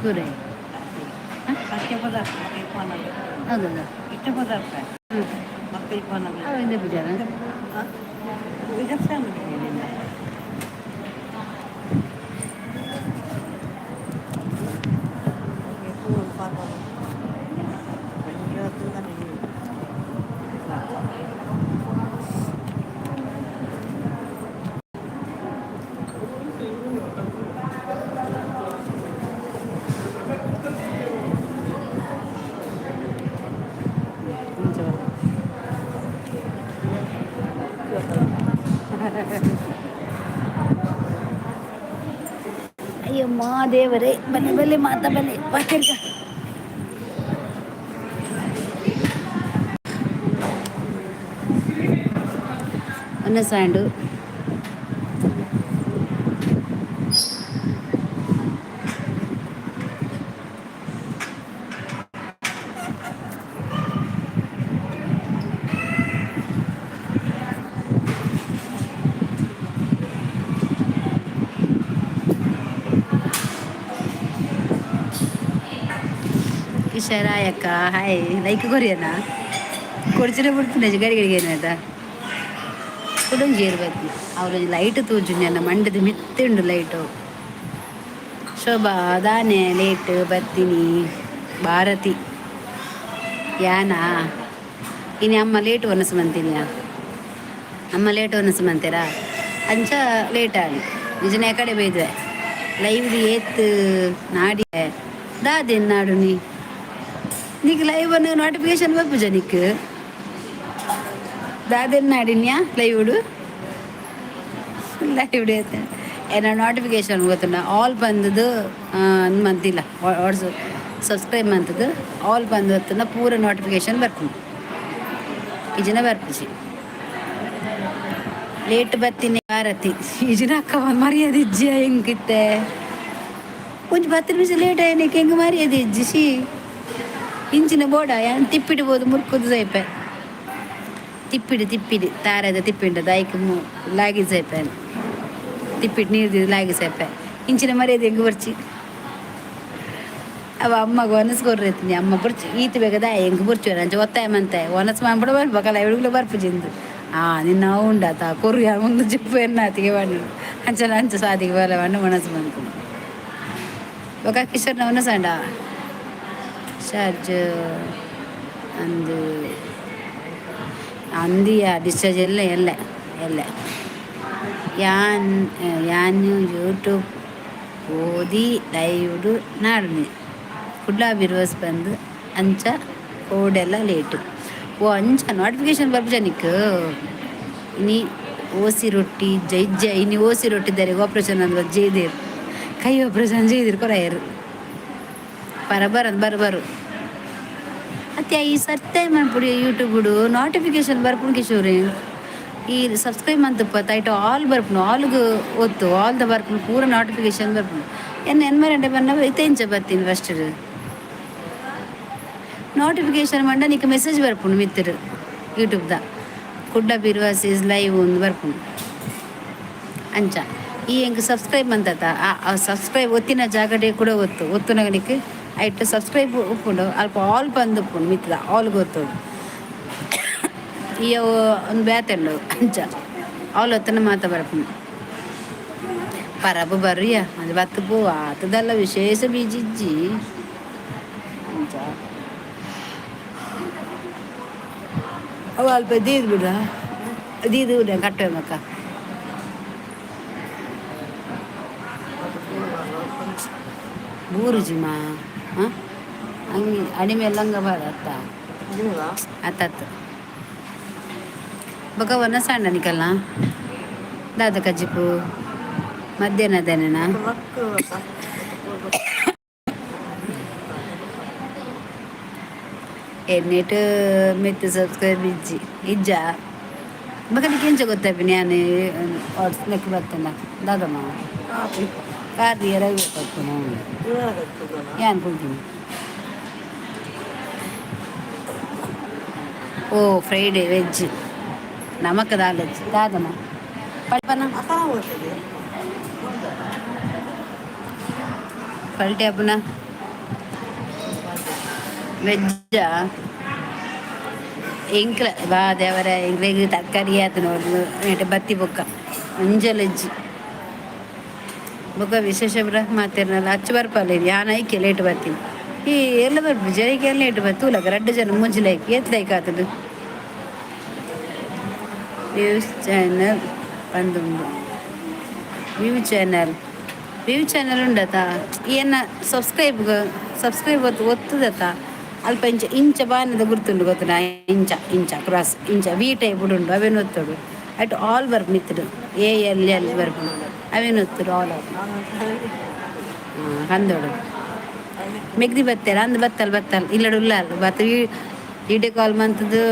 ಪೂರೈ ಹೌದಲ್ಲ ಇಷ್ಟ ಪದಾರ್ಥ ಮತ್ತೆ ಅವಿಂದ ಪೂಜಾರ ಅಯ್ಯಮ್ಮ ದೇವರೇ ಬಲೆ ಬಲೆ ಮಾತಾ ಬಲೆ ಬರ್ತಿರ್ಗ ಅನ್ನ ಸ್ಯಾಂಡು ಕಿಶರಾಯಕ್ಕ ಹಾಯ್ ಲೈಕ್ ಕೊರಿಯನಾ ಕೊಡ್ಚಿರ ಬಿಡ್ತೀನಿ ಗಡಿ ಗಡಿಗೆ ಏನದ ಕುಡಂಜಿ ಇರ್ಬೇಕು ಅವ್ರ ಲೈಟ್ ತೂಜು ನನ್ನ ಮಂಡದ ಮಿತ್ತುಂಡು ಲೈಟು ಶೋಭಾ ದಾನೆ ಲೇಟ್ ಬರ್ತೀನಿ ಭಾರತಿ ಯಾನಾ ಇನ್ನು ಅಮ್ಮ ಲೇಟ್ ಒನಸು ಬಂತೀನಿಯಾ ಅಮ್ಮ ಲೇಟ್ ಒನಸು ಬಂತೀರಾ ಅಂಚ ಲೇಟ್ ಆಗಿ ನಿಜನೇ ಕಡೆ ಬೈದ್ವೆ ಲೈವ್ದು ಏತ್ ನಾಡಿ ದಾದೇನು ನಾಡು ನೀಕ್ ಲೈವ್ ಅನ್ನು ನೋಟಿಫಿಕೇಶನ್ ಬರ್ಪುಜ ನಿಕ್ ದಾದೇನು ನಾಡಿನ್ಯಾ ಲೈವ್ಡು ಲೈವ್ಡು ಐತೆ ಏನೋ ನೋಟಿಫಿಕೇಶನ್ ಗೊತ್ತುಂಡ ಆಲ್ ಬಂದದ್ದು ಮಂತಿಲ್ಲ ವಾಟ್ಸ್ ಸಬ್ಸ್ಕ್ರೈಬ್ ಮಂತದ್ದು ಆಲ್ ಬಂದ ಪೂರ ನೋಟಿಫಿಕೇಶನ್ ಬರ್ತೀನಿ ಈಜಿನ ಬರ್ಪಿಸಿ ಲೇಟ್ ಬರ್ತೀನಿ ಭಾರತಿ ಈಜಿನ ಅಕ್ಕ ಮರ್ಯಾದೆ ಇಜ್ಜಿ ಹೆಂಗಿತ್ತೆ ಒಂದು 10 ನಿಮಿಷ ಲೇಟ್ ಆಯ್ನಕ್ಕೆ ಹೆಂಗೆ ಮರ್ಯಾದೆ ಇಜ್ಜಿ ಇಂಚಿನ ಬೋಡ ಏನು ತಿಪ್ಪಿಡ್ಬೋದು ಮುರ್ಕುದು ಸೈಪೆ ತಿಪ್ಪಿಡು ತಾರದ ತಿಪ್ಪಿಂಡ ದಾಯ್ಕ ಲಾಗಿ ಸೈಪೆ ತಿಪ್ಪಿಟ್ಟು ನೀರು ಲಾಗಿ ಸೈಪೆ ಇಂಚಿನ ಮರ್ಯಾದೆ ಹೆಂಗೆ ಬರ್ಚಿ ಅವ ಅಮ್ಮಗೆ ಒನಸ್ಕೊರ್ರೈತೀನಿ ಅಮ್ಮ ಬರ್ಚಿ ಈತ ಬೇಕದ ಹೆಂಗೆ ಬರ್ಚು ಅಂಚೆ ಒತ್ತಾಯ ಮಂತೆ ಒನಸ್ ಮಾಡ್ಬಿಡ ಬರ್ಬೇಕಲ್ಲ ಎಡುಗ್ಲು ಬರ್ಪುಜಿಂದು ನಿನ್ನ ಉಂಡಾತ ಕೊರ್ಯ ಮುಂದೆ ಜಿಪ್ಪು ಎನ್ನಾತಿಗೆ ಬಣ್ಣ ಅಂಚ ಸಾದಿಗೆ ಬಲ ಬಣ್ಣ ಮನಸ್ಸು ಬಂತು ఒక కిషోర్ నవనసండ ಚಾರ್ಜ್ ಅಂದು ಅಂದಿಯ ಡಿಸ್ಚಾರ್ಜ್ ಎಲ್ಲ ಯಾನು ಯೂಟ್ಯೂಬ್ ಓದಿ ಲೈವ್ಡು ನಾಡ್ನಿ ಕುಡ್ಲ ಬಿರ್ವಸ್ ಬಂದು ಅಂಚ ಕೋಡೆಲ್ಲ ಲೇಟು ಓ ಅಂಚ ನೋಟಿಫಿಕೇಶನ್ ಬರ್ಬುಜ ನಿಕ್ ನೀ ಓಸಿ ರೊಟ್ಟಿ ಜೈ ಇನ್ನು ಓಸಿ ರೊಟ್ಟಿದ್ದಾರೆ ಆಪ್ರೇಷನ್ ಅಂದ್ರೆ ಜೈದೇರು ಕೈ ಆಪ್ರೇಷನ್ ಜೈದಿರು ಕೊರೆಯರು ಬರು ಅತ್ತೆ ಈ ಸರ್ತೆ ಮಾಡ್ಬಿಡಿ ಯೂಟ್ಯೂಬ್ಡು ನೋಟಿಫಿಕೇಶನ್ ಬರ್ಪುಣ್ ಕಿಶೋರಿ ಈ ಸಬ್ಸ್ಕ್ರೈಬ್ ಅಂತಪ್ಪ ತೈಟು ಆಲ್ ಬರ್ಪುಣು ಆಲ್ಗೆ ಒತ್ತು ಆಲ್ ದ ಬರ್ಪುಣು ಪೂರ ನೋಟಿಫಿಕೇಶನ್ ಬರ್ಪುಣು ಎನ್ಮರಂಡೆ ಬನ್ನ ಇತ್ತೆಂಚ ಬರ್ತೀನಿ ಫಸ್ಟ್ ನೋಟಿಫಿಕೇಶನ್ ಮಂಡ ನೀಕು ಮೆಸೇಜ್ ಬರ್ಪುಣು ಮಿತ್ತರು ಯೂಟ್ಯೂಬ್ದ ಕುಡ್ಡ ಬಿರ್ವಾಸ್ ಇಸ್ ಲೈವ್ ಒಂದು ಬರ್ಪುಣು ಅಂಚ ಈ ಹೆಂಗೆ ಸಬ್ಸ್ಕ್ರೈಬ್ ಅಂತತ ಆ ಸಬ್ಸ್ಕ್ರೈಬ್ ಒತ್ತಿನ ಜಾಗಡೆ ಕೂಡ ಒತ್ತು ನಗನಿಕ್ಕೆ ಐಟ್ ಸಬ್ಸ್ಕ್ರೈಬ್ ಉಪ್ಪುಂಡು ಅಲ್ಪ ಆಲ್ ಬಂದು ಉಪ್ಪುಂಡು ಮಿತ್ತದ ಆಲ್ ಗೊತ್ತೋಡು ಈ ಒಂದು ಬ್ಯಾತಂಡು ಅಂಚ ಆಲ್ ಹೊತ್ತನ ಮಾತ ಬರ್ಪುಂಡು ಪರಬು ಬರ್ರಿಯ ಅದು ಬತ್ತು ಪೋ ಆತದಲ್ಲ ವಿಶೇಷ ಬೀಜಿಜ್ಜಿ ಅಂಚ ಅವು ಅಲ್ಪ ದೀದ್ ಬಿಡ ಬಿಡ ಕಟ್ಟೆ ಮಕ್ಕ ಬೂರುಜಿಮಾ ಹಾಂ ಹಂಗೆ ಅಡಿಮೆ ಎಲ್ಲಂಗ ಬಾರ ಅತ್ತ ಬಗವನ್ನ ಸಣ್ಣ ನಿಕಲ್ಲ ದಾದ ಕಜ್ಜಿಪು ಮಧ್ಯಾಹ್ನದೇನೇನಾ ಎನ್ನಿಟ್ಟು ಮೆತ್ತು ಸಬ್ಸ್ಕ್ರೈಬ್ ಇಜ್ಜ ಬಗಲಿಗೆ ಎಂಚ ಗೊತ್ತಾಪಿ ನಾನು ವಾಟ್ಸ್ನೆಕ್ ಬರ್ತೇನೆ ದಾದಮ್ಮ ಕಾರ್ದಿ ರವಿ ಗೊತ್ತಾಗ್ತು ಏನ್ ಕೊಡ್ತೀನಿ ಓ ಫ್ರೈಡೇ ವೆಜ್ ನಮಕ್ ದಾಲಜ್ ದಾದಮ್ಮ ಪಲ್ಪನ ಪಲ್ಟೆ ಹಬ್ಬನ ವೆಜ್ಜಾ ಎಂಕ್ಲ ಬಾ ದೇವರ ಎಂಕ್ಲೆಗ್ ತರಕಾರಿ ಆಯ್ತು ನೋಡು ನೆಟ್ಟು ಬತ್ತಿ ಬೊಕ್ಕ ಅಂಜಲಜ್ಜಿ ಬೊಕ್ಕ ವಿಶೇಷ ಮಾತಿರ್ನಲ್ಲ ಹಚ್ಚು ಬರ್ಪಲ್ಲ ಯಾನ್ ಐಕೆ ಲೇಟ್ ಬರ್ತೀನಿ ಈ ಎಲ್ಲ ಬರ್ಬು ಜರಿಗೆ ಎಲ್ಲ ಲೇಟ್ ಬರ್ತು ತೂಲಕ 2 ಜನ ಮುಂಜಿಲೈಕಿ ಎತ್ತಲೈಕ್ ಆತದು ನ್ಯೂಸ್ ಚಾನಲ್ ಬಂದುಂಡು ವ್ಯೂ ಚಾನಲ್ ಉಂಡತ ಏನ ಸಬ್ಸ್ಕ್ರೈಬ್ ಒತ್ತುದತ್ತ ಅಲ್ಪ ಇಂಚ ಬಾನದ ಗುರ್ತುಂಡು ಗೊತ್ತುಂಡ ಇಂಚ ಕ್ರಾಸ್ ಇಂಚ ವಿ ಟೈಪ್ ಉಂಡು ಅವೇನು ಒತ್ತೋಡು ಅಟ್ ಆಲ್ ಬರ್ಪ್ ನಿತ್ತುಡು ಎಲ್ ಬರ್ಪು ಅವೇನು ಒತ್ತುಡು ಆಲ್ ಕಂದೋಡು ಮೆಗ್ದಿ ಬತ್ತೇರ ಅಂದ್ ಬತ್ತಲ್ ಇಲ್ಲಡು ಉಲ್ಲಾರು ಬತ್ತ ವಿಡಿಯೋ ಕಾಲ್ ಮಂತದ್ದು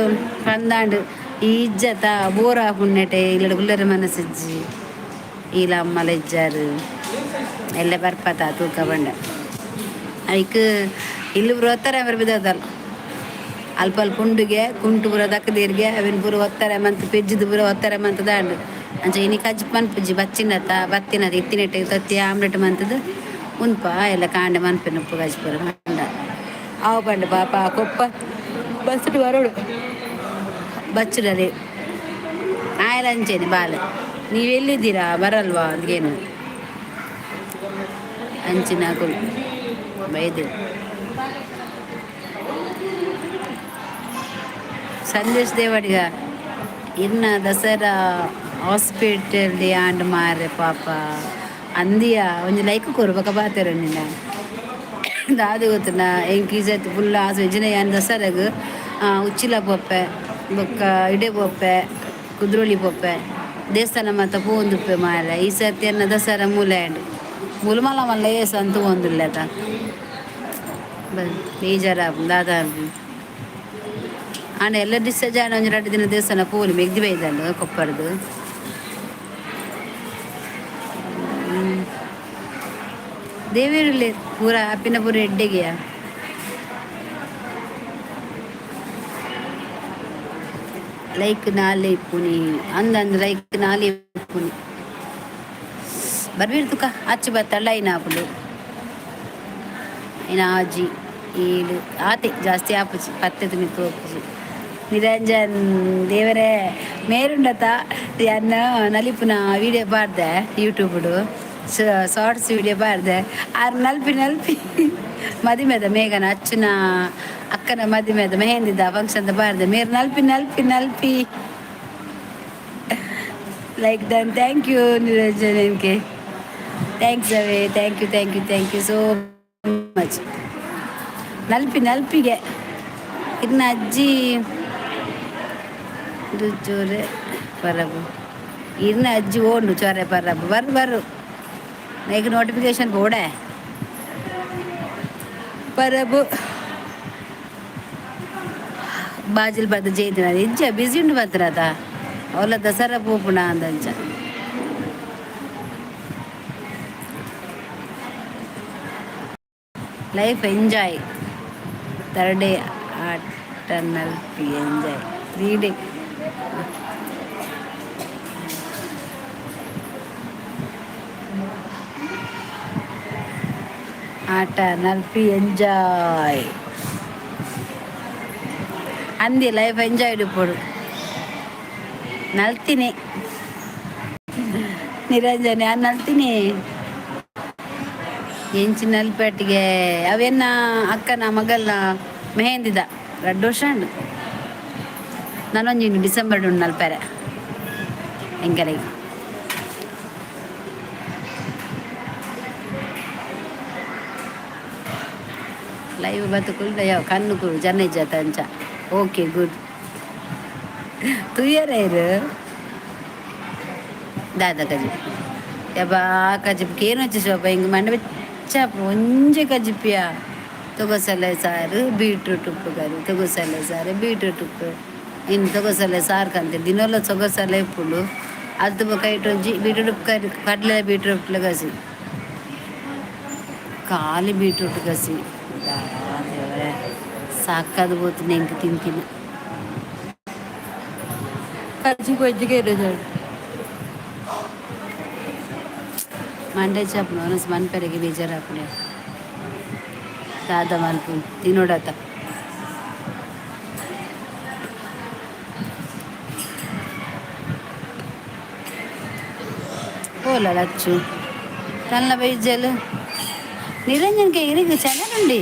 ಕಂದಾಂಡು ಈ ಇಜ್ಜತ ಬೋರ್ ಆಪುಣ್ಣೆಟೆ ಇಲ್ಲಡು ಉಲ್ಲರ ಮನಸ್ಸಿಜ್ಜಿ ಈಲ ಅಮ್ಮಲ ಇಜ್ಜಾರು ಎಲ್ಲ ಬರ್ಪತ ತೂಕ ಬಂಡ ಐಕ್ ಇಲ್ಲಿ ಪೂರ ಒತ್ತಾರೆ ಬರ್ಬಿದ್ದಲ್ಲ ಅಲ್ಪ ಉಂಡುಗೆ ಕುಂಟು ಪೂರ ದಕ್ಕದೀರ್ಗೆ ಅವಿನ ಪೂರ ಒತ್ತಾರೆ ಮಂತ್ ಪೆಜ್ಜಿದು ಪೂರ ಒತ್ತಾರೆ ಮಂತ್ ದಾಂಡು ಅಂಚ ಇನಿ ಕಜ್ಜಿ ಪನ್ಪುಜ್ಜಿ ಬತ್ತಿನದ ಇತ್ತಿನೆಟ್ಟೆ ತತ್ತಿ ಆಮ್ಲೆಟ್ ಮಂತದ್ದು ಉನ್ಪ ಎಲ್ಲ ಕಾಂಡೆ ಮನ್ಪಿನ ಉಪ್ಪು ಗಜ್ಜಿ ಪೂರ ಮಂಡ ಆವು ಪಂಡ ಪಾಪ ಕೊಪ್ಪ ಬಸ್ಸುಡು ಬರೋಡು ಬಚ್ಚುಡರೆ ಆಯ್ಲ ಅಂಚೇನೆ ಬಾಲೆ ನೀವೆಲ್ಲಿದ್ದೀರಾ ಬರಲ್ವಾ ಅದ್ಗೇನು ಅಂಚಿನ ಕುಲ್ ಬೈದು ಸಂದೇಶ್ ದೇವಡಿಗ ಇನ್ನ ದಸರಾ ಹಾಸ್ಪಿಟಲ್ ಆಂಡ್ ಮಾರೆ ಪಾಪ ಅಂದಿಯ ಒಂಜಿ ಲೈಕ್ ಕೊರ್ಬೇಕ ಬಾತೇರ ನಿನ್ನ ದಾದು ಗೊತ್ತುನ ಎಂಕೀಜತ್ ಫುಲ್ ಆಸು ಇಜಿನ ಯಾನ್ ದಸರಾಗ ಉಚ್ಚಿಲ ಪೊಪ್ಪೆ ಬೊಕ್ಕ ಇಡೆ ಪೊಪ್ಪೆ ಕುದ್ರೋಳಿ ಪೊಪ್ಪೆ ದೇವಸ್ಥಾನ ಮಾತ ಪೋಂದುಪ್ಪೆ ಮಾರ ಈ ಸರ್ತಿ ಅನ್ನ ದಸರಾ ಮೂಲೆಂಡು ಮುಲ್ಮಲ ಮಲ್ಲ ಏಸ ಅಂತೂ ಒಂದಿಲ್ಲದ ಬೇಜಾರ ದಾದ ಆಂಡ ಎಲ್ಲ ಡಿಸ್ಚಾರ್ಜ್ ಆಂಡ ಒಂಜಿ 2 ದಿನ ದೇವಸ್ಥಾನ ಪೋಲಿ ಮೆಗ್ದಿ ಬೈದಂಡು ಕೊಪ್ಪರ್ದು ದೇವೇರುಳ್ಳಿ ಪೂರ ಆಪಿನ ಪೂರ ಎಡ್ಡೆಗೆಯ ಲೈಕ್ ನಾಲೆ ಇಪ್ಪುನಿ ಅಂದಂದು ಲೈಕ್ ನಾಲೆ ಇಪ್ಪುನಿ ಬರ್ಬೀರ್ ತುಕ ಅಚ್ಚು ಬತ್ತಳ್ಳ ಐನಾಪುಲು ಐನ ಆಜಿ ಈಲು ಆತೆ ಜಾಸ್ತಿ ಆಪುಜಿ ಪತ್ತೆದು ಮಿತ್ತು ಹೋಪುಜಿ ನಿರಂಜನ್ ದೇವರೇ ಮೇರುಂಡತ ಅನ್ನ ನಲಿಪುನ ವೀಡಿಯೋ ಪಾಡ್ದೆ ಯೂಟ್ಯೂಬ್ಡು ಶಾರ್ಟ್ಸ್ ವೀಡಿಯೋ ಪಾಡ್ದೆ ಆರು ನಲ್ಪಿ ಮದಿಮೆದ ಮೇಘನ ಅಚ್ಚುನ ಅಕ್ಕನ ಮದಿಮೆದ ಮೆಹಂದಿದ ಫಂಕ್ಷನ್ದ ಪಾಡ್ದೆ ಮೇರು ನಲ್ಪಿ ಲೈಕ್ ದನ್ ಥ್ಯಾಂಕ್ ಯು ನಿರಂಜನ್ ಎನ್ಕೆ ಥ್ಯಾಂಕ್ಸ್ ಅವೇ ಥ್ಯಾಂಕ್ ಯು ಸೋ ಮಚ್ ನಲ್ಪಿಗೆ ಇನ್ನ ಅಜ್ಜಿ ಚೋರೆ ಪರಬು ಇನ್ನ ಅಜ್ಜಿ ಓಂಡು ಚೋರೆ ಪರಬು ಬರು ನೈಕ್ ನೋಟಿಫಿಕೇಶನ್ ಬೋಡೆ ಪರಬು ಬಾಜಿಲ್ ಬರ್ದು ಜೈದಿನ ಇಜ್ಜ ಬಿಸಿ ಉಂಡು ಬರ್ತಾರದ ಅವಳ ದಸರಾ ಪೋಪುಣ ಅಂದಂಚ ಲೈಫ್ ಎಂಜಾಯ್ 3rd ಡೇ ಆಟರ್ನಲ್ ಎಂಜಾಯ್ 3 ಡೇ ಆಟ ನಲ್ಪಿ ಎಂಜಾಯ್ ಅಂದಿ ಲೈಫ್ ಎಂಜಾಯ್ ಇಡುಪೋಡು ನಲ್ತೀನಿ ನಿರಂಜನೆ ನಾನು ನಲ್ತೀನಿ ಎಂಚಿ ನಲ್ಪೆಟ್ಟಿಗೆ ಅವೆನ್ನ ಅಕ್ಕನ ಮಗಲ್ನ ಮೆಹಂದಿದ 2 ವರ್ಷ ಉಂಡು ನಾನೊಂದು ಡಿಸೆಂಬರ್ ಉಂಡು ನಲ್ಪೆರೆ ಎಂಕರಿಗೆ ಲೈವ್ ಬತ್ತುಕುಲ್ದ ಯಾವ ಕಣ್ಣು ಜನ ಇಜ್ಜತ ಅಂಚ ಓಕೆ ಗುಡ್ ತುಯ್ಯರ ಇರು ದಾದ ಕಜಿಪ್ ಯಬ್ಬಾ ಕಜಿಪ್ಗೆ ಏನು వచ్చి ಶೋಭ ಹಿಂಗೆ ಮಂಡ ಬೆಚ್ಚ ಒಂಜೆ ಕಜಿಪಿಯ ತೊಗೊಸಲೆ ಸಾರು ಬೀಟ್ರೂಟ್ ಉಪ್ಪು ಕರಿ ತೊಗೊಸಲೆ ಸಾರು ಬೀಟ್ರೂಟ್ ಉಪ್ಪು ಇನ್ನು ತೊಗೊಸಲೆ ಸಾರು ಕಂತೆ ದಿನಲ್ಲ ತೊಗೊಸಲೆ ಉಪ್ಪುಡು ಅದು ಕೈಟ್ ಒಂಜಿ ಬೀಟ್ರೂಟ್ ಉಪ್ಪು ಕರಿ ಕಡಲೆ ಬೀಟ್ರೂಟ್ ಗಸಿ ಖಾಲಿ ಬೀಟ್ರೂಟ್ ಗಸಿ ದೇವರೇ ಸಾಕಾದು ಹೋತು ನೆಂಗೆ ತಿಂತೀನಿ ಕಜ್ಜಿಗೆ ಇರೋದು ಮಂಡೆ ಚಾಪು ಮನಸ್ಸು ಮನ್ಪೆರೆಗೆ ಬೇಜಾರಾಪುಣೆ ದಾದ ಮಲ್ಪು ತಿನ್ನೋಡತ್ತ ಓಲ ಲಚ್ಚು ಕಲ್ಲ ಬೈಜಲ್ ನಿರಂಜನ್ಗೆ ಇರಿಗೆ ಚಾನಲ್ ಉಂಡಿ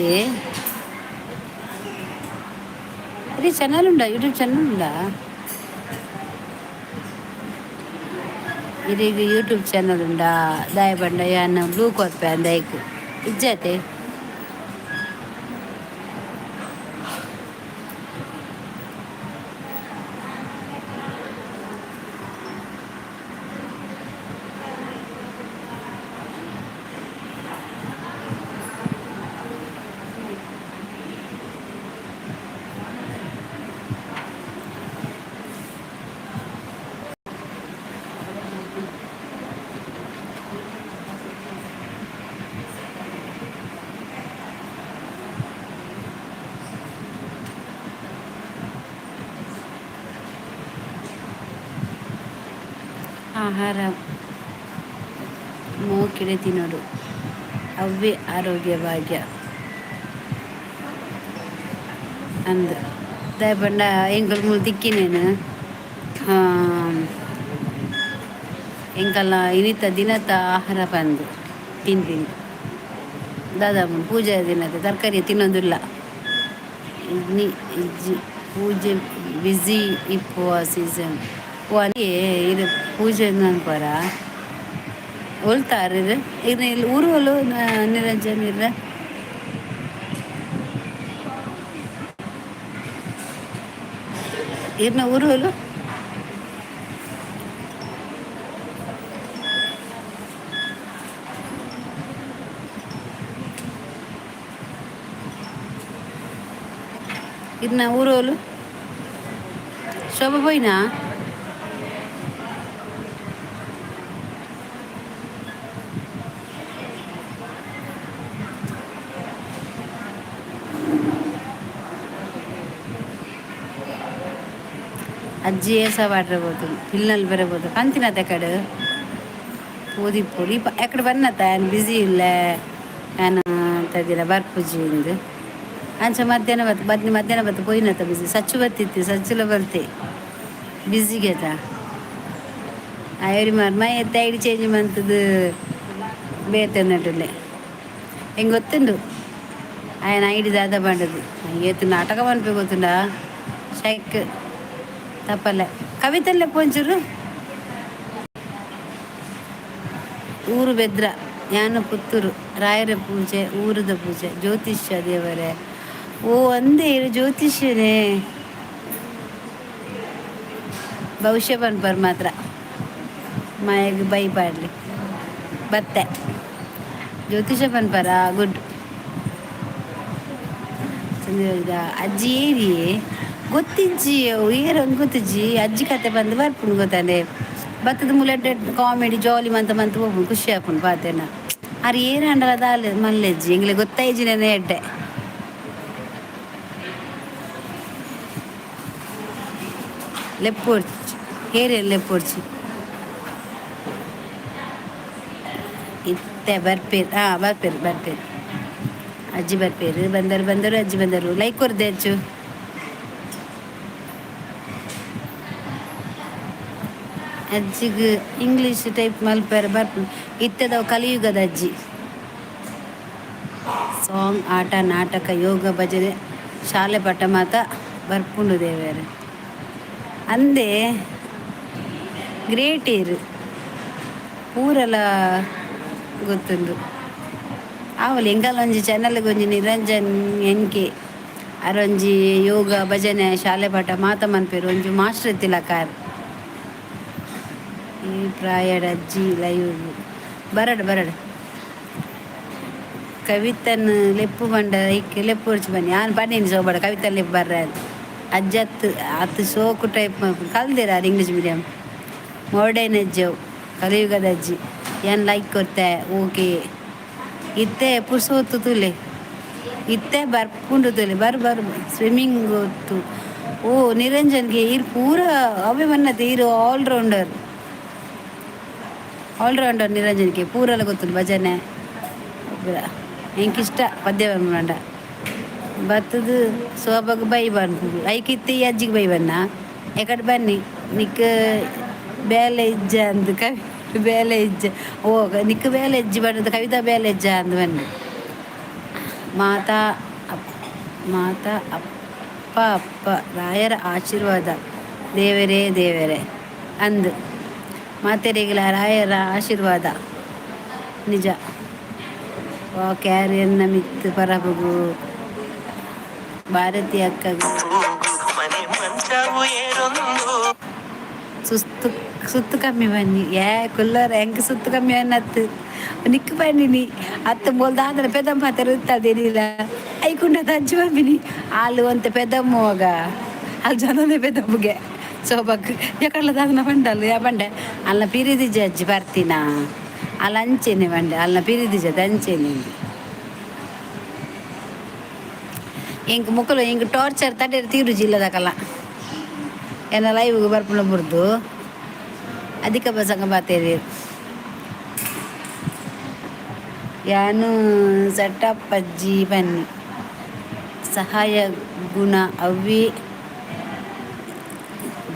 ಇರಿ ಚಾನಲ್ ಉಂಡಾ ಯೂಟ್ಯೂಬ್ ಚಾನಲ್ ಉಂಡಾ ಇರಿಗೆ ಯೂಟ್ಯೂಬ್ ಚಾನಲ್ ಉಂಡಾ ದಾಯ ಬಂಡ ಯಾನ ಬ್ಲೂ ಕೊರ್ಪೆ ಅಂದೈಕ್ ಇಜ್ಜತೆ ಆಹಾರ ಮೋಕಿಡೆ ತಿನ್ನೋಡು ಅವೇ ಆರೋಗ್ಯ ಭಾಗ್ಯ ಅಂದು ದಯಪಂಡ ಎಂಕಲ್ ಮುಳು ತಿಕ್ಕಿನೇನು ಎಂಕಲ್ಲ ಇನಿತ ದಿನತ ಆಹಾರ ಬಂದು ತಿಂತೀನಿ ದಾದಾಮನ್ ಪೂಜೆ ದಿನದ ತರಕಾರಿ ತಿನ್ನೋದಿಲ್ಲ ಇಜ್ಜಿ ಪೂಜೆ ಬಿಸಿ ಇಪ್ಪುವ ಸೀಸನ್ ಇದು ಪೂಜೆ ಅನ್ಪರ ಹೊಲ್ತಾರ ಇದು ಇಲ್ಲಿ ಊರು ಹೊಲು ನಿರಂಜನ್ ಇರ ಇರ್ನ ಊರು ಹೊಲು ಇರ್ನ ಊರು ಹೊಲು ಶೋಭ ಹೋಯ್ನಾ ಅಜ್ಜಿ ಏಸ ಬಾಡ್ರಬೋದು ಇಲ್ಲಲ್ಲಿ ಬರಬೋದು ಅಂತಿನತ್ತ ಕಡೆ ಓದಿಪ್ಪು ಎಕಡೆ ಬನ್ನತ್ತ ಏನು ಬ್ಯುಸಿ ಇಲ್ಲ ನಾನು ಅಂತದಿಲ್ಲ ಬರ್ಪುಜಿಂದು ಅಂಚ ಮಧ್ಯಾಹ್ನ ಮಧ್ಯಾಹ್ನ ಬತ್ತು ಪೋಯ್ನತ್ತ ಬಿಸಿ ಸಚ್ಚು ಬತ್ತಿತ್ತು ಸಚ್ಚುಲ ಬರ್ತೆ ಬಿಸಿಗೆತ ಆಯರಿ ಮಾರು ಮೈ ಎತ್ತ ಐಡಿ ಚೇಂಜ್ ಮಂತದ್ದು ಬೇತನ್ನಟ್ಟಲೆ ಹೆಂಗೆ ಗೊತ್ತುಂಡು ఆయన ఐడి దాదా పండదు ఏతు నాటక అనిపి పోతుండా షైక్ తప్పలే కవితల్లే పొంచురు ಊರು ಬೆದ್ರ ಯಾನ ಪುತ್ತೂರು ರಾಯರ ಪೂಜೆ ಊರದ ಪೂಜೆ ಜ್ಯೋತಿಷ್ಯ ದೇವರೇ ಓ ಅಂದೇ ಜ್ಯೋತಿಷ್ಯನೇ ಭವಿಷ್ಯ ಪನ್ಪರ್ ಮಾತ್ರ ಮಾಯಗೆ ಬೈ ಪಾಡ್ಲಿ ಬತ್ತೆ ಜ್ಯೋತಿಷ್ಯ ಪನ್ಪರ ಗುಡ್ ಅಜ್ಜಿ ಏರಿ ಗೊತ್ತಿಜ್ಜಿ ಏರಂಗೆ ಗೊತ್ತಿಜ್ಜಿ ಅಜ್ಜಿ ಕತೆ ಬಂದು ಬರ್ಪುಂಡು ಗೊತ್ತಾನೆ ಬತ್ತದ ಮುಲೆಟ್ ಕಾಮಿಡಿ ಜಾಲಿ ಮಂತ ಹೋಗ್ಬಿಡು ಖುಷಿ ಹಾಕೊಂಡು ಪಾತೇನ ಅರೆ ಏನು ಅಂಡಲ್ಲ ದಾಲೆ ಮಲ್ಲೆಜ್ಜಿ ಎಂಗ್ಲೆ ಗೊತ್ತಾಯ್ಜಿ ನೆನೆ ಎಡ್ಡೆ ಲೆಪ್ಪೋಡ್ಚಿ ಹೇರೇನು ಲೆಪ್ಪೋಡ್ಚಿ ಇತ್ತೆ ಬರ್ಪೇರು ಬರ್ಪೇರು ಅಜ್ಜಿ ಬರ್ಪೇರು ಬಂದರು ಅಜ್ಜಿ ಬಂದರು ಲೈಕ್ ಕೊರ್ದೆ ಅಜ್ಜು ಅಜ್ಜಿಗೆ ಇಂಗ್ಲೀಷ್ ಟೈಪ್ ಮಲ್ಪೇರು ಬರ್ಪು ಇತ್ತದವು ಕಲಿಯುಗದ ಅಜ್ಜಿ ಸಾಂಗ್ ಆಟ ನಾಟಕ ಯೋಗ ಭಜನೆ ಶಾಲೆ ಪಟ್ಟ ಮಾತ ಬರ್ಪುಂಡು ದೇವೇರು ಅಂದೇ ಗ್ರೇಟ್ ಏರು ಊರೆಲ್ಲ ಗೊತ್ತುಂಡು ಆವಲ್ಲಿ ಎಂಗಲ್ಲ ಒಂಜಿ ಚಾನಲ್ಗೆ ಒಂಜಿ ನಿರಂಜನ್ ಎನ್ಕೆ ಅರೊಂಜಿ ಯೋಗ ಭಜನೆ ಶಾಲೆ ಪಾಠ ಮಾತ ಮನ್ಪೇರು ಒಂಜಿ ಮಾಸ್ಟರ್ ಎತ್ತಿಲ್ಲ ಕಾರ್ ಈ ಪ್ರಾಯಡ್ ಅಜ್ಜಿ ಲೈವ್ ಬರಡು ಕವಿತನ್ ಲೆಪ್ಪು ಬಂಡ ಇಕ್ಕೆ ಲೆಪ್ಪು ಹೊಡ್ಚಿ ಬನ್ನಿ ನಾನು ಬನ್ನಿ ಸೋಬಾಡ ಕವಿತನ್ ಲೆಪ್ಪು ಬರ್ರ ಅಜ್ಜಿ ಹತ್ತು ಸೋಕು ಟೈಪ್ ಕಲ್ದಿರ ಅದು ಇಂಗ್ಲೀಷ್ ಮೀಡಿಯಂ ಮೋರ್ಡೈನ್ ಅಜ್ಜವು ಕಲಿಯುಗದ ಅಜ್ಜಿ ಏನು ಲೈಕ್ ಕೊಡ್ತೆ ಓಕೆ ಇತ್ತೆ ಪುರ್ಸೋತು ತುಲೆ ಇತ್ತೆ ಬರ್ಪುಂಡು ತುಲೆ ಬರು ಸ್ವಿಮ್ಮಿಂಗ್ ಗೊತ್ತು ಓ ನಿರಂಜನ್ಗೆ ಇರು ಪೂರ ಅವೇ ಬನ್ನತ್ತೆ ಇರು ಆಲ್ರೌಂಡರ್ ನಿರಂಜನ್ಗೆ ಪೂರೆಲ್ಲ ಗೊತ್ತು ಭಜನೆ ಎಂಕಿಷ್ಟ ಪದ್ಯ ಬಂಡ ಬತ್ತದು ಸೋಬಗೆ ಬೈ ಬಂದು ಐಕಿತ್ತೆ ಈ ಅಜ್ಜಿಗೆ ಬೈ ಬನ್ನ ಎಕಡೆ ಬನ್ನಿ ನಿಕ್ಕ ಬೇಲೆ ಇಜ್ಜ ಅಂದು ಬೇಲೆ ಇಜ್ಜ ಓ ನಿಕ್ಕ ಬೇಲೆ ಇಜ್ಜಿ ಬಣ್ಣದ ಕವಿತಾ ಬೇಲೆ ಇಜ್ಜ ಅಂದು ಬನ್ನಿ ಮಾತಾ ಮಾತಾ ಅಪ್ಪ ಅಪ್ಪ ರಾಯರ ಆಶೀರ್ವಾದ ದೇವರೇ ದೇವರೇ ಅಂದು ಮಾತೆರೆಗಳ ರಾಯರ ಆಶೀರ್ವಾದ ನಿಜ ಕ್ಯಾರಿಯನ್ನ ಮಿತ್ತು ಪರಬಗು ಭಾರತಿ ಅಕ್ಕಗೆ ಸುಸ್ತು ಸುತ್ತು ಕಮ್ಮಿ ಬನ್ನಿ ಕುಲ್ಲರ ಹೆಂಗೆ ಸುತ್ತು ಕಮ್ಮಿ ಅನ್ನತ್ತು ನಿಕ್ಕು ಬನ್ನಿನಿ ಅತ್ತ ಬೋಲ್ದಾದ್ರೆ ಪೆದಮ್ಮ ಹತ್ತಿರ ಇರ್ತದೇನಿಲ್ಲ ಐಕುಂಡದ ಅಜ್ಜಿ ಬನ್ನಿನಿ ಹಾಲು ಅಂತ ಪೆದಮ್ಮವಾಗ ಅಲ್ಲಿ ಜನನೇ ಪೆದಮ್ಮಗೆ ಸೋಬಕ್ ಯಾಕಳ್ಳದಾಗನ ಬಂಡಲ್ಲ ಯಾ ಬಂಡೆ ಅಲ್ಲ ಪಿರಿದಿಜ್ಜ ಅಜ್ಜಿ ಬರ್ತೀನಾ ಅಲ್ಲ ಅಂಚೆನೆ ಬಂಡೆ ಅಲ್ಲ ಪಿರಿದಿಜ್ಜದ ಅಂಚೆನೆ ಇಂಕ ಮುಕ್ಕಲು ಇಂಕ ಟಾರ್ಚರ್ ತಡೆದು ತೀರು ಜಿಲ್ಲದಾಕಲ್ಲ ಏನ ಲೈವ್ಗೆ ಬರ್ಪುಣ ಬುರ್ದು ಅಧಿಕ ಬಸಂಗ ಬಾತೇರಿ ಯಾನು ಸೆಟಪ್ ಅಜ್ಜಿ ಬನ್ನಿ ಸಹಾಯ ಗುಣ ಅವ್ವಿ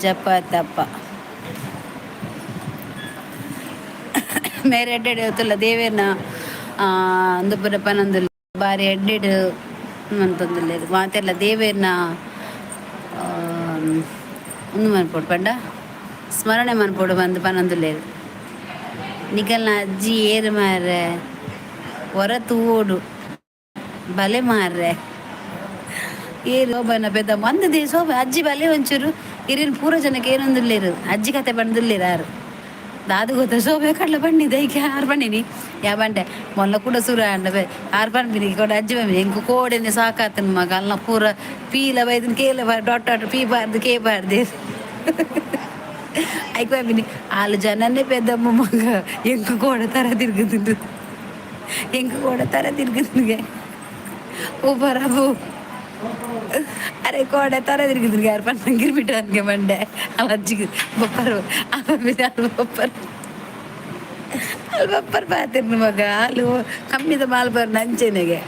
ಜಪ ತಪ್ಪ ಮೇರೆ ಎಡ್ಡೆಡೆ ಹೊತ್ತಲ್ಲ ದೇವೇನ ಒಂದು ಪುರ ಪನೊಂದು ಬಾರಿ ಎಡ್ಡೆಡು ಅಂತಂದಿಲ್ಲ ಮಾತೆಲ್ಲ ದೇವೇರ್ನ ಒಂದು ಮನ್ಪೋಡು ಪಂಡ ಸ್ಮರಣೆ ಮನ್ಪೋಡು ಬಂದು ಪನೊಂದುಲ್ಲೇರು ನಿಗಲ್ನ ಅಜ್ಜಿ ಏರು ಮಾರ್ರೆ ಹೊರತು ಓಡು ಬಲೆ ಮಾರ್ರೆ ಏರು ಶೋಭನ ಪೆದ್ದ ಮಂದದೇ ಶೋಭ ಅಜ್ಜಿ ಬಲೆ ಒಂಚೂರು ಹಿರಿಯನ್ ಪೂರ ಜನಕ್ಕೆ ಏನೊಂದುಲ್ಲೇರು ಅಜ್ಜಿ ಕತೆ ಬಂದಿಲ್ಲೇರು ಯಾರು ದಾದು ಗೊತ್ತ ಶೋಭೆ ಕಡ್ಲ ಬಂದಿದ್ದೆ ಈಗ ಯಾರು ಬಂದಿನಿ ಯಾ ಬಂಡೆ ಮೊಲ್ಲ ಕೂಡ ಸುರ ಅಂಡ ಯಾರು ಬಂದಿನಿ ಕೂಡ ಅಜ್ಜಿ ಬಂದಿನಿ ಹೆಂಗೆ ಕೋಡೆನೆ ಸಾಕಾತನ ಮಗ ಅಲ್ಲ ಪೂರ ಪೀಲ ಬೈದನ್ ಕೇಲ ಡಾಟ್ ಪೀ ಬಾರ್ದು ಕೇ ಬಾರ್ದು ಐಕ್ ಬಂದಿನಿ వాళ్ళు ಜನನೇ పెద్దమ్మ మగ ఎంకు కూడా తర తిరుగుతుండ్రు ఎంకు కూడా తర తిరుగుతుందిగా ఓ బరాబు అరే కోడ తర తిరుగుతుంది యారు పని నంగిరి బిడ్డానికి మండే అలా అజ్జికి బొప్పరు అలా బొప్పరు ಅಲ್ಲಿ ಬಪ್ಪರ್ ಪಾತಿರ್ನು ಮಗ ಅಲ್ಲಿ ಕಮ್ಮಿದ ಮಾಲ್ ಬರ್ ನಂಚೆನೆಗೆ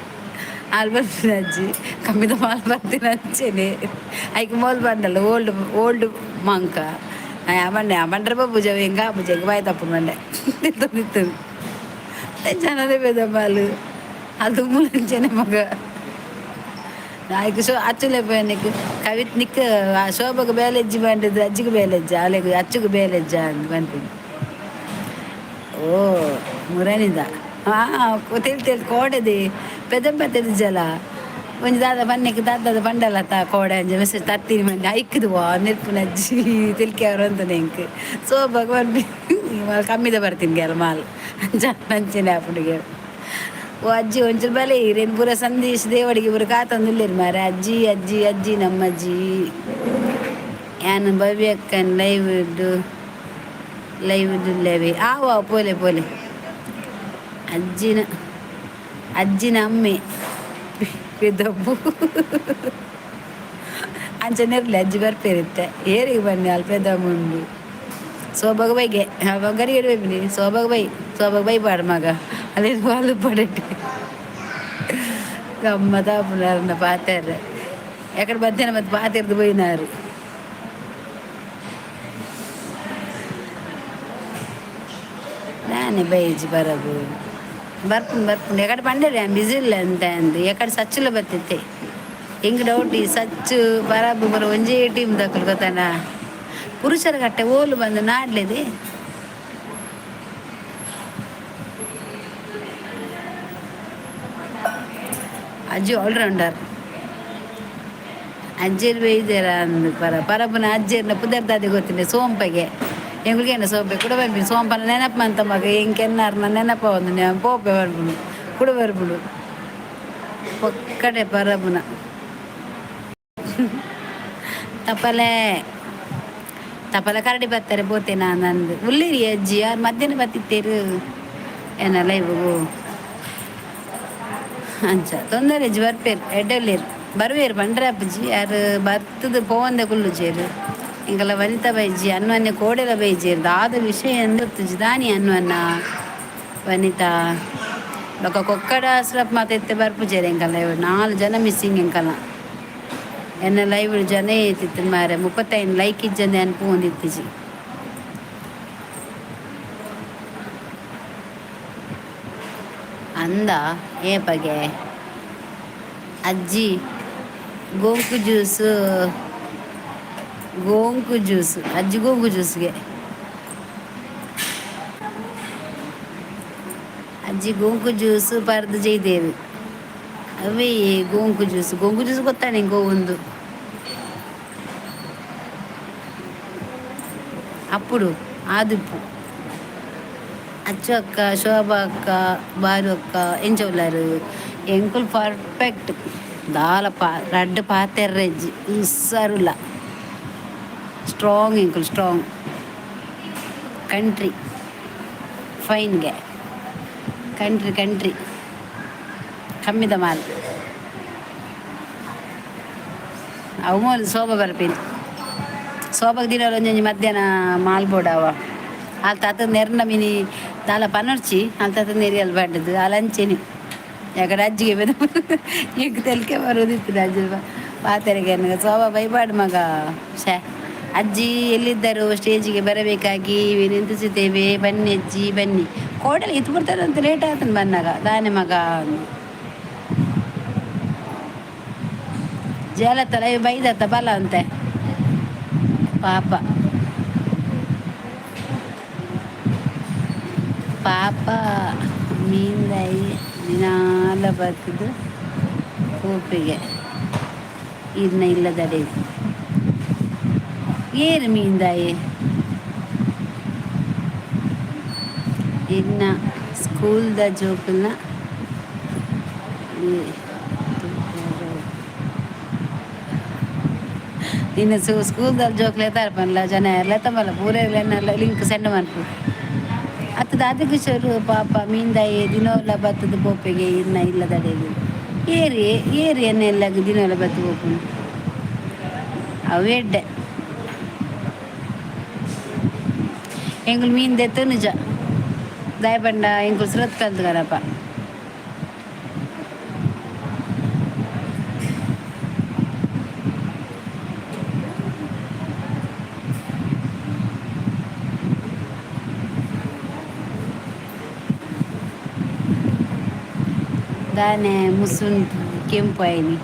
ಅಲ್ಲಿ ಬರ್ತೀನಿ ಅಜ್ಜಿ ಕಮ್ಮಿದ ಮಾಲ್ ಬರ್ತೀನಿ ಅಂಚೆನೆ ಐಕ್ ಮೋಲ್ ಬಂಡಲ್ಲ ಓಲ್ಡ್ ಮಂಕ ಬಂಡ್ರೆ ಬಬ್ಬು ಜವ ಹೆಂಗ ಬುಜ ಹೆಂಗೆ ಬಾಯ್ ತಪ್ಪು ಮಂಡೆ ನಿಂತು ಜನದೇ ಬೇದ ಮಾಲು ಅದು ಮುಂಚೆನೆ ಮಗ ನಾಯ್ಕು ಅಚ್ಚುಲೆ ನೀಕು ಕವಿತ್ ನಿಕ್ಕ ಆ ಶೋಭಗೆ ಬೇಲೆಜ್ಜಿ ಬಂದಿದ್ದು ಅಜ್ಜಿಗೆ ಬೇಲೆಜ್ಜ ಅಲೆಗೆ ಅಚ್ಚುಗೆ ಬೇಲೆಜ್ಜ ಅಂತ ಬಂತೀನಿ ಓ ಮುರನಿದ ತಿಳ್ತಿ ಕೋಡೆದಿ ಪೆದಂಬ ತಿಳಿಜಲ ಒಂಜಿ ದಾದ ಬನ್ನಿಕ್ಕೆ ದಾದದ ಬಂಡಲ್ಲ ಕೋಡೆ ಅಂಜ ಮೆಸೇಜ್ ತತ್ತೀನಿ ಮಂದಿ ಐಕ್ದು ನಿರ್ಪುನ ಅಜ್ಜಿ ತಿಳ್ಕಿ ಅವ್ರು ಅಂತ ನೆಂಕ್ ಸೊ ಭಗವಾನ್ ಕಮ್ಮಿದ ಬರ್ತೀನಿ ಗೆಲ್ಲ ಮಾಲ್ ಅಂಚ ನಂಚಿನ ಆಪುಡಿಗೆ ಓ ಅಜ್ಜಿ ಒಂಚೂರು ಬಲೆ ಇರೇನು ಪೂರ ಸಂದೇಶ್ ದೇವಡಿಗೆ ಪೂರ ಕಾತಂದುಲ್ಲೇರು ಮಾರೆ ಅಜ್ಜಿ ಅಜ್ಜಿ ಅಜ್ಜಿ ನಮ್ಮಜ್ಜಿ ಯಾನು ಭವ್ಯಕ್ಕನ್ ಲೈವ್ ಇಡ್ಲೇವಿ ಆವ ಪೋಲೆ ಪೋಲೆ ಅಜ್ಜಿನ ಅಮ್ಮೆ ಪೆದ್ದಬ್ಬು ಅಂಚನಿರ್ಲಿ ಅಜ್ಜಿ ಬರ್ಪೇರಿತ್ತೆ ಏರಿಗೆ ಬನ್ನಿ ಅಲ್ಲಿ ಪೆದ್ದಮ್ಮ ಉಂಡು ಸೋಬಾಗ ಬೈಗೆ ಗರಿಗಡೆ ಬೈಬಿನಿ ಸೋಬಾಗ ಬೈ ಪಾಡು ಮಗ ಅಲ್ಲಿ ಬಾಲು ಪಡಟ್ಟೆ ಗಮ್ಮತ್ತ ಪುನರ್ನ ಪಾತ್ಯಾರ ಎಕಡೆ ಮಧ್ಯಾಹ್ನ ಮತ್ತೆ ಪಾತಿರ್ದು ಬೈನಾರು ನಾನೇ ಬೈಜಿ ಬರಬು ಬರ್ಪುಂಡು ಎಕಡೆ ಪಂಡೇರಿ ಬಿಸಿ ಇಲ್ಲ ಅಂತ ಅಂದು ಎಕಡೆ ಸಚ್ಚುಲ ಬರ್ತೈತೆ ಹೆಂಗೆ ಡೌಟಿ ಸಚ್ಚು ಬರಬು ಬರೋ ಒಂಜೇ ಟೀಮ್ ದಕ್ಕಲು ಗೊತ್ತಾನ ಪುರುಷರ ಕಟ್ಟೆ ಓಲು ಬಂದು ನಾಡ್ಲೇದೆ ಅಜ್ಜಿ ಆಲ್ರೌಂಡರ್ ಅಜ್ಜಿರ್ ಬೇಯ್ದಾರ ಅಂದು ಪರಪನ ಅಜ್ಜಿರ್ನ ಪುದರ್ದಾದೆ ಗೊತ್ತಿಲ್ಲ ಸೋಂಪಗೆ ಎಂಗ್ಳಿಗೇನು ಸೋಂಪೆ ಕೂಡ ಬರ್ಬಿಡು ಸೋಂಪನ ನೆನಪು ಅಂತ ಮಗ ಹೆಂಗೆನ್ನಾರನ್ನ ನೆನಪ ಒಂದು ಪೋಪೆ ಬರ್ಬಿಡು ಕೂಡ ಬರ್ಬಿಡು ಒಕ್ಕಡೆ ಪರಬುನ ತಪಲೆ ಕರಡಿ ಬರ್ತಾರೆ ಬೋತೇನ ನಂದು ಉಲ್ಲಿರಿ ಅಜ್ಜಿ ಯಾರು ಮಧ್ಯಾಹ್ನ ಬರ್ತಿತ್ತೇರು ಏನಲ್ಲ ಇವು ಅಂಚ ತೊಂದರೆ ಅಜ್ಜಿ ಬರ್ಪೇರು ಎಡ್ಡಲ್ಲೇರು ಬರುವೇರು ಬಂಡ್ರೆ ಅಪ್ಪಜ್ಜಿ ಯಾರು ಬರ್ತದ ಪೋವಂದೆ ಕುಲ್ಲುಜೇರು ಇಂಕಲ್ಲ ವನಿತಾ ಬೈಜಿ ಅನ್ನವನ್ನೇ ಕೋಡೆಲ ಬೈಜೇರು ಆದ ವಿಷಯ ಎಂದಿರ್ತಜ್ಜಿ ದಾನಿ ಅನ್ನವನ್ನ ವನಿತಾ ఒక కొక్కడ అసలు మాత ఎత్తే బర్పు చేరు ఇంకా లైవ్ 4 ಜನ ಮಿಸ್ಸಿಂಗ್ ಎಂಕಲ್ಲ ಎನ್ನ ಲೈವ್ ಜನ ಏತಿತ್ತು ಮಾರೆ 35 ಲೈಕ್ ಇಜ್ಜಂದೆ ಅನ್ಪು ಒಂದಿತ್ತಿಜಿ ಅಂದ ಏಪಗೆ ಅಜ್ಜಿ ಗೋಂಕು ಜ್ಯೂಸು ಅಜ್ಜಿ ಗೋಂಕು ಜ್ಯೂಸ್ಗೆ ಅಜ್ಜಿ ಗೋಂಕು ಜ್ಯೂಸು ಪರ್ದು ಜೈದೇವಿ ಅವೇ ಗೋಂಕು ಜ್ಯೂಸ್ ಗೊತ್ತಾನೆ ಗೋವಂದು అప్పుడు ఆదుపు అచ్చు అక్క శోభ అక్క బారు అక్క ఎంచోళ్ళారు ఎంకుల్ పర్ఫెక్ట్ రెడ్ పాతెర్రెజ్జి ఇస్సరుల స్ట్రాంగ్ ఎంకుల్ స్ట్రాంగ్ కంట్రీ ಫೈನ್ಗೆ ಕಂಟ್ರಿ ಕಮ್ಮಿದ ಮಾಲ್ ಅವು ಮೂಲ ಶೋಭ ಬರ್ಪೇನು ಶೋಭಕ್ಕೆ ದಿನ ಒಂಜೊಂಜಿ ಮಧ್ಯಾಹ್ನ ಮಾಲ್ ಬೋಡವ ಅಲ್ಲಿ ತಾತ ನೆರ್ನ ಮಿನಿ ದಾಲ ಪನರ್ಚಿ ಅಲ್ಲಿ ತಾತ ನೆರಿಯಲ್ಲಿ ಬಡ್ಡದು ಅಲ್ಲಿ ಅಂಚೆನಿ ಯಾಕಡೆ ಅಜ್ಜಿಗೆ ಬೆದ ಈಗ ತೆಲ್ಕೆ ಬರೋದಿತ್ತು ಅಜ್ಜಿ ಪಾತೆರೆಗೆ ಶೋಭ ಬೈಬಾಡು ಮಗ ಶೇ ಅಜ್ಜಿ ಎಲ್ಲಿದ್ದರು ಸ್ಟೇಜಿಗೆ ಬರಬೇಕಾಗಿ ನಿಂತಿಸುತ್ತೇವೆ ಬನ್ನಿ ಅಜ್ಜಿ ಬನ್ನಿ ಕೋಟೆಲಿ ಇತ್ತು ಬಿಡ್ತಾರಂತ ಲೇಟ್ ಆಯ್ತನ ಬಂದಾಗ ದಾನೆ ಮಗ ಜಲತ್ತಲ್ಲ ಬೈದತ್ತ ಬಲ ಅಂತೆ ಪಾಪ ಮೀನ್ದಾಯಿ ದಿನಾಲ ಬರ್ತದು ಕೂಪಿಗೆ ಇನ್ನ ಇಲ್ಲದಡೆ ಏನು ಮೀನ್ದಾಯಿ ಇನ್ನ ಸ್ಕೂಲ್ದ ಜೋಕಲ್ನ ಇನ್ನು ಸ್ಕೂಲ್ದಲ್ಲಿ ಜೋಕ್ಲೆ ತರ್ಪಲ್ಲ ಜನ ಎಲ್ಲ ತಮ್ಮಲ್ಲ ಪೂರೆಲ್ಲ ಲಿಂಕ್ ಸೆಂಡ್ ಮಾಡ್ತು ಅತ್ತದ ಅದಕ್ಕೆ ಶರು ಪಾಪ ಮೀನ್ದಾಯಿ ದಿನೋಲ್ಲ ಬತ್ತದ ಬೋಪೆಗೆ ಇನ್ನ ಇಲ್ಲದಡೆಗೆ ಏರಿ ಎಣ್ಣೆಲ್ಲ ದಿನೋಲ್ಲ ಬತ್ತು ಬೋಪು ಅವೆಡ್ಡೆ ಎಂಗುಲ್ ಮೀನ್ ದೆತ್ತು ನಿಜ ದಯಪಂಡ ಎಂಗುಲ್ ಸುರತ್ ಕಲ್ತ್ಗಾರಪ್ಪ ದಾನೆ ಮುಸುನ್ ಕೆಂಪು ಆಯ್ನಿ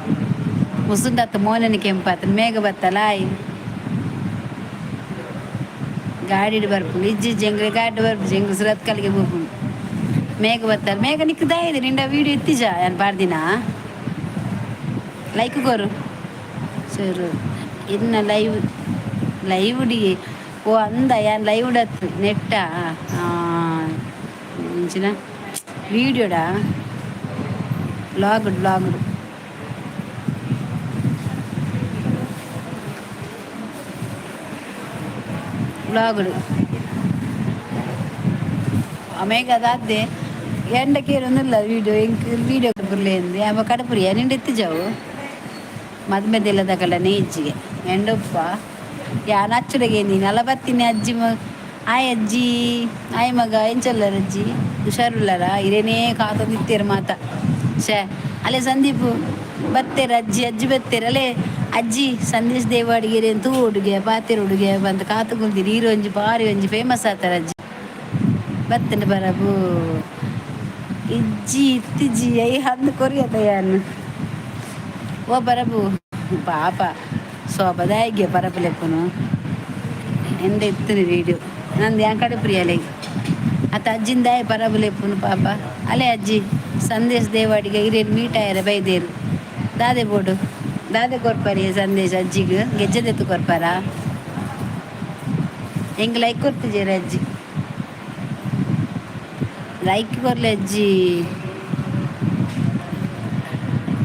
ಮುಸುಂದ ಅತ್ತ ಮೋನನಿ ಕೆಂಪು ಆತನ ಮೇಘ ಬತ್ತಲ್ಲ ಆಯ್ ಗಾಡಿ ಬರ್ಪುಂಡು ಇಜ್ಜಿ ಜಂಗ್ರೆ ಗಾಡಿ ಬರ್ಪು ಜಂಗ್ ಸುರತ್ ಕಲ್ಗೆ ಬರ್ಪುಂಡು ಮೇಘ ಬತ್ತಲ್ಲ ಮೇಘ ನಿಕ್ಕದ ಇದೆ ನಿಂಡ ವೀಡಿಯೋ ಎತ್ತಿಜ ಏನು ಪಾಡ್ದಿನ ಲೈಕ್ ಕೋರು ಸರ್ ಇನ್ನು ಲೈವ್ ಡಿ ಓ ಅಂದ ಯಾನ್ ಲೈವ್ ಡತ್ತು ನೆಟ್ಟ ಇಂಚಿನ ವೀಡಿಯೋಡಾ ಬ್ಲಾಗುಡು ಆಮೇಲೆ ಅದಾದ್ದೆ ಎಂಡಕ್ಕೇನೊಂದಿಲ್ಲ ವೀಡಿಯೋ ಬರ್ಲೇಂದು ಯಾವ ಕಡಪುರಿ ನಿಂಡ ಎತ್ತಿಜಾವು ಮದ್ಮೆದೆಲ್ಲ ತಗೊಳ್ಳ ನೇಜ್ಜಿಗೆ ಎಂಡಪ್ಪ ಯಾನ್ ಅಚ್ಚುಡೆಗೆ ನೀನು ಅಲ್ಲ ಬರ್ತೀನಿ ಅಜ್ಜಿ ಆಯ್ ಅಜ್ಜಿ ಆಯ್ ಮಗ ಎಂಚಲ್ಲರ ಅಜ್ಜಿ ಹುಷಾರುಲ್ಲರ ಇರೇನೇ ಕಾತಂದಿತ್ತೇರು ಮಾತ ಶೇ ಅಲ್ಲೇ ಸಂದೀಪ್ ಬತ್ತೇರ ಅಜ್ಜಿ ಬತ್ತೇರ ಅಲ್ಲೇ ಅಜ್ಜಿ ಸಂದೇಶ್ ದೇವಾಡಿಗೆರೆ ತೂ ಹುಡುಗೆ ಪಾತೆರ ಹುಡುಗೆ ಬಂದು ಕಾತುಗುಂದಿರಿ ಹೀರೋ ಒಂಜಿ ಭಾರಿ ಒಂಜಿ ಫೇಮಸ್ ಆತಾರ ಅಜ್ಜಿ ಬತ್ತೇನೆ ಬರಬು ಇತ್ತಿಜ್ಜಿ ಐ ಹಂದು ಕೊರಿಯದ ಯಾನು ಓ ಬರಬು ಪಾಪ ಶೋಭದಾಯಿಗೆ ಪರಪಲೆಪ್ಪನು ಎಂದ ಇತ್ತು ವೀಡಿಯೋ ನಂದು ಯಾ ಕಡೆ ಪ್ರಿಯಲೆ ಅತ್ತ ಅಜ್ಜಿಂದಾಯ ಪರಬಲೆಪ್ಪನು ಪಾಪ ಅಲ್ಲೇ ಅಜ್ಜಿ ಸಂದೇಶ್ ದೇವಾಡಿಗೆ ಹಿರಿಯರು ಮೀಟ್ ಆಯ್ಯಾರ ಬೈದೇರು ದಾದೆ ಕೊರ್ಪಾರಿ ಸಂದೇಶ ಅಜ್ಜಿಗೆ ಗೆಜ್ಜೆದೆತ್ತು ಕೊರ್ಪಾರ ಹೆಂಗೆ ಲೈಕ್ ಕೊಡ್ತಿದ್ದೀರ ಅಜ್ಜಿ ಲೈಕ್ ಕೊರ್ಲೆ ಅಜ್ಜಿ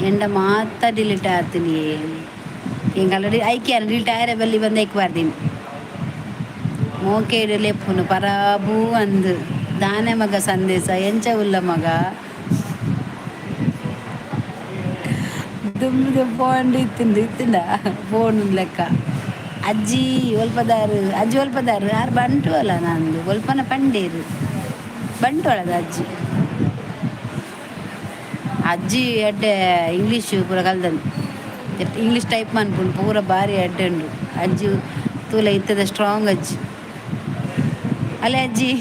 ಎಂಡ ಮಾತ ಡಿಲೀಟ್ ಆತೀನಿ ಹಿಂಗೆ ಆಲ್ರೆಡಿ ಐಕೆ ಡಿಲೀಟ್ ಆಯ್ರೆ ಬಲ್ಲಿ ಬಂದು ಐಕ್ಬಾರ್ದೀನಿ ಮೋಕೆ ಲೆಪ್ಪುನು ಪರಾಬು ಅಂದು ದಾನೆ ಮಗ ಸಂದೇಶ ಎಂಚ ಉಲ್ಲ ಮಗ ದುಂಬಿದ ಫೋನ್ ಇತ್ತಿಂದ ಫೋನ್ ಲೆಕ್ಕ ಅಜ್ಜಿ ಒಲ್ಪದಾರು ಯಾರು ಬಂಟು ಅಲ್ಲ ನಂದು ಒಲ್ಪನ ಪಂಡೇರು ಬಂಟು ಅಳದ ಅಜ್ಜಿ ಅಡ್ಡೆ ಇಂಗ್ಲೀಷ್ ಪೂರ ಕಲ್ದನು ಇಂಗ್ಲೀಷ್ ಟೈಪ್ ಮನ್ಪುಂಡು ಪೂರ ಭಾರಿ ಅಡ್ಡೆ ಉಂಡು ಅಜ್ಜಿ ತೂಲ ಇತ್ತದ ಸ್ಟ್ರಾಂಗ್ ಅಜ್ಜಿ ಅಲ್ಲೇ ಅಜ್ಜಿ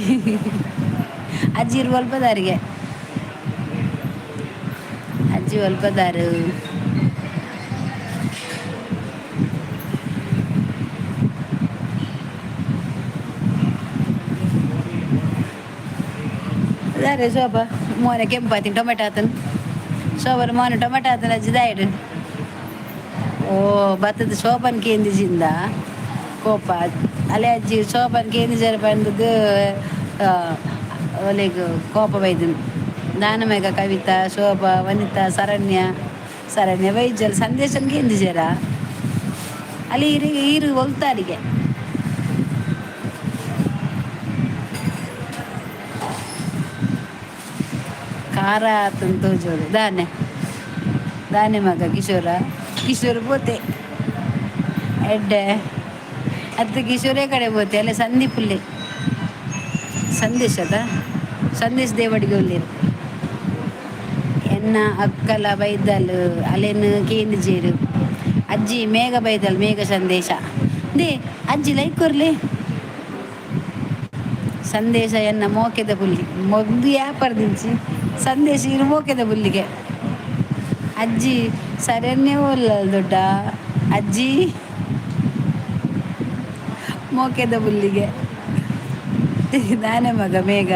ಇರು ಒಲ್ಪದಾರಿಗೆ ಅಜ್ಜಿ ಒಲ್ಪದಾರು. ಅದಾರೆ ಶೋಭ ಮೋನೆ ಕೆಂಪಾತಿನ ಟೊಮೆಟೊ ಆತನು ಶೋಭನ ಮೋನೆ ಟೊಮೆಟೊ ಆತನ ಅಜ್ಜಿ ದಾಯಿಡು. ಓ ಭತ್ತದ ಶೋಭನ್ ಕೇಂದಿಜಿಂದ ಕೋಪ ಅಲೆ ಅಜ್ಜಿ ಶೋಭನ್ ಕೇಂದಿಜರ ಬಂದದ್ದು ಒಲೆಗೆ ಕೋಪ ಬೈದನು. ದಾನಮೇಘ ಕವಿತಾ ಶೋಭಾ ವನಿತಾ ಶರಣ್ಯ ವೈಜಲ್ ಸಂದೇಶನ್ ಕೇಂದಿಜರ ಅಲ್ಲಿ ಈರು ಹೊಲ್ತಾರಿಗೆ ಖಾರ ಆತಂತ ತೋಜೋರು ದಾನೆ ಮಗ ಕಿಶೋರ ಪೋತೆ ಎಡ್ಡೆ ಅದು ಕಿಶೋರೇ ಕಡೆ ಪೋತೆ ಅಲ್ಲೇ ಸಂದೀಪುಲ್ಲೆ ಸಂದೇಶ್ ದೇವಡಿಗೆ ಒಳ್ಳೆರು ಎನ್ನ ಅಕ್ಕಲ ಬೈದಲ್ ಅಲೆನು ಕೇಂದಿಜೇರು ಅಜ್ಜಿ ಮೇಘ ಬೈದಲ್ ಮೇಘ ಸಂದೇಶ ದೇ ಅಜ್ಜಿ ಲೈಕ್ ಕೊರ್ಲಿ ಸಂದೇಶ ಎನ್ನ ಮೋಕೆದ ಬುಲ್ಲಿ ಮೊದ್ದು ಯಾಪರ್ದಿಂಚಿ ಸಂದೇಶ ಇರು ಮೋಕೆದ ಬುಲ್ಲಿಗೆ ಅಜ್ಜಿ ಸರನ್ನೇ ಒಲ್ಲ ದೊಡ್ಡ ಅಜ್ಜಿ ಮೋಕೆದ ಬುಲ್ಲಿಗೆ ನಾನೇ ಮಗ ಮೇಘ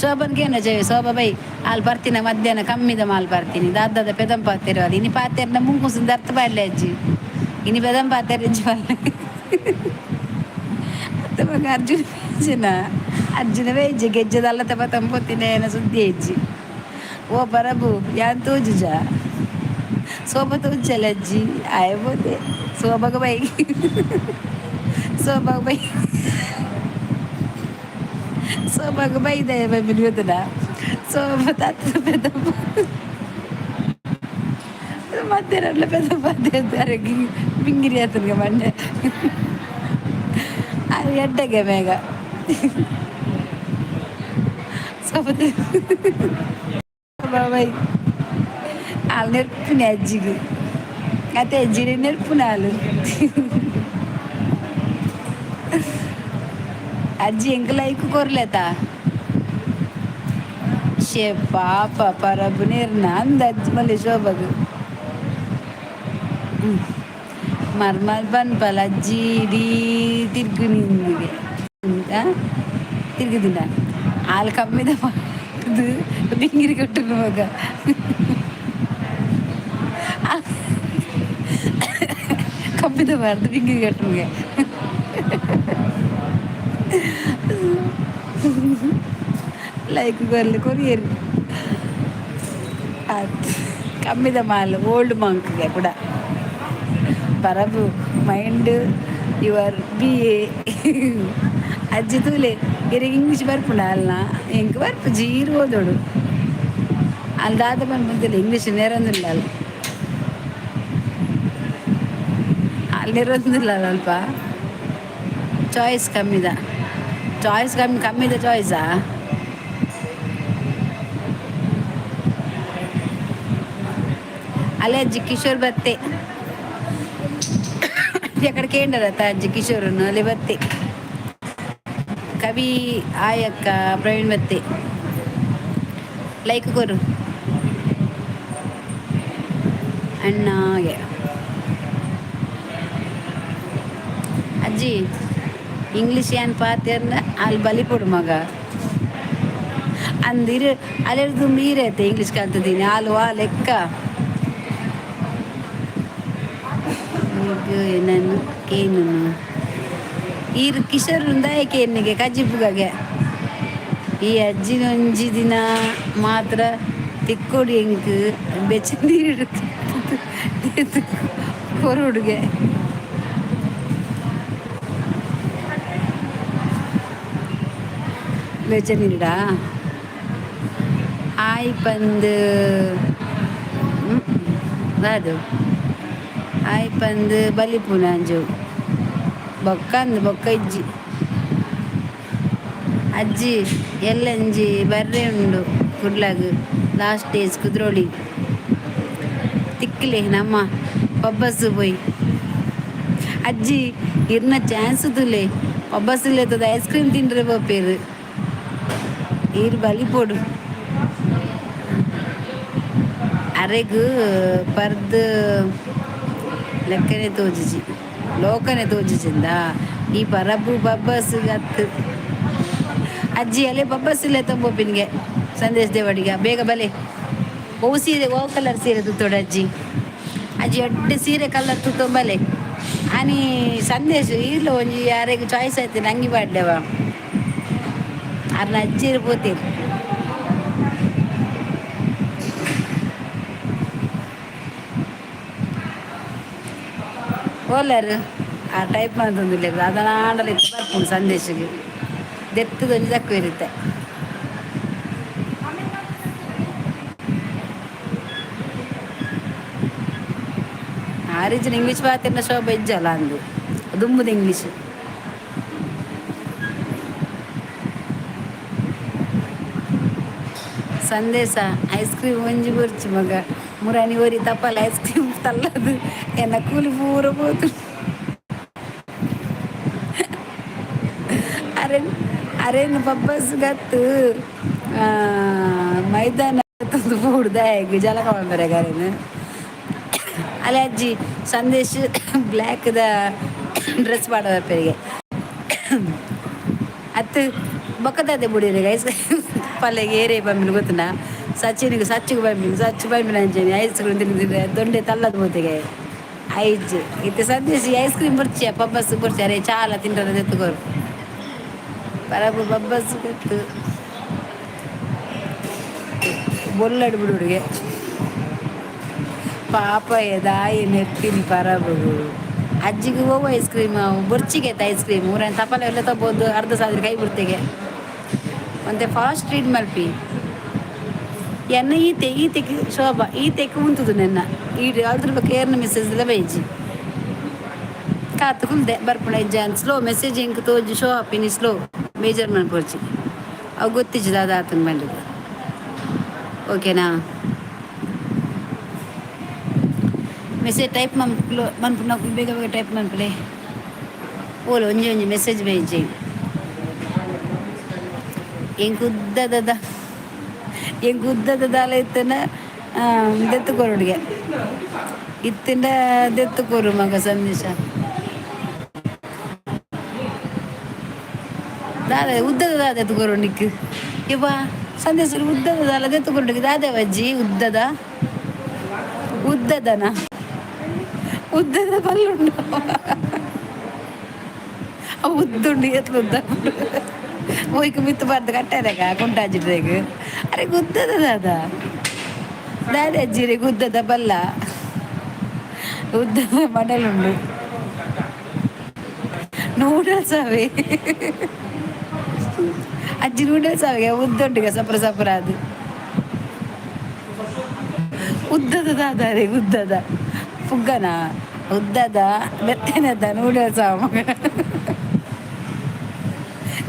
ಶೋಭನ್ಗೇನು ಜಯ ಶೋಭಾ ಬೈ ಅಲ್ಲಿ ಬರ್ತೀನಿ ಮಧ್ಯಾಹ್ನ ಕಮ್ಮಿದ ಮಾಲ್ ಬರ್ತೀನಿ ದಾದದ ಪೆದಂ ಪಾತೆರು ಅದು ಇನಿ ಪಾತೆರ್ನ ಮುಂಗುಸಿಂದ ಅರ್ಥ ಬಾಡ್ಲೆ ಅಜ್ಜಿ ಇನಿ ಪೆದಂ ಪಾತೆರ್ ಅಜ್ಜಿ ಬಾಡ್ಲೆ ಅತ್ತ ಮಗ ಅರ್ಜುನ ವೇಜ್ಜಿ ಗೆಜ್ಜದಲ್ಲ ತಪ ತಂಪೊತ್ತಿನೇನ ಸುದ್ದಿ ಹೆಜ್ಜಿ ಓ ಬರಬು ಯಾನ್ ತೋಜುಜ ಶೋಭಾ ತೋಜಲ್ಲ ಅಜ್ಜಿ ಆಯ್ಬೋದೆ ಶೋಭಾಗ ಬೈ ಶೋಭಾಗ ಬೈದೆ ಬಿಡ್ಬೋದನ ಶೋಭಾ ತಾತ ಪೆದಪ್ಪ ಮಧ್ಯಾಹ್ನ ಪೆದಪ್ಪ ಅರಗಿ ಮಿಂಗಿರಿ ಆತನಿಗೆ ಮಂಡೆ ಅದು ಎಡ್ಡೆಗೆ ಮೇಘ ಬಾಬಾಯ್ ಹಾಲು ನೆರ್ಪುನೆ ಅಜ್ಜಿಗೆ ಅತ್ತೆ ಅಜ್ಜಿಗೆ ನೆರ್ಪುನ ಹಾಲು ಅಜ್ಜಿ ಎಂಕ ಲೈಕ್ ಕೊರ್ಲೇತ ಶೇ ಪಾಪ ಪರಬು ನೇರ್ನ ಅಂದ ಅಜ್ಜಿ ಮಲ್ಲೆ ಶೋಭಾಗ ಮರ್ಮಲ್ ಬನ್ಪಲ್ ಅಜ್ಜಿ ಇಡೀ ತಿರ್ಗು ನಿಂದಿಗೆ ತಿರ್ಗಿದಿನ ಹಾಲು ಕಮ್ಮಿದ ಇದು ಬಿಂಗಿರಿ ಕೊಟ್ಟರು ಮಗ ಕಮ್ಮಿದ ಬಾರ್ದು ಬಿಂಗಿರಿ ಕಟ್ಟುಗೆ ಲೈಕ್ ಬರ್ಲಿ ಕೊರಿಯರ್ ಕಮ್ಮಿದ ಮಾಲ್ ಓಲ್ಡ್ ಮಂಕ್ಗೆ ಕೂಡ ಪರಬು ಮೈಂಡ್ ಯುವರ್ BA ಅಜ್ಜಿ ತೂಲೆ ಇರಿಗೆ ಇಂಗ್ಲೀಷ್ ಬರ್ಪುಂಡ ಅಲ್ಲ ಹೆಂಗೆ ಬರ್ಪು ಜೀರು ಓದೋಡು ಅಲ್ಲಿ ದಾದ ಬಂದಿಲ್ಲ ಇಂಗ್ಲೀಷ್ ನೆರಂದಿಲ್ಲ ಅಲ್ಲಿ ನೆರಂದಿಲ್ಲ ಅಲ್ಪ ಚಾಯ್ಸ್ ಕಮ್ಮಿದ ಚಾಯ್ಸಾ ಅಲ್ಲೇ ಅಜ್ಜಿ ಕಿಶೋರ್ ಬತ್ತೆ ಎಕಡೆ ಕೇಂದ್ರತ್ತ ಅಜ್ಜಿ ಕಿಶೋರನ್ನು ಅಲ್ಲಿ ಬತ್ತೆ ಕವಿ ಆಯಕ್ಕ ಪ್ರವೀಣ್ ಬತ್ತೆ ಲೈಕ್ ಕೊರು ಅಣ್ಣಗೆ ಅಜ್ಜಿ ಇಂಗ್ಲೀಷ್ ಏನ್ ಪಾತ್ಯರ್ನ ಅಲ್ಲಿ ಬಲಿಪೊಡು ಮಗ ಅಂದಿರು ಅಲ್ಲಿರ್ದು ಮೀರೈತೆ ಇಂಗ್ಲೀಷ್ ಕಲ್ತಿದ್ದೀನಿ ಹಾಲು ಲೆಕ್ಕ ನಾನು ಕೇನು ಈರು ಕಿಶೋರಿಂದ ಕೇನಿಗೆ ಕಜ್ಜಿಪುಗಗೆ ಈ ಅಜ್ಜಿನ ಒಂಜಿ ದಿನ ಮಾತ್ರ ತಿಕ್ಕೊಡಿ ಹೆಂಗ್ ಬೆಚ್ಚ ನೀರು ಹೊರಡುಗೆ ಬೆಚ್ಚ ನೀರಿಡಾ ಆಯ್ ಪಂದು ಅದು ಆಯ್ ಪಂದು ಬಲಿಪುನ ಅಂಜು ಬೊಕ್ಕ ಇಜ್ಜಿ ಅಜ್ಜಿ ಎಲ್ಲಂಜಿ ಬರ್ರೆ ಉಂಡು ಕುಡ್ಲಾಗ ಲಾಸ್ಟ್ ಡೇಸ್ ಕುದ್ರೋಳಿ ತಿಕ್ಕಲೆ ನಮ್ಮ ಪಬ್ಬಸ್ಸು ಪೋಯ್ ಅಜ್ಜಿ ಇರ್ನ ಚಾನ್ಸ್ ತುಲೆ ಪಬ್ಬಸ್ಸುಲೇತದ ಐಸ್ ಕ್ರೀಮ್ ತಿಂಡ್ರೆ ಬಪ್ಪೇರು ಈರು ಬಲಿ ಪೋಡು ಅರೆಗ್ ಪರ್ದು ಲೆಕ್ಕನೆ ತೋಜಿಜಿ ಲೋಕನೆ ತೋಜಿಜಿಂದ ಈ ಪರಬು ಬಬ್ಬಸ್ ಅತ್ತು ಅಜ್ಜಿ ಅಲ್ಲೇ ಬಬ್ಬಸ್ ಇಲ್ಲ ತಂಬೋಪಿನ್ಗೆ ಸಂದೇಶ್ ದೇವಡಿಗೆ ಬೇಗ ಬಲೆ ಓ ಸೀರೆ ಓ ಕಲರ್ ಸೀರೆ ತುತ್ತೋಡು ಅಜ್ಜಿ ಅಜ್ಜಿ ಎಡ್ಡೆ ಸೀರೆ ಕಲರ್ ತುತ್ತೊಂಬಲೆ ಆನಿ ಸಂದೇಶ್ ಇಲ್ಲ ಒಂಜಿ ಯಾರಿಗೆ ಚಾಯ್ಸ್ ಆಯ್ತು ನಂಗೆ ಬಾಡ್ಲೆವ ಅರ್ನ ಅಜ್ಜಿ ಇರ್ಬೋತೀರಿ ಓಲರು ಆ ಟೈಪ್ ಮಾಡ್ತಂದಿಲ್ಲ ಅದನ್ನ ಆಡಲಿಕ್ಕೆ ಬರ್ಕೊಂಡು ಸಂದೇಶಕ್ಕೆ ದೆತ್ತದೊಂದು ತಕ್ಕ ಇರುತ್ತೆ ಆರಿಜಿನ ಇಂಗ್ಲೀಷ್ ಮಾತಿನ ಶೋಭ ಇಜ್ಜಲ್ಲ ಅಂದು ದುಂಬುದು ಇಂಗ್ಲೀಷ್ ಸಂದೇಶ ಐಸ್ ಕ್ರೀಮ್ ಒಂಜಿ ಬರ್ಚಿ ಮಗ ಮುರಾನಿ ಓರಿ ತಪ್ಪಲ್ಲ ಐಸ್ ಕ್ರೀಮ್ ತಲ್ಲದು ಎನ್ನ ಕೂಲಿ ಪೂರ ಹೋತು ಅರೆನ್ ಅರೆನ್ ಪಬ್ಬಸ್ ಗತ್ತು ಮೈದಾನ ತಂದು ಪೂಡ್ದ ಹೇಗೆ ಜಲಕ ಬಂದರೆ ಗಾರೇನು ಅಲ್ಲೇ ಅಜ್ಜಿ ಸಂದೇಶ್ ಬ್ಲ್ಯಾಕ್ದ ಡ್ರೆಸ್ ಮಾಡೋದ ಪೇರಿಗೆ ಅತ್ತು ಬೊಕ್ಕದಾದೆ ಬುಡಿರಿ ಐಸ್ ಪಲ್ಲೆಗೆ ಏರೇ ಬಂಬಿನ ಗೊತ್ತುನ ಸಚ್ಚಿನಿಗೆ ಸಚ್ಚಿಗೆ ಬಂಬಿನ ಸಚ್ಚು ಬಂಬಿನ ಅಂಚೇನಿ ಐಸ್ ಕ್ರೀಮ್ ತಿಂದಿದ್ರೆ ದೊಡ್ಡೆ ತಲ್ಲದ ಮೂತಿಗೆ ಐಜ್ ಇತ್ತೆ ಸಂದೇಶ್ ಐಸ್ ಕ್ರೀಮ್ ಬರ್ಚಿಯ ಪಬ್ಬಸ್ ಬರ್ಚಿ ಅರೆ ಚಾಲ ತಿಂಡ್ರದ ಎತ್ತುಗೋರು ಬರಬು ಬಬ್ಬಸ್ ಗೊತ್ತು ಬೊಲ್ಲಡು ಬಿಡುಡಿಗೆ ಪಾಪ ಎದಾಯಿ ನೆತ್ತಿನಿ ಪರಬು ಅಜ್ಜಿಗೆ ಹೋಗು ಐಸ್ ಕ್ರೀಮ್ ಬರ್ಚಿಗೆ ಐಸ್ ಕ್ರೀಮ್ ಊರನ್ನ ತಪ್ಪಲ ಎಲ್ಲ ತಗೋದು ಅರ್ಧ ಸಾವಿರ ಕೈ ಬಿಡ್ತೆಗೆ ಮತ್ತೆ ಫಾಸ್ಟ್ ರೀಡ್ ಮಲ್ಪಿ ಎನ್ನ ಈತೆಗೆ ಶೋಭಾ ಈತೆಗೆ ಉಂಟುದು ನನ್ನ ಈಡು ಅದ್ರ ಬಗ್ಗೆ ಏರ್ನ ಮೆಸೇಜ್ ಎಲ್ಲ ಬೈಜಿ ಕಾತು ಕುಲ್ದೆ ಬರ್ಪುಣ ಇಜ್ಜ ಅಂತ ಸ್ಲೋ ಮೆಸೇಜ್ ಹೆಂಗೆ ತೋಜಿ ಶೋ ಹಾಪಿನಿ ಸ್ಲೋ ಮೇಜರ್ ಮಾಡ್ಕೊಡ್ಚಿ ಅವು ಗೊತ್ತಿಜ್ಜದ ಅದು ಆತನ ಬಂದಿದ್ದು ಓಕೆನಾ ಮೆಸೇಜ್ ಟೈಪ್ ಮನ್ಪುನ ಬೇಗ ಬೇಗ ಟೈಪ್ ಮನ್ಪಲೆ ಓಲು ಒಂಜಿ ಒಂಜಿ ಮೆಸೇಜ್ ಬೈಜಿ ಹೆಂಗೆ ಉದ್ದದ ಇತ್ತನ ದೆತ್ತುಕೊರುಡಿಗೆ ಇತ್ತಿಂದ ದೆತ್ತುಕೊರು ಮಗ ಸಂದೇಶ ದಾದ ಉದ್ದದ ಎತ್ತುಕೊರು ನಿಕ್ಕು ಇವ ಸಂದೇಶ ಉದ್ದದ ದಾಲ ದೆತ್ತುಕೊರುಡಿಗೆ ದಾದೇವ ಅಜ್ಜಿ ಉದ್ದದನ ಉದ್ದದ ಪಲ್ಲುಂಡು ಉದ್ದುಂಡು ಎತ್ಲು ಉದ್ದ ಹೋಯ್ಕು ಮಿತ್ತು ಬರ್ದು ಕಟ್ಟಾದಾಗ ಕುಂಟಾಜಿಟ್ರೆಗ ಅರೆ ಗುದ್ದದ ದಾದೆ ಅಜ್ಜಿರೆ ಗುದ್ದದ ಬಲ್ಲ ಉದ್ದದ ಮಡಲುಂಡು ನೂಡಲ್ಸ್ ಅವೇ ಅಜ್ಜಿ ನೂಡಲ್ಸ್ ಅವೆ ಉದ್ದುಂಡಿಗ ಸಪ್ರ ಸಪ್ರ ಅದು ಉದ್ದದ ದಾದಾರೆ ಉದ್ದದ ಪುಗ್ಗನ ಉದ್ದದ ಬೆತ್ತನದ ನೂಡಲ್ಸ್ ಅವ ಮಗ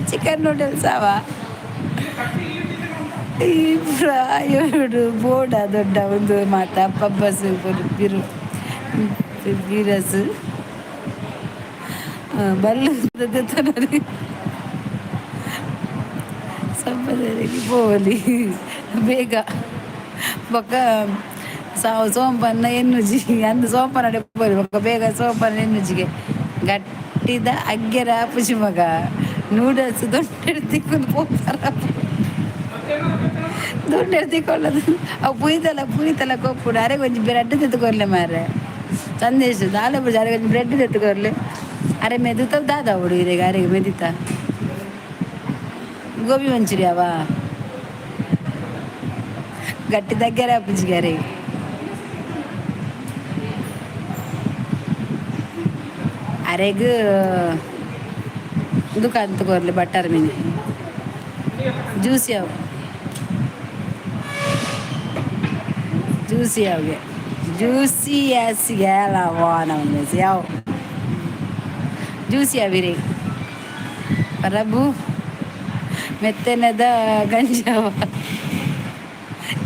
ಚಿಕನ್ ನೂಡಲ್ಸ್ ಅವ ಬೋಡ ದೊಡ್ಡ ಒಂದು ಮಾತ ಪಬ್ಬಸು ಬಿರಸು ಬಲ್ಲು ಸಂಪದರಿಗೆ ಬೋಲಿ ಬೇಗ ಬೊಕ್ಕ ಸೋಂಪನ್ನ ಎನ್ನುಜಿ ಅಂದು ಸೋಂಪನ ಬೋಲಿ ಬೊಕ್ಕ ಬೇಗ ಸೋಂಪನ ಎನ್ನುಜಿಗೆ ಗಟ್ಟಿದ ಅಗ್ಗೆರ ಪುಷಿ ಮಗ ನೂಡಲ್ಸ್ ದೊಡ್ಡ ತಿಕ್ಕೊಂಡು ಹೋಗ್ತಾರ ದೊಡ್ಡ ತಿಕ್ಕೊಳ್ಳೋದು ಅವು ಪುರಿತಲ್ಲ ಕೊಪ್ಪುಡು ಅರೆ ಕೊಂಚ ಬ್ರೆಡ್ ತೆತ್ತುಕೊರ್ಲೆ ಮಾರೆ ಸಂದೇಶ ದಾಲೆ ಬುಜ ಅರೆ ಕೊಂಚ ಬ್ರೆಡ್ ತೆತ್ತುಕೊರ್ಲೆ ಅರೆ ಮೆದುತ ದಾದ ಹುಡು ಇರೆಗ ಅರೆಗೆ ಮೆದಿತ ಗೋಬಿ ಮಂಚೂರಿ ಅವ ಗಟ್ಟಿ దగ్గర ಅಪ್ಪಜಿಗೆ ಅರೆಗೆ ಅರೆಗೆ ದುಕಾನ್ ತಗೋರ್ಲಿ ಬಟ್ಟರ್ ಮೀನು ಜ್ಯೂಸಿ ಅವು ಜ್ಯೂಸಿ ಅವಿಗೆ ಜ್ಯೂಸಿ ಯಾಸಿಗೆ ಅಲ್ಲವ ನಮ್ಮ ಯಾವ ಜ್ಯೂಸಿ ಅವಿರಿ ಪ್ರಭು ಮೆತ್ತನೆದ ಗಂಜವ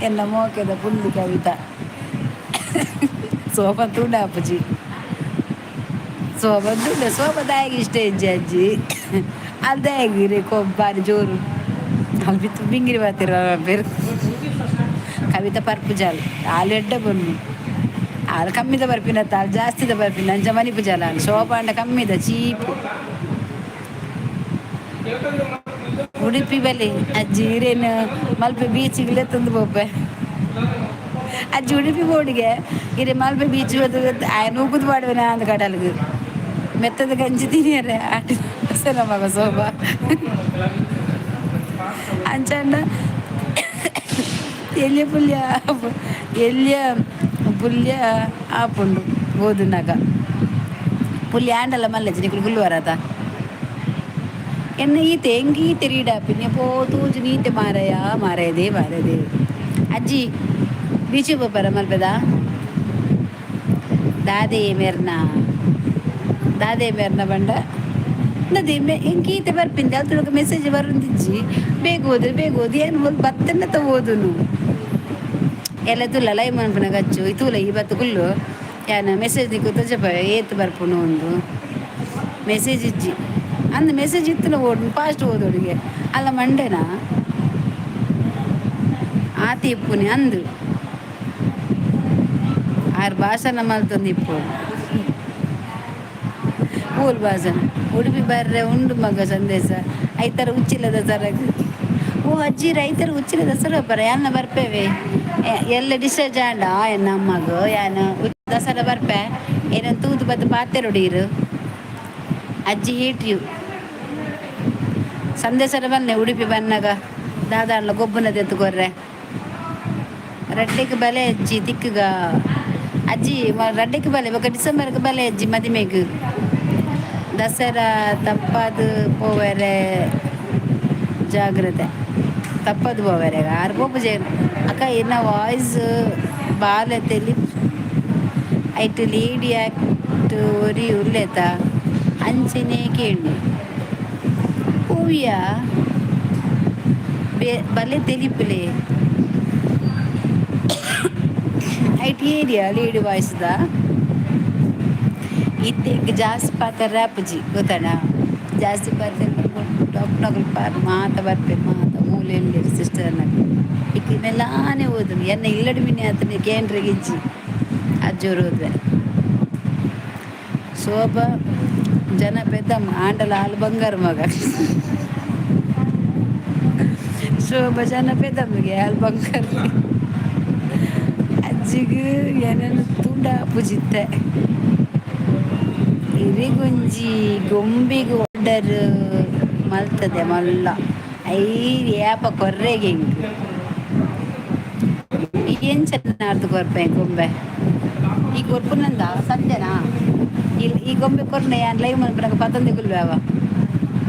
ಎನ್ನ ಮೋಕೆದ ಪುಲ್ಲಿ ಕವಿತಾ ಸೋಪ ತುಂಡ ಅಪ್ಪಜಿ ಸೋಪದಾಗಿ ಇಷ್ಟ ಹೆಜ್ಜೆ ಅಜ್ಜಿ ಅದಾಗಿರಿ ಬಾರಿ ಜೋರು ಅಲ್ಲಿ ಬಿತ್ತು ಬಿಂಗಿರಿ ಬರ್ತಿರ ಬೇರೆ ಕವಿತ ಪರ್ಪುಜಾಲ್ ಆಲು ಎಡ್ಡೆ ಬನ್ನು ಆಳು ಕಮ್ಮಿದ ಬರ್ಪಿನತ್ತ ಆಳು ಜಾಸ್ತಿದ ಬರ್ಪಿನ ಅಂಚ ಮನಿ ಪುಜಾಲ ಆಳು ಶೋಭಾ ಅಂಡ ಕಮ್ಮಿದ ಚೀಪು ಉಡುಪಿ ಬಲಿ ಅಜ್ಜಿ ಹಿರೇನು ಮಲ್ಪೆ ಬೀಚಿಗೆ ತಂದು ಬೋಪೆ ಅಜ್ಜಿ ಉಡುಪಿ ಬೋಡಿಗೆ ಹಿರೇ ಮಲ್ಪೆ ಬೀಚ್ ಹೋದ ನೂಗುದು ಮಾಡುವನ ಅಂದ ಕಡಲ್ಗೆ ಮೆತ್ತದ ಗಂಜಿ ತಿನ್ನಿಯರೆ ಆಟ ಮಗ ಶೋಭಾ ಅಂಚಂಡ ಎಲ್ಲಿಯ ಪುಲ್ಯ ಎಲ್ಲಿಯ ಪುಲ್ಯ ಆಪುಂಡು ಓದುನಾಗ ಪುಲ್ಯ ಆಂಡಲ್ಲ ಮಲ್ಲಜ್ಜಿ ನಿಕ್ಕಳು ಗುಲ್ವಾರದ ಎನ್ನ ಈತೆ ಹೆಂಗೀತೆ ರೀಡಾಪಿನಿ ಪೋ ತೂಜು ನೀತೆ ಮಾರಾಯದೇ ಅಜ್ಜಿ ಬೀಚಿ ಬೊಬ್ಬರ ಮಲ್ಪದ ದಾದೇ ಮೇರ್ನ ಬಂಡ ನದಿ ಎಂಕೀತೆ ಬರ್ಪಿಂದೆ ಅದ್ರೊಳಗೆ ಮೆಸೇಜ್ ಬರುಂದಿಜ್ಜಿ ಬೇಗ ಓದು ಏನು ಹೋದ್ ಬತ್ತನ್ನ ಓದುನು ಎಲ್ಲ ತುಲ್ಲ ಲೈವ್ ಮನ್ಪುನ ಗಚ್ಚು ಈ ತೂಲ ಈ ಬತ್ತು ಕುಲ್ಲು ಯಾನ ಮೆಸೇಜ್ ನಿಕ್ಕು ತಜಪ ಏತ್ ಬರ್ಪುನು ಒಂದು ಮೆಸೇಜ್ ಇಜ್ಜಿ ಅಂದ ಮೆಸೇಜ್ ಇತ್ತು ಓಡು ಫಾಸ್ಟ್ ಓದೋಡಿಗೆ ಅಲ್ಲ ಮಂಡೆನಾ ಆತಿ ಇಪ್ಪುನಿ ಅಂದು ಆರು ಭಾಷಣ ಮಲ್ತೊಂದು ಇಪ್ಪು ಪೂಲ್ ಭಾಷಣ ಉಡುಪಿ ಬರ್ರೆ ಉಂಡು ಮಗ ಸಂದೇಶ ಐತರ ಉಚ್ಚಿಲ್ಲದ ಸರಗ ಓ ಅಜ್ಜಿ ರೈತರ ಉಚ್ಚಿಲ್ಲದ ಸರ ಬರ ಯಾನ ಬರ್ಪೇವೆ ಎಲ್ಲ ಡಿಸ್ಚಾರ್ಜ್ ಆಂಡ ಎನ್ನ ಅಮ್ಮಗ ಯಾನ ದಸರ ಬರ್ಪೆ ಏನಂತ ತೂತು ಬದ್ದು ಪಾತೆರೊಡೀರು ಅಜ್ಜಿ ಹೀಟ್ಯು ಸಂದೇಶದ ಬನ್ನೆ ಉಡುಪಿ ಬನ್ನಾಗ ದಾದಾಂಡ್ಲ ಗೊಬ್ಬನ ತೆತ್ತುಕೊರ್ರೆ ರಡ್ಡೆಗೆ ಬಲೆ ಅಜ್ಜಿ ತಿಕ್ಕಗ ಅಜ್ಜಿ ರಡ್ಡೆಗೆ ಬಲೆ ಇವಾಗ ಡಿಸೆಂಬರ್ಗೆ ಬಲೆ ಅಜ್ಜಿ ಮದಿಮೆಗೆ ದಸರಾ ತಪ್ಪದು ಪೋವರೆ ಜಾಗ್ರತೆ ತಪ್ಪದು ಪೋವರೆ ಆರು ಪೋಪು ಅಕ್ಕ ಇನ್ನ ವಾಯ್ಸ್ ಬಾಲೆ ತೆಲಿ ಐಟು ಲೀಡಿ ಆ್ಯಕ್ಟ್ ಒರಿ ಉಲ್ಲೇತ ಅಂಚನೆ ಕೇಳಿ ಹೂವಿಯ ಬಲೆ ತೆಲಿಪುಲೆ ಐಟ್ ಏರಿಯಾ ಲೀಡಿ ವಾಯ್ಸ್ದ ಇತ್ತೆಗೆ ಜಾಸ್ತಿ ಪಾತ್ರ ರ್ಯಾಪಜಿ ಗೊತ್ತಣ್ಣ ಜಾಸ್ತಿ ಪಾತ್ರ ಡಾಕ್ಟರ್ ಪಾತ್ರ ಮಾತ ಮೂಲೆಯಲ್ಲಿ ಸಿಸ್ಟರ್ನ ಇಕ್ಕಿನೆಲ್ಲಾನೇ ಓದನು ಎನ್ನ ಇಲ್ಲಡಿ ಮಿನಿ ಆತನ ಕೇಂದ್ರಿಗೆ ಇಜ್ಜಿ ಅಜ್ಜೋರು ಹೋದ್ರೆ ಶೋಭಾ ಜನ ಪೆದ್ದಮ್ಮ ಆಂಡಲ ಹಾಲು ಬಂಗಾರ ಮಗ ಶೋಭಾ ಜನ ಪೆದ್ದಮ್ಮಗೆ ಹಾಲು ಬಂಗಾರ ಅಜ್ಜಿಗೆ ಏನನ್ನು ತುಂಡ ಪೂಜಿತ್ತೆ ಹಿರಿಗುಂಜಿ ಗೊಂಬಿಗೆ ಆರ್ಡರ್ ಮಲ್ತದೆ ಮಲ್ಲ ಐದು ಏಪ ಕೊರ್ರೆಗೆ ಹಿಂಗೆ ಏನು ಚೆನ್ನಾರ್ದು ಕೊರ್ಪೆ ಗೊಂಬೆ ಈಗ ಕೊರ್ಪುನಂದ ಸತ್ಯನಾ ಈ ಗೊಂಬೆ ಕೊರ್ನೆ ಯಾನ್ ಲೈವ್ ಮನ್ಪನಾಗ ಪತಂದೆ ಗುಲ್ಬೇವ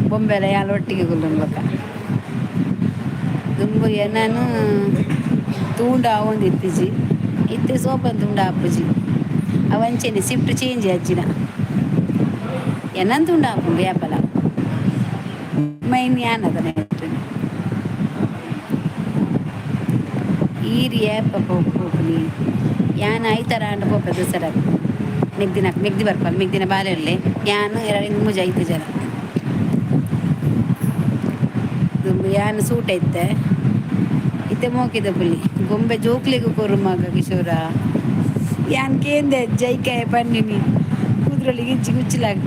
ಬೊಂಬೆಲ ಯಾನ್ ಒಟ್ಟಿಗೆ ಗುಲ್ಲನ್ಬೇಕ ದುಂಬು ಏನನು ತೂಂಡ ಒಂದು ಇತ್ತಿಜಿ ಇತ್ತೆ ಸೋಪನ್ ತುಂಡ ಅಪ್ಪುಜಿ ಅವಂಚೆನೆ ಶಿಫ್ಟ್ ಚೇಂಜ್ ಅಜ್ಜಿನ ಏನಂತ ಹಾಕು ವ್ಯಾಪಲ ಮೈನ್ ಯಾನ್ ಅದನ್ನ ಈರಿ ಏಪ ಹೋಗ್ನಿ ಯಾನ್ ಐತರ ಅಂಡ ಪೋಪ ದಸರ ಮೆಗ್ದಿ ಬರ್ಪಲ್ ಮೆಗ್ದಿನ ಬಾಲೆಲ್ಲೇ ಯಾನು ಎರಡು ಮುಜ 5 ಜನ ಯಾನ್ ಸೂಟ್ ಐತೆ ಇತ್ತೆ ಮೋಕಿದ ಪುಲಿ ಗೊಂಬೆ ಜೋಕ್ಲಿಗೂ ಕೊರು ಮಗ ಕಿಶೋರ ಯಾನ್ ಕೇಂದೆ ಜೈಕಾಯ ಪನ್ನಿನಿ ಕೂದ್ರೊಳಿಗೆ ಇಜ್ಜಿ ಹುಚ್ಚಿಲಾಗ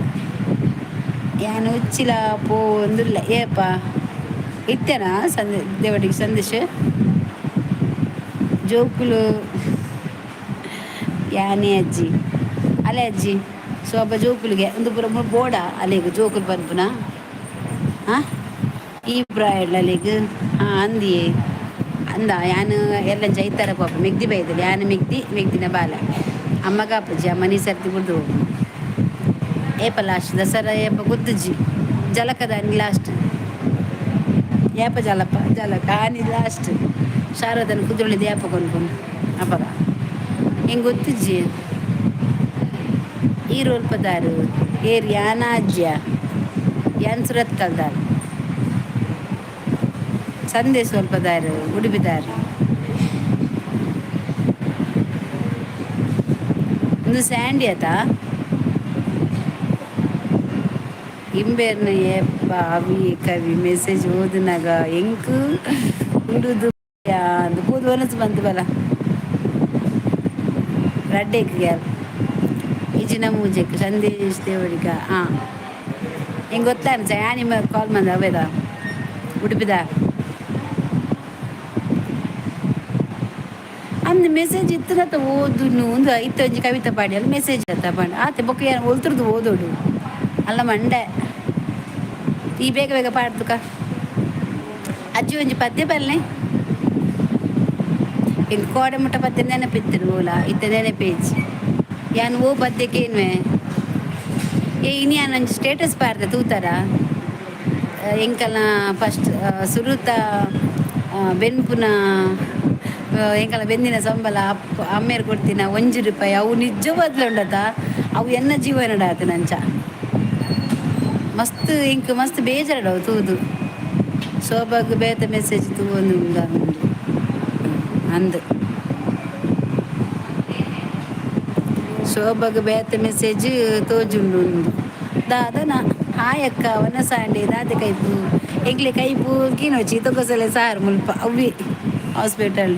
ಯಾನು ಹುಚ್ಚಿಲ ಪೋ ಒಂದಿಲ್ಲ ಏಪ ಇತ್ತೇನಾ ದೇವಡಿಗೆ ಸಂದೇಶ ಜೋಕುಲು ಯಾನೇ ಅಜ್ಜಿ ಅಲೆ ಅಜ್ಜಿ ಶೋಭಾ ಜೋಕುಲಿಗೆ ಒಂದು ಪುರ ಬೋಡ ಅಲ್ಲಿಗೆ ಜೋಕುಲು ಬಂದ್ಪುನ ಹಾಂ ಈ ಬ್ರಾಯ್ಡ್ ಅಲ್ಲಿಗೆ ಹಾಂ ಅಂದಿಯೇ ಅಂದ ಯಾನು ಎಲ್ಲ ಜೈತಾರ ಪಾಪ ಮೆಗ್ದಿ ಬೈದಲ್ಲಿ ಯಾನು ಮೆಗ್ದಿನ ಬಾಲ ಅಮ್ಮಗ ಅಪ್ಪಜ್ಜಿ ಅಮ್ಮನಿ ಸರ್ತಿ ಬಿಡ್ದು ಏಪ ಲಾಸ್ಟ್ ದಸರಾ ಏಪ ಗುದ್ದುಜ್ಜಿ ಜಲಕದ ಆನಿ ಲಾಸ್ಟ್ ಏಪ ಜಲಕ ಆನಿ ಲಾಸ್ಟ್ ಶಾರದನ ಕುದ್ರೊಳಿದ ಏಪ ಕೊಂಡ್ಕೊಂಡು ಅಪ್ಪಗ ಹಿಂಗೆ ಗೊತ್ತಿಜ್ಜಿ ಈ ರೋಲ್ ಪದಾರು ಏರ್ ಯಾನ ಅಜ್ಜಿಯ ಯಾನ್ ಸುರತ್ ಕಲ್ದಾರು ಸಂದೇಶ ಸ್ವಲ್ಪದಾರು ಉಡುಪಿದಾರು ಒಂದು ಸ್ಯಾಂಡಿ ಆತ ಇಂಬೇರ್ನ ಏಪ್ಪ ಅವಿ ಕವಿ ಮೆಸೇಜ್ ಓದಿನಾಗ ಹೆಂಗ್ ಉಡುದು ಅದು ಕೂದು ಒನಸು ಬಂತು ಬಲ ರಡ್ಡೆಕ್ ಗ್ಯಾಲ್ ಇಜಿನ ಮೂಜೆಕ್ ಸಂದೇಶ್ ದೇವಡಿಗ ಹಾಂ ಹಿಂಗೆ ಗೊತ್ತಾನ ಯಾ ನಿಮ್ಮ ಕಾಲ್ ಮಂದ ಅವೇದ ಉಡುಪಿದ ಅಂದ್ ಮೆಸೇಜ್ ಇತ್ತನತ್ತ ಓದು ಒಂದು ಇತ್ತೊಂಜಿ ಕವಿತಾ ಪಾಡಿ ಅಲ್ಲಿ ಮೆಸೇಜ್ ಆತ ಪಂಡ ಆತೆ ಬೊಕ್ಕ ಏನು ಒಲ್ತರದು ಓದೋಡು ಅಲ್ಲ ಮಂಡೆ ಈ ಬೇಗ ಬೇಗ ಪಾಡ್ತುಕ ಅಜ್ಜಿ ಒಂಜಿ ಪದ್ಯ ಬಲ್ಲೆ ಹಿಂಗೆ ಕೋಡೆ ಮುಟ್ಟ ಪದ್ಯ ನೆನಪಿತ್ತಿರು ಓಲ ಇತ್ತ ನೆನಪೇಜ್ ಯಾನು ಓ ಪದ್ಯಕ್ಕೇನ್ವೆ ಏ ಇನಿ ನಾನು ಒಂಜಿ ಸ್ಟೇಟಸ್ ಪಾಡ್ದೆ ತೂತಾರ ಎಂಕಲ್ನ ಫಸ್ಟ್ ಸುರುತ ಬೆನ್ಪುನ ಎಂಕಲ ಬೆಂದಿನ ಸಂಬಳ ಅಮ್ಮೇರು ಕೊಡ್ತೀನ ₹1 ಅವು ನಿಜ ಬದ್ಲುಂಡತ ಅವು ಎನ್ನ ಜೀವನ ಆತ ನಂಚ ಮಸ್ತ್ ಇಂಕ್ ಮಸ್ತ್ ಬೇಜಾರಡವು ತೂದು ಶೋಭಾಗ್ ಬೇತ ಮೆಸೇಜ್ ತೂ ಒಂದು ಅಂದ್ ಶೋಭಾಗ್ ಬೇತ ಮೆಸೇಜ್ ತೋಜುಂಡು ಒಂದು ದಾದನ ಹಾಯಕ್ಕ ಅವನ ಸಾಂಡೆ ದಾದೆ ಕೈಪು ಎಂಗ್ಲೆ ಕೈಪು ಕಿನೋಚಿ ತೊಗೊಸಲೆ ಸಾರು ಮುಲ್ಪ ಅವ್ವಿ ಹಾಸ್ಪಿಟಲ್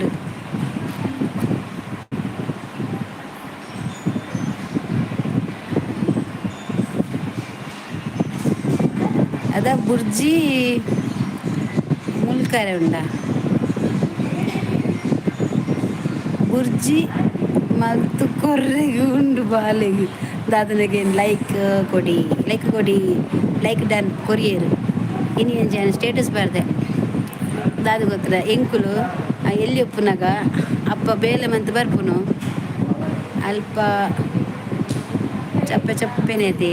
ಅದ ಬುರ್ಜಿ ಮುಲ್ಕರೆ ಉಂಡ ಬುರ್ಜಿ ಮಲ್ತು ಕೊರ್ರೆಗೆ ಉಂಡು ಬಾಲೆಗೆ ದಾದನಿಗೆ ಲೈಕ್ ಕೊಡಿ ಲೈಕ್ ಡನ್ ಕೊರಿಯರ್ ಇನಿ ಅಂಚ ಸ್ಟೇಟಸ್ ಬರ್ದೆ ದಾದ ಗೊತ್ತಿಲ್ಲ ಎಂಕುಲು ಎಲ್ಲಿ ಒಪ್ಪುನಾಗ ಅಪ್ಪ ಬೇಲೆ ಮಂತ್ ಬರ್ಪುನು ಅಲ್ಪ ಚಪ್ಪೆನೇತಿ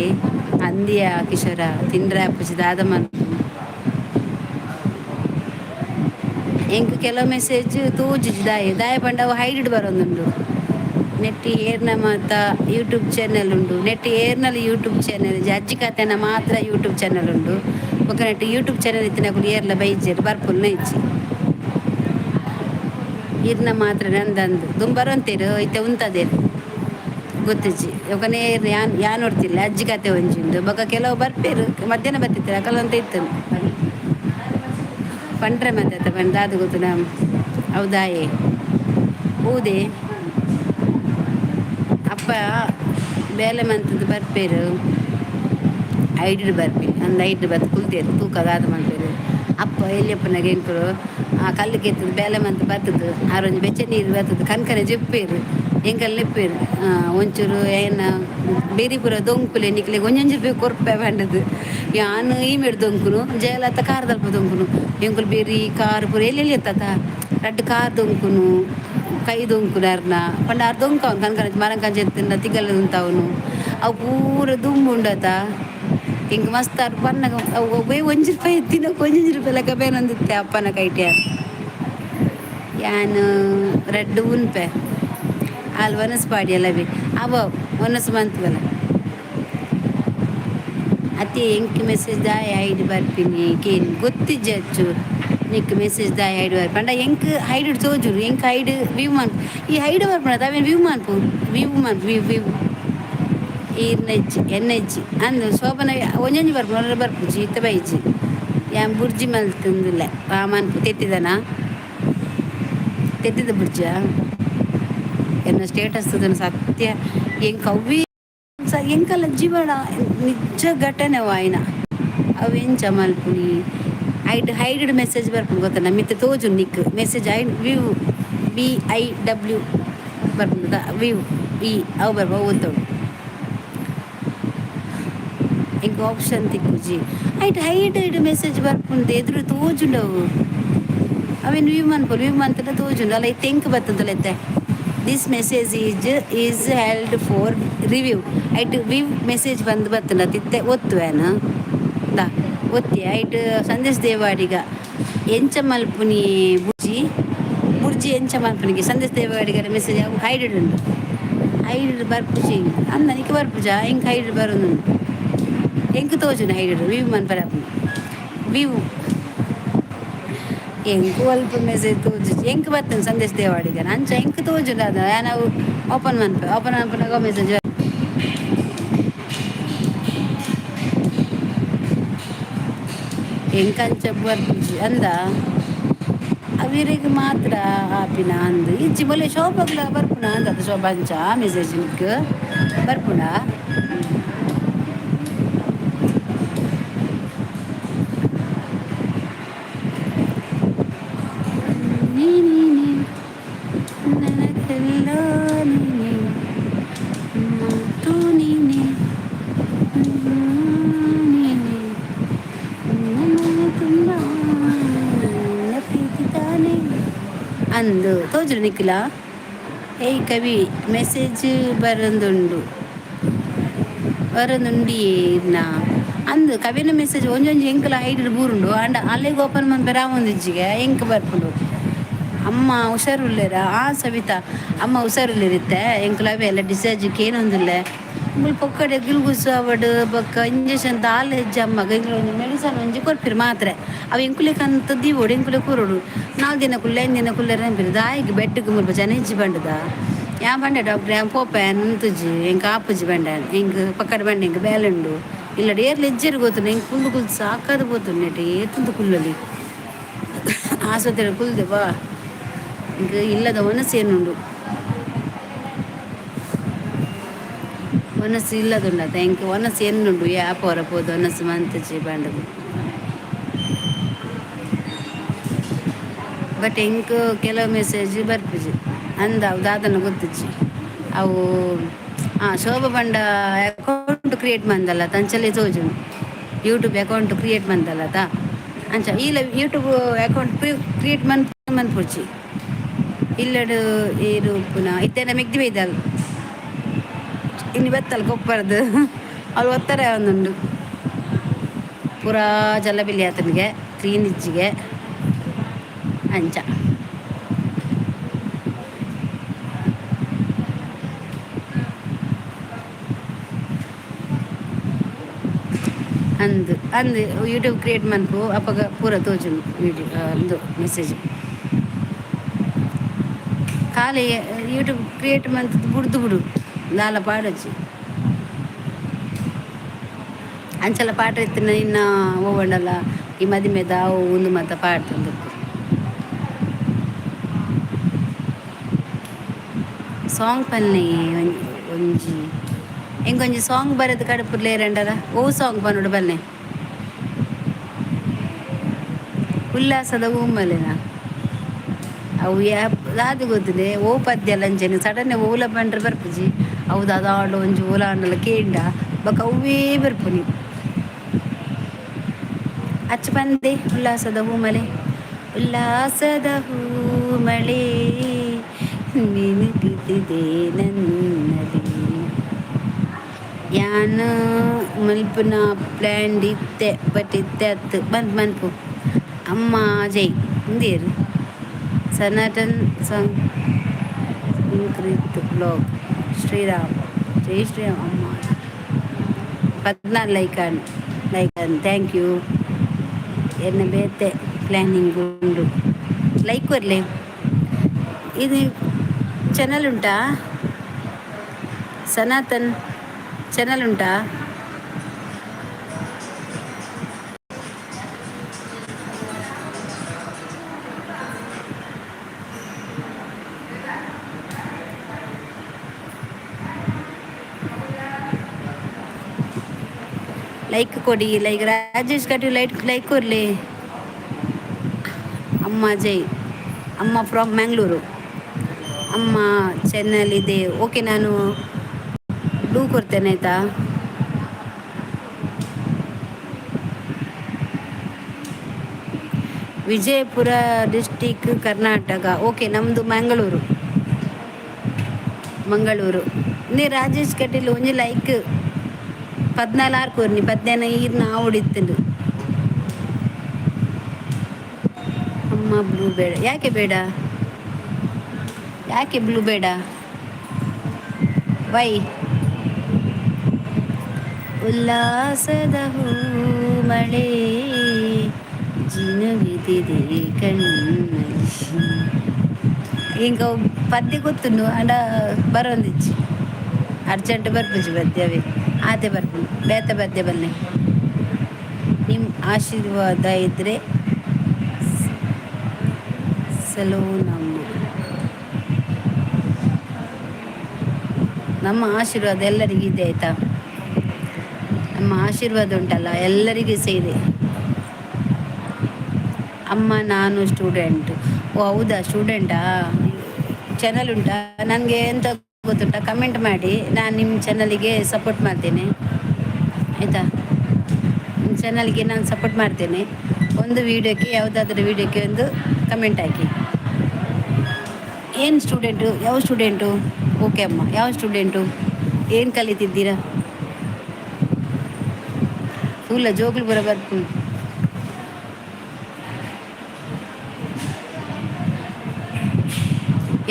ಅಂದಿಯ ಕಿಶೋರ ತಿಂಡ್ರೆ ಅಪ್ಪಚಿ ದಾದ ಮನ್ಪು ಎಂಕ್ ಕೆಲವು ಮೆಸೇಜ್ ತೂಜುಜಿ ದಾಯ ಪಂಡವು ಹೈಡ್ ಬರೋದುಂಡು ನೆಟ್ಟಿ ಏರ್ನ ಮಾತ ಯೂಟ್ಯೂಬ್ ಚಾನೆಲ್ ಉಂಡು ನೆಟ್ಟಿ ಏರ್ನಲ್ಲಿ ಯೂಟ್ಯೂಬ್ ಚಾನೆಲ್ ಅಜ್ಜಿ ಕತೆನ ಮಾತ್ರ ಯೂಟ್ಯೂಬ್ ಚಾನೆಲ್ ಉಂಡು ఒక ನೆಟ್ಟಿ ಯೂಟ್ಯೂಬ್ ಚಾನೆಲ್ ಇತ್ತಿನ ಏರ್ಲ ಬೈಜೇರು ಬರ್ಪುಲ್ನ ಇಚ್ಚಿ ಇರ್ನ ಮಾತ್ರ ನಂದಂದು ದುಂಬರಂತೇರು ಐತೆ ಉಂತದೇರು ಗೊತ್ತಿಜ್ಜಿ ఒక ನೇರ್ ಯಾನ್ ನೋಡ್ತಿಲ್ಲ ಅಜ್ಜಿ ಕತೆ ಒಂಜುಂಡು ಬೊಕ ಕೆಲವು ಬರ್ಪೇರು ಮಧ್ಯಾಹ್ನ ಬರ್ತಿತ್ತು ಅಕಲಂತ ಇತ್ತು ಪಂಡ್ರೆ ಮತ್ತೆ ಪಂಡ ದಾದು ಗೊತ್ತು ಹೌದಾಯೇ ಹೌದೇ ಅಪ್ಪ ಬೇಲೆ ಮಂತದ್ದು ಬರ್ಪೇರು ಐಡ್ ಬರ್ಪಿ ಅಂದು ಐಡ್ ಬತ್ತು ಕುಲ್ತೇರು ತೂಕ ದಾದ ಮಾಡ್ಪೇರು ಅಪ್ಪ ಎಲ್ಲಿಯಪ್ಪನಾಗ ಎಂಕರು ಆ ಕಲ್ಲು ಕೆತ್ತದು ಬೇಲೆ ಮಂತ್ ಬರ್ತದು ಆರೊಂದು ಬೆಚ್ಚ ನೀರು ಬರ್ತದು ಕನ್ಕನೆ ಜೆಪ್ಪೇರು ಎಂಕಲ್ಲಿ ನೆಪ್ಪೇರು ಒಂಚೂರು ಏನು ಬೇರಿಪುರ ದೊಂಕುಲೆ ನಿಕ್ಲೆ ₹1 ಕೊರ್ಪೆ ಬಂಡದು ಯಾನು ಈ ಮೇಡ್ ದೊಂಕುನು ಜಯಲತ್ತ ಕಾರ್ ದಲ್ಪ ದೊಂಕುನು ಎಂಕುಲು ಬೇರಿ ಕಾರ್ ಪೂರ ಎಲ್ಲೆಲ್ಲಿ ಎತ್ತತ ರಡ್ಡು ಕಾರ್ ದೊಂಕುನು ಕೈ ದೊಂಕುನಾರ್ನ ಪಂಡ ಆರು ದೊಂಕವನು ಕನ್ಕನ ಮರ ಕಂಚೆತ್ತಿಂದ ತಿಗಲ್ ಉಂತವನು ಅವು ಪೂರ ದುಂಬು ಉಂಡತ ಹಿಂಗೆ ಮಸ್ತ್ ಅವ್ರು ಪನ್ನಗ ಅವು ₹1 ತಿನ್ನೋಕೆ ₹1 ಲೆಕ್ಕ ಬೇನೊಂದಿತ್ತೆ ಅಪ್ಪನ ಕೈಟ್ಯಾರ ಯಾನು ರಡ್ಡು ಉನ್ಪೆ ಅಲ್ಲಿ ಒನಸ್ ಪಾಡಿ ಎಲ್ಲ ಬಿ ಅವ ಒನಸ್ ಮಂತ್ವಲ್ಲ ಅತಿ ಎಂಕ್ ಮೆಸೇಜ್ ದಾಯ ಐಡಿ ಬರ್ತೀನಿ ಕೇಳಿ ಗೊತ್ತಿಜ್ಜೆ ಹಚ್ಚು ನಿಕ್ ಮೆಸೇಜ್ ದಾಯ ಐಡಿ ಬರ್ಪ ಪಂಡ ಎಂಕ್ ಹೈಡ್ ತೋಜುರು ಎಂಕ್ ಹೈಡ್ ವ್ಯೂ ಮನ್ಪು ಈ ಹೈಡ್ ಬರ್ಪಣ ಅವೇನು ವ್ಯೂ ಮನ್ಪು ವ್ಯೂ ಎನ್ನಜ್ಜಿ ಅಂದು ಶೋಭನ ಒಂಜೊಂಜಿ ಬರ್ಪು ಒಳ್ಳೆ ಬರ್ಪುಜಿ ಇತ್ತ ಬೈಜಿ ಯಾನ್ ಬುರ್ಜಿ ಮಲ್ತಂದಿಲ್ಲ ಆ ಮನ್ಪು ತೆತ್ತಿದ ಬುರ್ಜ ಎನ್ನ ಸ್ಟೇಟಸ್ ಸತ್ಯ ಎಂಕ್ ಅವ್ವಿ ಎಂಕಲ್ಲ ಜೀವನ ನಿಜ ಘಟನೆ ವಾಯಿನ ಅವೆಂಚ ಮಲ್ಪುನಿ ಹೈಡ್ ಮೆಸೇಜ್ ಬರ್ಪುನು ಗೊತ್ತ ಮಿತ್ತ ತೋಜು ನಿಕ್ ಮೆಸೇಜ್ ವ್ಯೂ BIW ಬರ್ಪುನು ವ್ಯೂ ಅವು ಬರ್ಪ ಓದ್ತವು ಇಂಕ ಆಪ್ಷನ್ ತಿಕ್ಕುಜಿ ಹೈಡ್ ಮೆಸೇಜ್ ಬರ್ಪುಂಡು ಎದುರು ತೋಜುಂಡವು ಅವೇನು ವ್ಯೂ ಮನ್ಪುನು ತೋಜುಂಡು ಅಲ್ಲ ಇತ್ತೆ ಎಂಕ್ ಬರ್ತದಲ್ಲ ಇತ್ತೆ this message is held for review view message ಬರ್ತಲ್ಲ ತಿತ್ತೆ ಒತ್ತುವೇನು ದಾ ಒತ್ತಿ ಸಂದೇಶ್ ದೇವಾಡಿಗ ಎಂಚ ಮಲ್ಪುನಿ ಬುರ್ಜಿ ಎಂಚ ಮಲ್ಪುನಿಗೆ ಸಂದೇಶ್ ದೇವಾಡಿಗರ ಮೆಸೇಜ್ ಅವು ಹೈಡ್ ಉಂಡು ಹೈಡ್ ಬರ್ಪುಜಿ ಅಂದ ನಿಕ್ಕೆ ಬರ್ಪುಜ ಎಂಕ್ ಹೈಡ್ ಬರೋದು ಎಂಕ್ ತೋಜುನ ಹೈಡ್ ವ್ಯೂ ಮನ್ಪರ ವ್ಯೂ ಎಂಕ್ ಅಲ್ಪ ಮೆಸೇಜ್ ತೋಜು ಎಂಕ್ ಬರ್ತೇನೆ ಸಂದೇಶ್ ದೇವಾಡಿಗ ಅಂಚ ಎಂಕ್ ತೋಜುಂಡ ಅದು ನಾವು ಓಪನ್ ಮನ್ಪನಾಗ ಮೆಸೇಜ್ ಎಂಕ್ ಅಂಚ ಬರ್ಪುಜಿ ಅಂದ ಅವರಿಗೆ ಮಾತ್ರ ಆಪಿನ ಅಂದು ಇಜ್ಜಿ ಮೊಲೆ ಶೋಭಗ್ಲ ಬರ್ಪುನ ಅಂದ ಅದು ಶೋಭಾಂಚ ಮೆಸೇಜ್ ನಿಕ್ ಬರ್ಪುಣ ನೀನೇ ನನಗೆಲ್ಲ ನೀನೇ ಮಾತು ನೀನೇ ನೀನೇ ನನ್ನ ತುಂಬ ನನ್ನ ಪ್ರೀತಿ ತಾನೇ ಅಂದು ತೋಜರು ನಿಖಿಲ ಏಯ್ ಕವಿ ಮೆಸೇಜ್ ಬರೊಂದುಂಡಿಯೇರ್ನ ಅಂದು ಕವಿನ ಮೆಸೇಜ್ ಒಂಜೊಂಜಿ ಎಂಕಲ ಐಡಿಡ್ ಬೂರುಂಡು ಅಂಡ ಅಲ್ಲಿಗೆ ಓಪನ್ ಮಾಡಿ ಬರಾಮೊಂದಿಜ್ಜಿಗೆ ಎಂಕ್ ಬರ್ಪುಂಡು ಅಮ್ಮ ಹುಷಾರುಲ್ಲೇರ ಆ ಸವಿತಾ ಅಮ್ಮ ಹುಷಾರುಲ್ಲಿರುತ್ತೆ ಎಂಕಲವೇ ಎಲ್ಲ ಡಿಸೈಜಿಗೆ ಏನೊಂದಿಲ್ಲ ಮುಲ್ಪ ಒಕ್ಕಡೆ ಗಿಲ್ಗುಸು ಅವಡು ಬೊಕ್ಕ ಇಂಜೆಕ್ಷನ್ ದಾಲ್ ಹೆಜ್ಜೆ ಅಮ್ಮಗ ಎಂಕ್ಲ ಮೆಡಿಸನ್ ಒಂಜಿ ಕೊರ್ಪಿರು ಮಾತ್ರೆ ಅವು ಎಂಕುಲೆಕಂತ ದೀವೋಡು ಎಂಕುಲೆ ಕೂರೋಡು 4 ದಿನ ಕುಲ್ಲೆ 5 ದಿನ ಕುಲ್ಲೆ ನೆನಪಿರು ದಾಯಿಗೆ ಬೆಟ್ಟಕ್ಕೆ ಮುಲ್ಪ ಜನ ಹೆಜ್ಜಿ ಬಂಡದ ಯಾ ಬಂಡೆ ಡಾಕ್ಟ್ರ್ ಯಾ ಪೋಪ ನಂತುಜಿ ಎಂಕ ಆಪುಜಿ ಬಂಡ ಎಂಕ್ ಪಕ್ಕಡ ಬಂಡೆ ಎಂಕ್ ಬೇಲುಂಡು ಇಲ್ಲಡ ಏರ್ಲು ಹೆಜ್ಜೆರು ಗೊತ್ತು ಎಂಕ್ ಕುಲ್ದು ಕುಲ್ದು ಸಾಕಾದ పోతుంది ನೆಟಿ ಏತುಂದು ಕುಲ್ಲಲಿ ಆಸ್ಪತ್ರೆ ಕುಲ್ದೆ ಬಾ ಇಂಕ ಇಲ್ಲದ ಮನಸ್ಸು ಏನುಂಡು ಮನಸ್ಸು ಇಲ್ಲದುಂಡತ ಎಂಕ್ ಮನಸ್ಸು ಎನ್ನುಂಡು ಯಾಪ ಹೊರಪೋದು ಮನಸ್ಸು ಮಂತಜಿ ಬಂಡದು ಬಟ್ ಎಂಕ್ ಕೆಲವು ಮೆಸೇಜ್ ಬರ್ಪಿಜಿ ಅಂದ ಅವು ದಾದನ ಗೊತ್ತಿಜ್ಜಿ ಅವು ಶೋಭ ಬಂಡ ಅಕೌಂಟ್ ಕ್ರಿಯೇಟ್ ಮಂದಲ್ಲ ತಂಚಲೆ ತೋಜುಂಡು ಯೂಟ್ಯೂಬ್ ಅಕೌಂಟ್ ಕ್ರಿಯೇಟ್ ಮಂದಲ್ಲತ ಅಂಚ ಇಲ್ಲ ಯೂಟ್ಯೂಬ್ ಅಕೌಂಟ್ ಕ್ರಿಯೇಟ್ ಮನ್ಪುಜಿ ಇಲ್ಲಡು ಏರು ಪುನಃ ಇತ್ತೇನ ಮೆಗ್ದಿ ಬೈದಲ್ ಇನ್ನು ಬತ್ತಲ್ಲ ಕೊಪ್ಪರದು ಅವ್ರು ಒತ್ತಾರೆ ಒಂದುಂಡು ಪೂರಾ ಜಲಬಿಲಿ ಆತನಿಗೆ ಕ್ಲೀನ್ ಇಜ್ಜಿಗೆ ಅಂಚ ಅಂದು ಯೂಟ್ಯೂಬ್ ಕ್ರಿಯೇಟ್ ಮನ್ಪು ಅಪ್ಪಗ ಪೂರ ತೋಜುಂಡು ವಿಡಿಯೋ ಒಂದು ಮೆಸೇಜ್ ಖಾಲಿ ಯೂಟ್ಯೂಬ್ ಕ್ರಿಯೇಟ್ ಮಂತದ್ದು ಬಿಡು ದಾಲ ಪಾಡಜ್ಜಿ ಅಂಚಲ ಪಾಠ ಇತ್ತಿನ ಇನ್ನ ಹೋಗಂಡಲ್ಲ ಈ ಮದಿಮೆದ ಅವು ಒಂದು ಮತ ಪಾಡ್ತಂದು ಸಾಂಗ್ ಪನ್ನೆ ಒಂಜಿ ಎಂಗೊಂಜಿ ಸಾಂಗ್ ಬರೆದು ಕಡಪುರ್ಲೇರಂಡದ ಓ ಸಾಂಗ್ ಪನ್ನೋಡು ಬನ್ನೆ ಉಲ್ಲಾಸದ ಹೂಮಲೆನ ಅವು ಯಾದು ಗೊತ್ತಿದೆ ಓ ಪದ್ಯ ಲಂಚನೆ ಸಡನ್ನೆ ಓಲ ಬಂಡ್ರೆ ಬರ್ಪುಜಿ ಹೌದು ಅದಾಂಡು ಒಂಜಿ ಓಲ ಅಂಡಲ್ಲ ಕೇಂಡ ಬಕ ಅವೇ ಬರ್ಪುನಿ ಅಚ್ಚ ಬಂದೆ ಉಲ್ಲಾಸದ ಹೂಮಲೆ ಉಲ್ಲಾಸದ ಹೂಮಳೆ ಮಿನುಗುತ್ತಿದೆ ನನ್ನಲ್ಲಿ ಯಾನ ಮಲ್ಪುನ ಪ್ಲ್ಯಾಂಡ್ ಇತ್ತೆ ಬಟ್ ಇತ್ತೆ ಅತ್ತು ಮನ್ಪು ಅಮ್ಮ ಜೈ ಹಿಂದೇರು ಸನಾತನ್ ಸಂಸ್ಕೃತ್ ಬ್ಲಾಗ್ ಶ್ರೀರಾಮ್ ಜೈ ಶ್ರೀರಾಮ್ ಅಮ್ಮ 14 ಲೈಕ್ ಥ್ಯಾಂಕ್ ಯು ಎನ್ನ ಬೇತೆ ಪ್ಲ್ಯಾನಿಂಗ್ ಉಂಡು ಲೈಕ್ ಕೊರ್ಲೆ ಇದು ಚಾನಲ್ ಉಂಟಾ ಸನಾತನ್ ಚಾನಲ್ ಉಂಟಾ ಲೈಕ್ ಕೊಡಿ ಲೈಕ್ ರಾಜೇಶ್ ಕಟಿ ಲೈಕ್ ಕೊರ್ಲಿ ಅಮ್ಮ ಜೈ ಅಮ್ಮ ಫ್ರಾಮ್ ಮ್ಯಾಂಗ್ಳೂರು ಅಮ್ಮ ಚಾನಲ್ ಇದೆ ಓಕೆ ನಾನು ಡೂ ಕೊಡ್ತೇನೆ ಆಯಿತಾ ವಿಜಯಪುರ ಡಿಸ್ಟಿಕ್ ಕರ್ನಾಟಕ ಓಕೆ ನಮ್ಮದು ಮಂಗಳೂರು ನೀ ರಾಜೇಶ್ ಕಟೀಲ್ ಒಂಜಿ ಲೈಕ್ 14 ಕೊರ್ನಿ 15 ಈರ್ನ ಆವಡಿತ್ತಂಡು ಅಮ್ಮ ಬ್ಲೂ ಬೇಡ ಯಾಕೆ ಬ್ಲೂ ಬೇಡ ವೈ ಉಲ್ಲಾಸದ ಹೂ ಮಳೆ ಜಿನುಗಿದಿದೆ ಕಣ್ಣಲ್ಲಿ ಇಂಕ ಪದ್ಯ ಗೊತ್ತುಂಡು ಅಂಡ ಬರೋಂದಿಜ್ಜಿ ಅರ್ಜೆಂಟ್ ಬರ್ಪುಜಿ ಪದ್ಯವೇ ಆತೆ ಬರ್ಪುಂಡು ಬೇತ ಪದ್ಯ ಬಲ್ಲೆ ನಿಮ್ಮ ಆಶೀರ್ವಾದ ಇದ್ದರೆ ಬೆಳೆಸಲು ನಮ್ಮ ಆಶೀರ್ವಾದ ಎಲ್ಲರಿಗಿದೆ ಆಯಿತಾ. ನಮ್ಮ ಆಶೀರ್ವಾದ ಉಂಟಲ್ಲ ಎಲ್ಲರಿಗೂ ಸಹ ಇದೆ. ಅಮ್ಮ ನಾನು ಸ್ಟೂಡೆಂಟ್. ಓ ಹೌದಾ, ಸ್ಟೂಡೆಂಟಾ? ಚಾನಲ್ ಉಂಟಾ? ನನಗೆ ಎಂತ ಗೊತ್ತುಂಟಾ, ಕಮೆಂಟ್ ಮಾಡಿ, ನಾನು ನಿಮ್ಮ ಚಾನಲಿಗೆ ಸಪೋರ್ಟ್ ಮಾಡ್ತೇನೆ ಆಯಿತಾ. ನಿಮ್ಮ ಚಾನಲ್ಗೆ ನಾನು ಸಪೋರ್ಟ್ ಮಾಡ್ತೇನೆ. ಒಂದು ವೀಡಿಯೋಕ್ಕೆ, ಯಾವುದಾದ್ರೂ ವೀಡಿಯೋಕ್ಕೆ ಒಂದು ಕಮೆಂಟ್ ಹಾಕಿ. ಏನು ಸ್ಟೂಡೆಂಟು? ಯಾವ ಸ್ಟೂಡೆಂಟು? ಓಕೆ ಅಮ್ಮ, ಯಾವ ಸ್ಟೂಡೆಂಟು? ಏನು ಕಲಿತಿದ್ದೀರಾ? ಫುಲ್ಲ ಜೋಗುಲು ಬರ ಬರ್ತೀನಿ.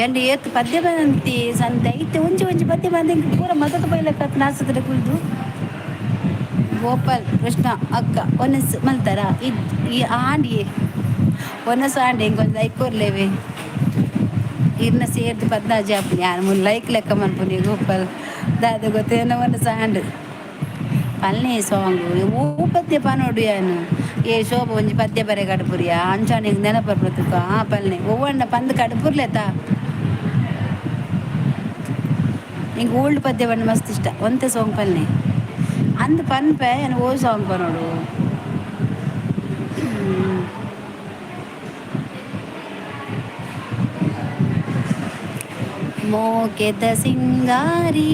ಎಂಡು ಏತ್ ಪದ್ಯ ಬಂತಿ ಸಂತೆ ಐತೆ ಒಂಚಿ ಒಂಚಿ ಪದ್ಯ ಬಂದ ಪೂರ ಮದಕ ಬೈಲಕ್ಕ ನಾಸದ್ರೆ ಕುಲ್ದು ಗೋಪಾಲ್ ಕೃಷ್ಣ ಅಕ್ಕ ಒನಸ್ ಮಲ್ತಾರ ಈ ಆಂಡಿ ಒನಸ್ ಆಂಡಿ ಹಿಂಗೊಂದು ಲೈಕ್ ಕೊರ್ಲೇವೆ ಇರ್ನ ಸೇರ್ದು ಪದ್ನಾಜಿ ಹಾಪುನಿ ಯಾರು ಮುಂದೆ ಲೈಕ್ ಲೆಕ್ಕ ಮನ್ಪುನಿ ಗೋಪಾಲ್ ದಾದ ಗೊತ್ತೇನೋ ಒನಸ್ ಆಂಡ್ ಪಲ್ನೇ ಸಾಂಗು ಓ ಪದ್ಯ ಪನೋಡು ಏನು ಏ ಶೋಭ ಒಂಜಿ ಪದ್ಯ ಬರೆ ಕಡುಪುರಿಯ ಅಂಚಾಣಿಗೆ ನೆನಪರ್ಪುತ್ತುಕ ಆ ಪಲ್ನೆ ಒವ್ವಣ್ಣ ಪಂದ್ ಕಡುಪುರ್ಲೆತಾ ನಿಂಗೆ ಓಲ್ಡ್ ಪದ್ಯ ಬಣ್ಣ ಮಸ್ತ್ ಇಷ್ಟ ಒಂತೆ ಸಾಂಗ್ ಪಲ್ನೆ ಅಂದ್ ಪನ್ಪೆ ಏನು ಓ ಸಾಂಗ್ ಪನೋಡು ಮೋಕೆದ ಸಿಂಗಾರಿ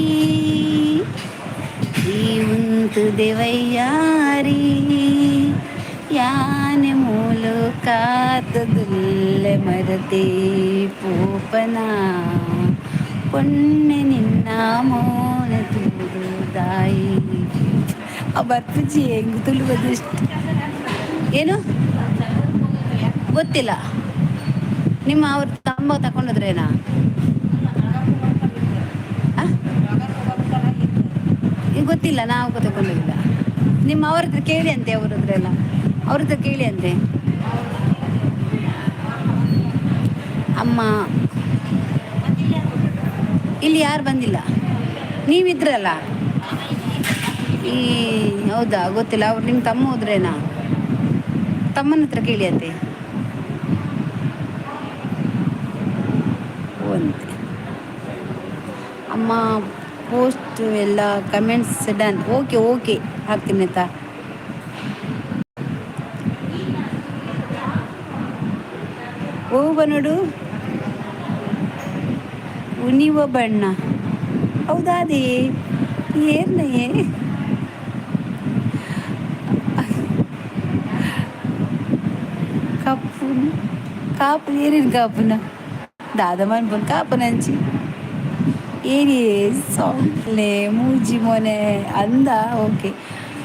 ಈ ಉಂತು ದೇವಯ್ಯಾರಿ ಯಾನೆ ಮೂಲು ಕಾತದುಲ್ಲೆ ಮರತೆ ಪೂಪನ ಪೊಣ್ಣೆ ನಿನ್ನ ಮೋನ ತೂದಾಯಿ ಆ ಬರ್ಪುಜಿ ಹೆಂಗ್ ತುಳು ಬಂದಿಷ್ಟು ಏನು ಗೊತ್ತಿಲ್ಲ. ನಿಮ್ಮ ಅವ್ರ ತಮ್ಮ ತಗೊಂಡೋದ್ರೇನಾ? ಈಗ ಗೊತ್ತಿಲ್ಲ, ನಾವು ತಗೊಂಡಿಲ್ಲ. ನಿಮ್ಮ ಅವ್ರ ಹತ್ರ ಕೇಳಿ ಅಂತೆ, ಅವ್ರ ಹತ್ರ ಎಲ್ಲ ಅವ್ರ ಹತ್ರ ಕೇಳಿ ಅಂತೆ. ಅಮ್ಮ ಇಲ್ಲಿ ಯಾರು ಬಂದಿಲ್ಲ, ನೀವಿದ್ರಲ್ಲ. ಈ ಹೌದಾ, ಗೊತ್ತಿಲ್ಲ. ಅವ್ರು ನಿಮ್ಮ ತಮ್ಮ ಹೋದ್ರೇನಾ? ತಮ್ಮನ ಹತ್ರ ಕೇಳಿ ಅಂತೆ. ಅಂತೆ ಅಮ್ಮ ಪೋಸ್ಟ್ ಎಲ್ಲ ಕಮೆಂಟ್ಸ್ ಡನ್. ಓಕೆ ಓಕೆ ಹಾಕ್ತೀನಿ ಆಯ್ತಾ. ಹೂವ ನೋಡು, ಉಣಿವ ಬಣ್ಣ. ಹೌದಾದೇ ಏನೇ ಕಪ್ಪು ಕಾಪು ಏನೇನು ಕಾಪುನ ದಾದ ಮನ್ಪನ್ ಕಾಪನಂಚಿ ಏನೇ ಸಾಂಗ್ಲೆ ಮೂಜಿ ಮೊನೆ ಅಂದ. ಓಕೆ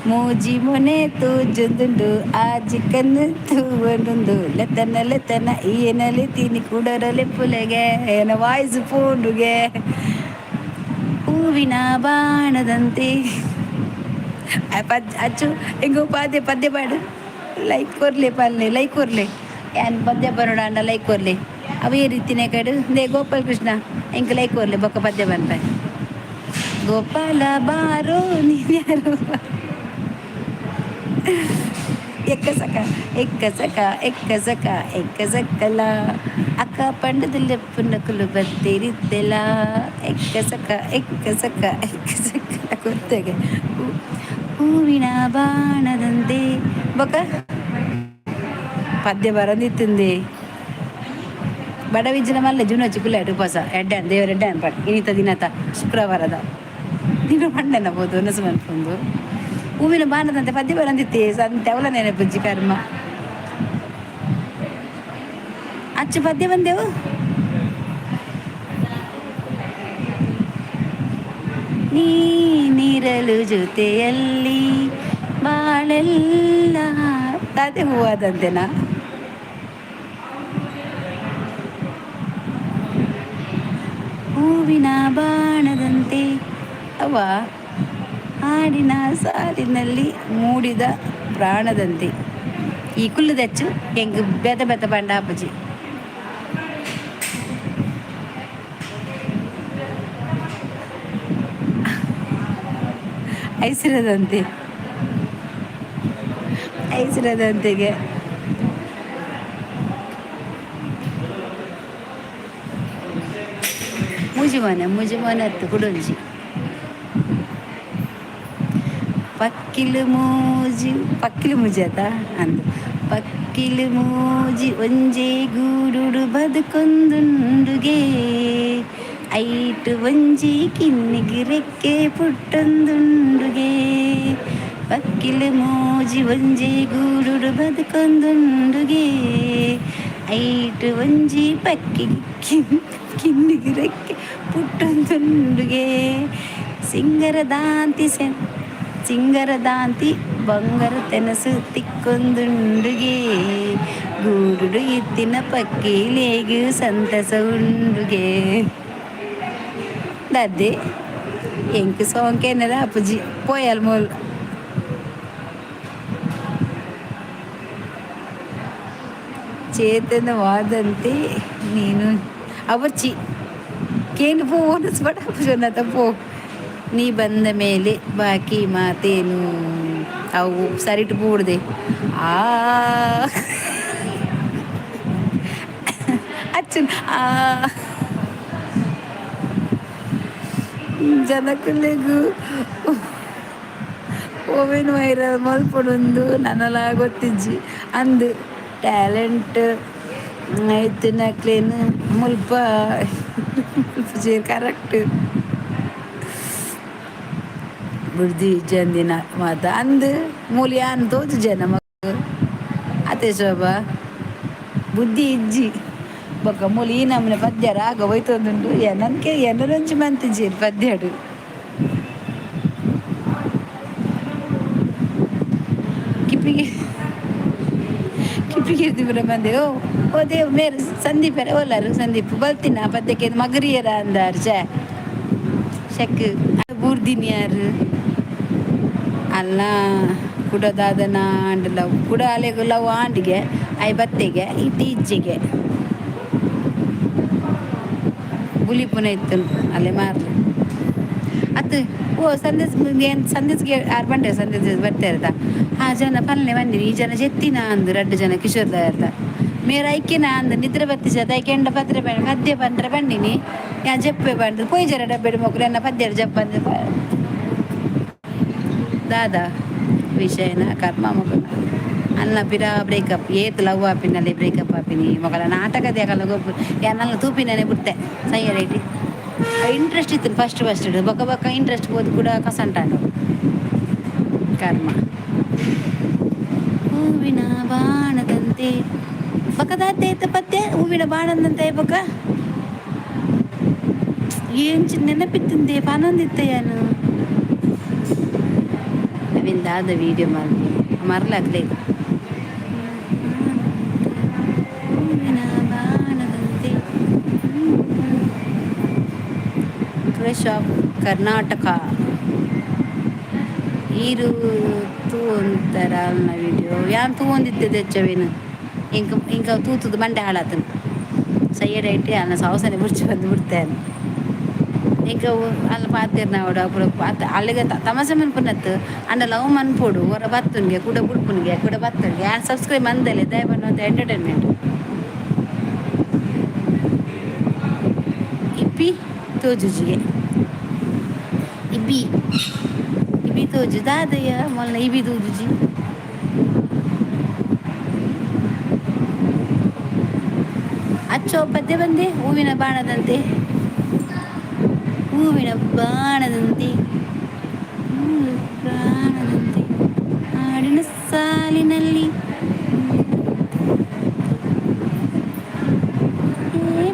ಮೂಜಿ ಮೊನೆ ತೂಜುಂದುಂಡು ಆಜಿ ಕಣ್ಣು ತೂವೊಂದುಂಡು ಲೆತ್ತನ ಲೆತ್ತನ ಏನಲೆ ತಿನಿ ಕುಡರಲೆ ಪುಲೆಗೆ ಏನ ವಾಯ್ಸು ಪೋಂಡುಗೆ ಹೂವಿನ ಬಾಣದಂತೆ ಅಚ್ಚು ಹೆಂಗೋ ಪದ್ಯ ಪದ್ಯ ಪಾಡು ಲೈಕ್ ಕೊರ್ಲೆ ಪಲ್ಲೆ ಲೈಕ್ ಕೊರ್ಲೆ ಏನು ಪದ್ಯ ಬರೋಣ ಅಣ್ಣ ಲೈಕ್ ಕೊರ್ಲೆ ಅವೇ ರೀತಿನೇ ಕಡು ದೇ ಗೋಪಾಲ್ ಕೃಷ್ಣ ಹೆಂಗೆ ಲೈಕ್ ಕೊರ್ಲೆ ಬೊಕ್ಕ ಪದ್ಯ ಬಂತ ಗೋಪಾಲ ಬಾರೋ ನೀನ್ಯಾರು ಎಕ್ಕ ಸಕ ಎಕ್ಕ ಸಕ ಎಕ್ಕ ಸಕ ಎಕ್ಕ ಸಕ್ಕಲ ಅಕ್ಕ ಪಂಡದಲ್ಲಿ ಪುಂಡಕುಲು ಬತ್ತೇರಿದ್ದೆಲ್ಲ ಎಕ್ಕ ಸಕ ಎಕ್ಕ ಸಕ ಎಕ್ಕ ಸಕ್ಕ ಗೊತ್ತಾಗೆ ಹೂವಿನ ಬಾಣದಂತೆ ಬೊಕ್ಕ ಪದ್ಯ ಬರಂದಿತ್ತಂದೆ ಬಡವಿಜ್ಜನ ಮಲ್ಲ ಜುನ ಚಿಕ್ಕುಲಾಡು ಉಪವಾಸ ಎಡ್ಡಾನ್ ದೇವರ ಎಡ್ಡಾನ್ ಪಟ್ ಇನಿತ ದಿನತ ಶುಕ್ರವಾರದ ದಿನ ಮಂಡನ ಬೋದು ಒನಸು ಮನ್ಪುಂದು ಹೂವಿನ ಬಾಣದಂತೆ ಪದ್ಯ ಬರಂದಿತ್ತೆ ಸಂತೆ ಅವಳ ನೆನಪುಜ್ಜಿ ಕರ್ಮ ಅಚ್ಚು ಪದ್ಯ ಬಂದೆವು ನೀರಲು ಜೊತೆಯಲ್ಲಿ ಬಾಳೆಲ್ಲ ಅದೇ ಹೂವಾದಂತೆನಾ ಹೂವಿನ ಬಾಣದಂತೆ ಅವ ಹಾಡಿನ ಸಾಲಿನಲ್ಲಿ ಮೂಡಿದ ಪ್ರಾಣದಂತೆ ಈ ಕುಲ್ಲದಚ್ಚು ಹೆಂಗೆ ಬೆತ ಬೆತ ಬಂಡ ಅಪ್ಪಜಿ ಐಸಿರದಂತೆ ಐಸಿರದಂತೆಗೆ ಮುಜುಮನ ಅತ್ತು ಕುಡೊಂಜಿ ಪಕ್ಕಿಲು ಮುಜದ ಅಂದು ಪಕ್ಕಿಲು ಮೂಜಿ ಒಂಜೇ ಗೂಡುಡು ಬದುಕೊಂದುಂಡುಗೆ ಐಟು ಒಂಜಿ ಕಿನ್ನಿಗೆ ರೆಕ್ಕೆ ಪುಟ್ಟೊಂದುಂಡುಗೆ ಪಕ್ಕಿಲು ಮೂಜಿ ಒಂಜೇ ಗೂಡುಡು ಬದುಕೊಂದುಂಡುಗೆ ಐಟು ಒಂಜಿ ಕಿನ್ನಿಗೆ ರೆಕ್ಕೆ ಪುಟ್ಟೊಂದುಂಡುಗೆ ಸಿಂಗರದಾಂತಿ ಬಂಗಾರ ತೆನಸು ತಿಕ್ಕೊಂದುಂಡುಗೆ ಗೂಡುಡು ಇತ್ತಿನ ಪಕ್ಕಿಲೇಗು ಸಂತಸ ಉಂಡುಗೆ ದದ್ದೆ ಎಂಕು ಸೋಂಕೆನದ ಅಪ್ಪುಜಿ ಪೋಯಲ್ ಮೋಲ್ ಚೇತನ ವಾದಂತೆ ನೀನು ಅವರ್ಚಿ ಕೇನು ಪೋನು ಸ್ಪಟ ಅಪ್ಪುಜನತ ಪೋ ನೀ ಬಂದ ಮೇಲೆ ಬಾಕಿ ಮಾತೇನು ಅವು ಸರಿಟು ಪೂಡ್ದೆ ಅಚ್ಚನ್ ಜನಕ್ಕಲೆಗೂ ಓವೆನ್ ವೈರಲ್ ಮಲ್ಪೊಡೊಂದು ನನ್ನಲ ಗೊತ್ತಿಜ್ಜಿ ಅಂದು ಟ್ಯಾಲೆಂಟ್ ಆಯ್ತು ನಕ್ಲೇನು ಮುಲ್ಪ ಕರೆಕ್ಟ್ ಬುದ್ಧಿ ಜಂದಿನ ಮಾತ ಅಂದು ಮೂಲಿ ಅನ್ ತೋಜು ಜನ ಮಗ ಅತೆ ಶೋಭ ಬುದ್ಧಿ ಇಜ್ಜಿ ಬೊಕ್ಕ ಮೂಲಿ ಈ ನಮ್ಮನೆ ಪದ್ಯರ ಆಗ ಹೋಯ್ತೊಂದುಂಡು ನನಗೆ ಎನ್ನರಂಚು ಮಂತಿಜ್ಜಿ ಪದ್ಯಡು ಕಿಪಿಗೆ ಬರ ಬಂದೆ ಓ ದೇವ್ ಮೇರು ಸಂದೀಪರ ಓಲಾರು ಸಂದೀಪ್ ಬಲ್ತಿನ ಪದ್ಯಕ್ಕೆ ಮಗರಿಯರ ಅಂದಾರು ಶಕ್ ಬೂರ್ದಿನಿಯಾರು ಅಲ್ಲ ಕುಡದಾದನ ಆಂಡಲವು ಕುಡ ಅಲೆಗುಲವು ಆಂಡಿಗೆ ಐ ಬತ್ತೆಗೆ ಇತ್ತೀಚೆಗೆ ಬುಲಿ ಪುನ ಇತ್ತು ಅಲ್ಲೇ ಮಾರ್ಲಿ ಅದು ಓ ಸಂದೇಶ್ಗೆ 6 ಗಂಟೆ ಸಂದೇಶ ಬರ್ತಾ ಇರ್ತಾ ಆ ಜನ ಪಲ್ಲೆ ಬಂದಿನಿ ಈ ಜನ ಜೆತ್ತಿನ ಅಂದು 2 ಜನ ಕಿಶೋರ್ದ ಇರ್ತಾ ಮೇರ ಐಕ್ಯನ ಅಂದು ನಿದ್ರೆ ಬತ್ತಿಸ ಅದಕ್ಕೆ ಎಂಡ ಪತ್ರ ಪದ್ಯ ಬಂದ್ರೆ ಬಂದಿನಿ ಯಾ ಜಪ್ಪೆ ಬಂದು ಪೊಯ್ ಜರ ಡಬ್ಬೆಡು ಮಕ್ಕಳು ಎನ್ನ ಪದ್ಯ ಜಪ್ಪ ದಾದಾ ವಿಷಯನ ಕರ್ಮ ಮಗನ ಅನ್ನ ಪಿರಾ ಬ್ರೇಕಪ್ ಏತ್ ಲವ್ ಆಪಿನಲ್ಲಿ ಬ್ರೇಕಪ್ ಆಪಿನಿ ಮಗಳ ನಾಟಕದ ಯಾಕಲ್ಲ ಗೊಬ್ಬ ಯಾನಲ್ಲ ತೂಪಿನೇ ಬಿಡ್ತೆ ಸೈಯ ರೈಟಿ ಇಂಟ್ರೆಸ್ಟ್ ಇತ್ತು ಫಸ್ಟ್ ಬೊಕ್ಕ ಇಂಟ್ರೆಸ್ಟ್ ಹೋದ್ ಕೂಡ ಕಸಂಟಾಂಡು ಕರ್ಮ ಹೂವಿನ ಬಾಣದಂತೆ ಬಕ್ಕದಾತೆ ಇತ್ತು ಪದ್ಯ ಹೂವಿನ ಬಾಣದಂತೆ ಬೊಕ್ಕ ಏನ್ ನೆನಪಿತ್ತಂತೆ ಪಾನೊಂದಿತ್ತಯ್ಯನು ಅವಿಂದಾದ ವೀಡಿಯೋ ಮರಲಾಗ್ಲೇ ಹೂವಿನ ಬಾಣದಂತೆ ಫ್ರೆಶ್ ಆಫ್ ಕರ್ನಾಟಕ ಈರು ತೂ ಅಂತಾರ ಅಲ್ಲ ವೀಡಿಯೋ ಯಾನ್ ತೂ ಒಂದಿತ್ತದ ಹೆಚ್ಚವೇನು ಇಂಕ ತೂತದ ಮಂಡೆ ಹಾಳಾತನು ಸೈಯಡ್ ಐಟಿ ಅನ್ನ ಸಾವಸನೆ ಬುಡ್ಚಿ ಬಂದು ಬಿಡ್ತೇನೆ ಇಂಕ ಅಲ್ಲಿ ಪಾತಿರ್ ನಾವಡು ಅప్పుడు ಅಲ್ಲಿಗೆ ತಮಸೆ ಮನ್ಪುನತ್ತು ಅಂಡ ಲವ್ ಮನ್ಪೋಡು ಹೊರ ಬತ್ತುನ್ಗೆ ಕೂಡ ಬುಡ್ಪುನ್ಗೆ ಕೂಡ ಬತ್ತನ್ಗೆ ಯಾರು ಸಬ್ಸ್ಕ್ರೈಬ್ ಮಂದಲೆ ದಯಬನ್ನು ಅಂತ ಎಂಟರ್ಟೈನ್ಮೆಂಟ್ ಇಪ್ಪಿ ತೋಜುಜಿಗೆ ಇಬ್ಬಿ ತೋಜು ದಾದಯ್ಯ ಮೊನ್ನೆ ಇಬಿ ತೋಜುಜಿ ಅಚ್ಚೋ ಪದ್ಯ ಬಂದೆ ಹೂವಿನ ಬಾಣದಂತೆ ಹಾಡಿನ ಸಾಲಿನಲ್ಲಿ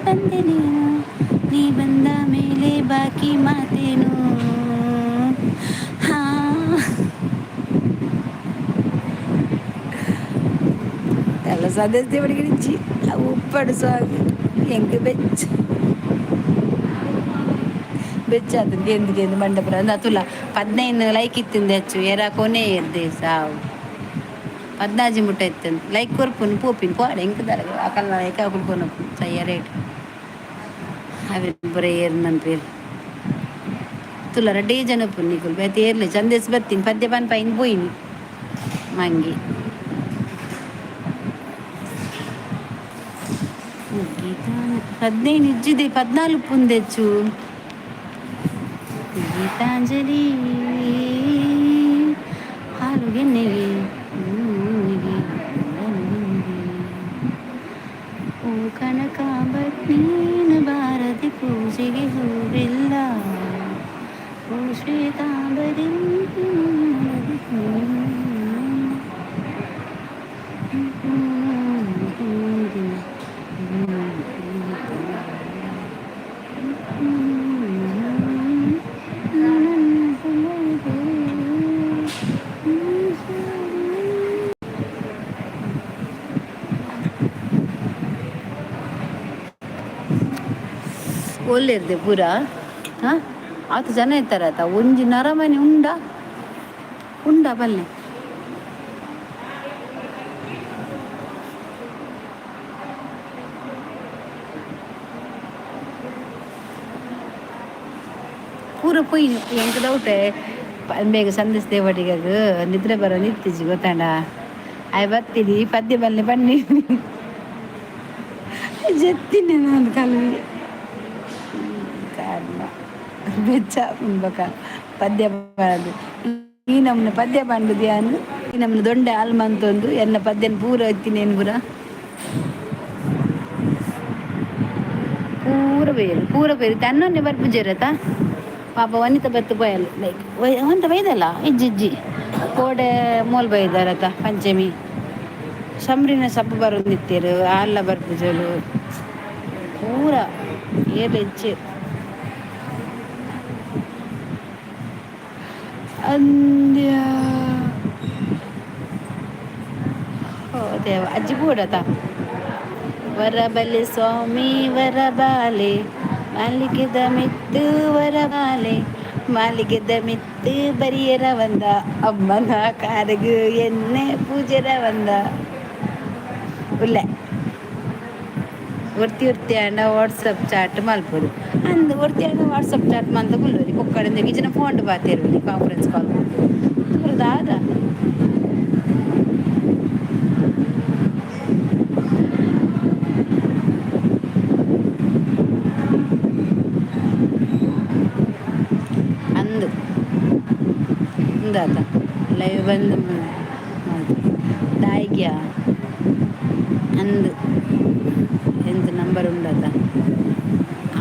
ಬಂದೆ ನೀ ಬಂದ ಮೇಲೆ ಬಾಕಿ ಮಾತೇನು ಎಲ್ಲ ಸದಸ್ಯ ಬಡಿಗಿಡಿಚ್ಚಿ ಉಪ್ಪಡಿಸುವಾಗ ಹೆಂಗೆ ಬೆಚ್ಚಾತಂದು ಎಂದಿಗೆ ಮಂಡಪುರ ಅಂದ ತುಲ 15 ಲೈಕ್ ಇತ್ತಿಂದ ಹೆಚ್ಚು ಎರ ಕೊನೆ ಇರ್ದೆ ಸಾವು 14 ಮುಟ್ಟ ಇತ್ತಂದು ಲೈಕ್ ಕೊರ್ಪುನು ಪೋಪಿನ ಪೋಡ ಹೆಂಗದಾರ ಅಕಲ್ಲ ಲೈಕ್ ಹಾಕೊಳ್ಕೊನು ಸಯ್ಯ ರೇಟ್ ಅವೆ ಬರೀ ಏರ್ ನನ್ನ ಪೇರು ತುಲ ರಡ್ಡೇ ಜನ ಪುನ್ನಿಗಳು ಬೇತೆ ಏರ್ಲಿ ಚಂದೇಸ್ ಬರ್ತೀನಿ ಪದ್ಯ ಪನ್ಪ ಇನ್ನು ಪೋಯಿನಿ ಮಂಗಿ 15 ಇಜ್ಜಿದೆ 14 ಪುಂದೆಚ್ಚು ಗೀತಾಂಜಲಿ ಹಾಲುಗೆನ್ನೆಗೆ ಹೂವಿಗೆ ಹೂವಿಗೆ. ಓ ಕನಕಾಂಬಟ್ ನೀನು ಬಾರದಿ ಪೂಜೆಗೆ ಹೂವಿಲ್ಲ. ಓ ಶ್ವೇತಾಂಬರಿ ಒಳ್ಳೆರ್ದೆ ಪೂರ ಹಾಂ ಆತು ಜನ ಇರ್ತಾರತ ಒಂಜಿ ನರಮನೆ ಉಂಡ ಬಲ್ಲೆ ಪೂರ ಪೊಯ್ ಎಂಕ್ ಡೌಟೆ ಬೇಗ ಸಂದೇಶ ದೇವಡಿಗಾಗ ನಿದ್ರೆ ಬರೋ ನಿತ್ತೀಜಿ ಗೊತ್ತಾಂಡ ಆಯ್ ಬರ್ತೀನಿ ಪದ್ಯ ಬಲ್ಲೆ ಬನ್ನಿ ಜತ್ತಿನಿ ನಾನು ಕಲ್ವಿ ಕಾರಣ ಬೆಚ್ಚ ಉಣ್ಬೇಕ ಪದ್ಯ ಬರೋದು ಈ ನಮ್ಮನೆ ಪದ್ಯ ಬಂಡುದು ಯಾನು ಈ ನಮ್ಮನೆ ದೊಂಡೆ ಆಲ್ಮಂತೊಂದು ಎಲ್ಲ ಪದ್ಯನ ಪೂರ ಎತ್ತೀನಿ ಏನು ಪೂರ ಬೇರು ತನ್ನೊನ್ನೆ ಬರ್ಪುಜರತ ಪಾಪ ವನಿತ ಬತ್ತು ಬಯಲು ಲೈಕ್ ಅಂತ ಬೈದಲ್ಲ ಇಜ್ಜಿ ಕೋಡೆ ಮೂಲ್ ಬೈದಾರತ ಪಂಚಮಿ ಶಂಬ್ರಿನ ಸಪ್ಪು ಬರೋದು ನಿತ್ಯರು ಆಲ್ಲ ಬರ್ಪುಜಲು ಪೂರ ಏರ್ಲ ಇಚ್ಚೆ ಅಂದ್ಯ ಓ ದೇವ ಅಜ್ಜಿ ಕೂಡತ ವರಬಲಿ ಸ್ವಾಮಿ ವರಬಾಲೆ ಮಾಲಿಗೆದ ಮಿತ್ತು ವರಬಾಲೆ ಮಾಲಿಗೆದ ಮಿತ್ತು ಬರಿಯರ ಬಂದ ಅಮ್ಮನ ಕಾರಗು ಎನ್ನೆ ಪೂಜೆರ ಬಂದ ಉಲ್ಲೆ ಒರ್ತಿ ಅಣ್ಣ ವಾಟ್ಸಪ್ ಚಾಟ್ ಮಲ್ಪೋದು ಅಂದು ಒರ್ತಿ ಅಣ್ಣ ವಾಟ್ಸಪ್ ಚಾಟ್ ಮಂತ ಕುಲ್ಲೋರಿ ಒಕ್ಕಡಿಂದ ಈಜಿನ ಫೋನ್ ಬಾತಿರುವಲ್ಲಿ ಕಾನ್ಫರೆನ್ಸ್ ಕಾಲ್ ತೂರದಾದ ಅಂದು ಮುಂದಾತ ಲೈವ್ ಬಂದು ದಾಯಿಗ್ಯ ಅಂದು ಎಂತ ನಂಬರ್ ಉಂಡತ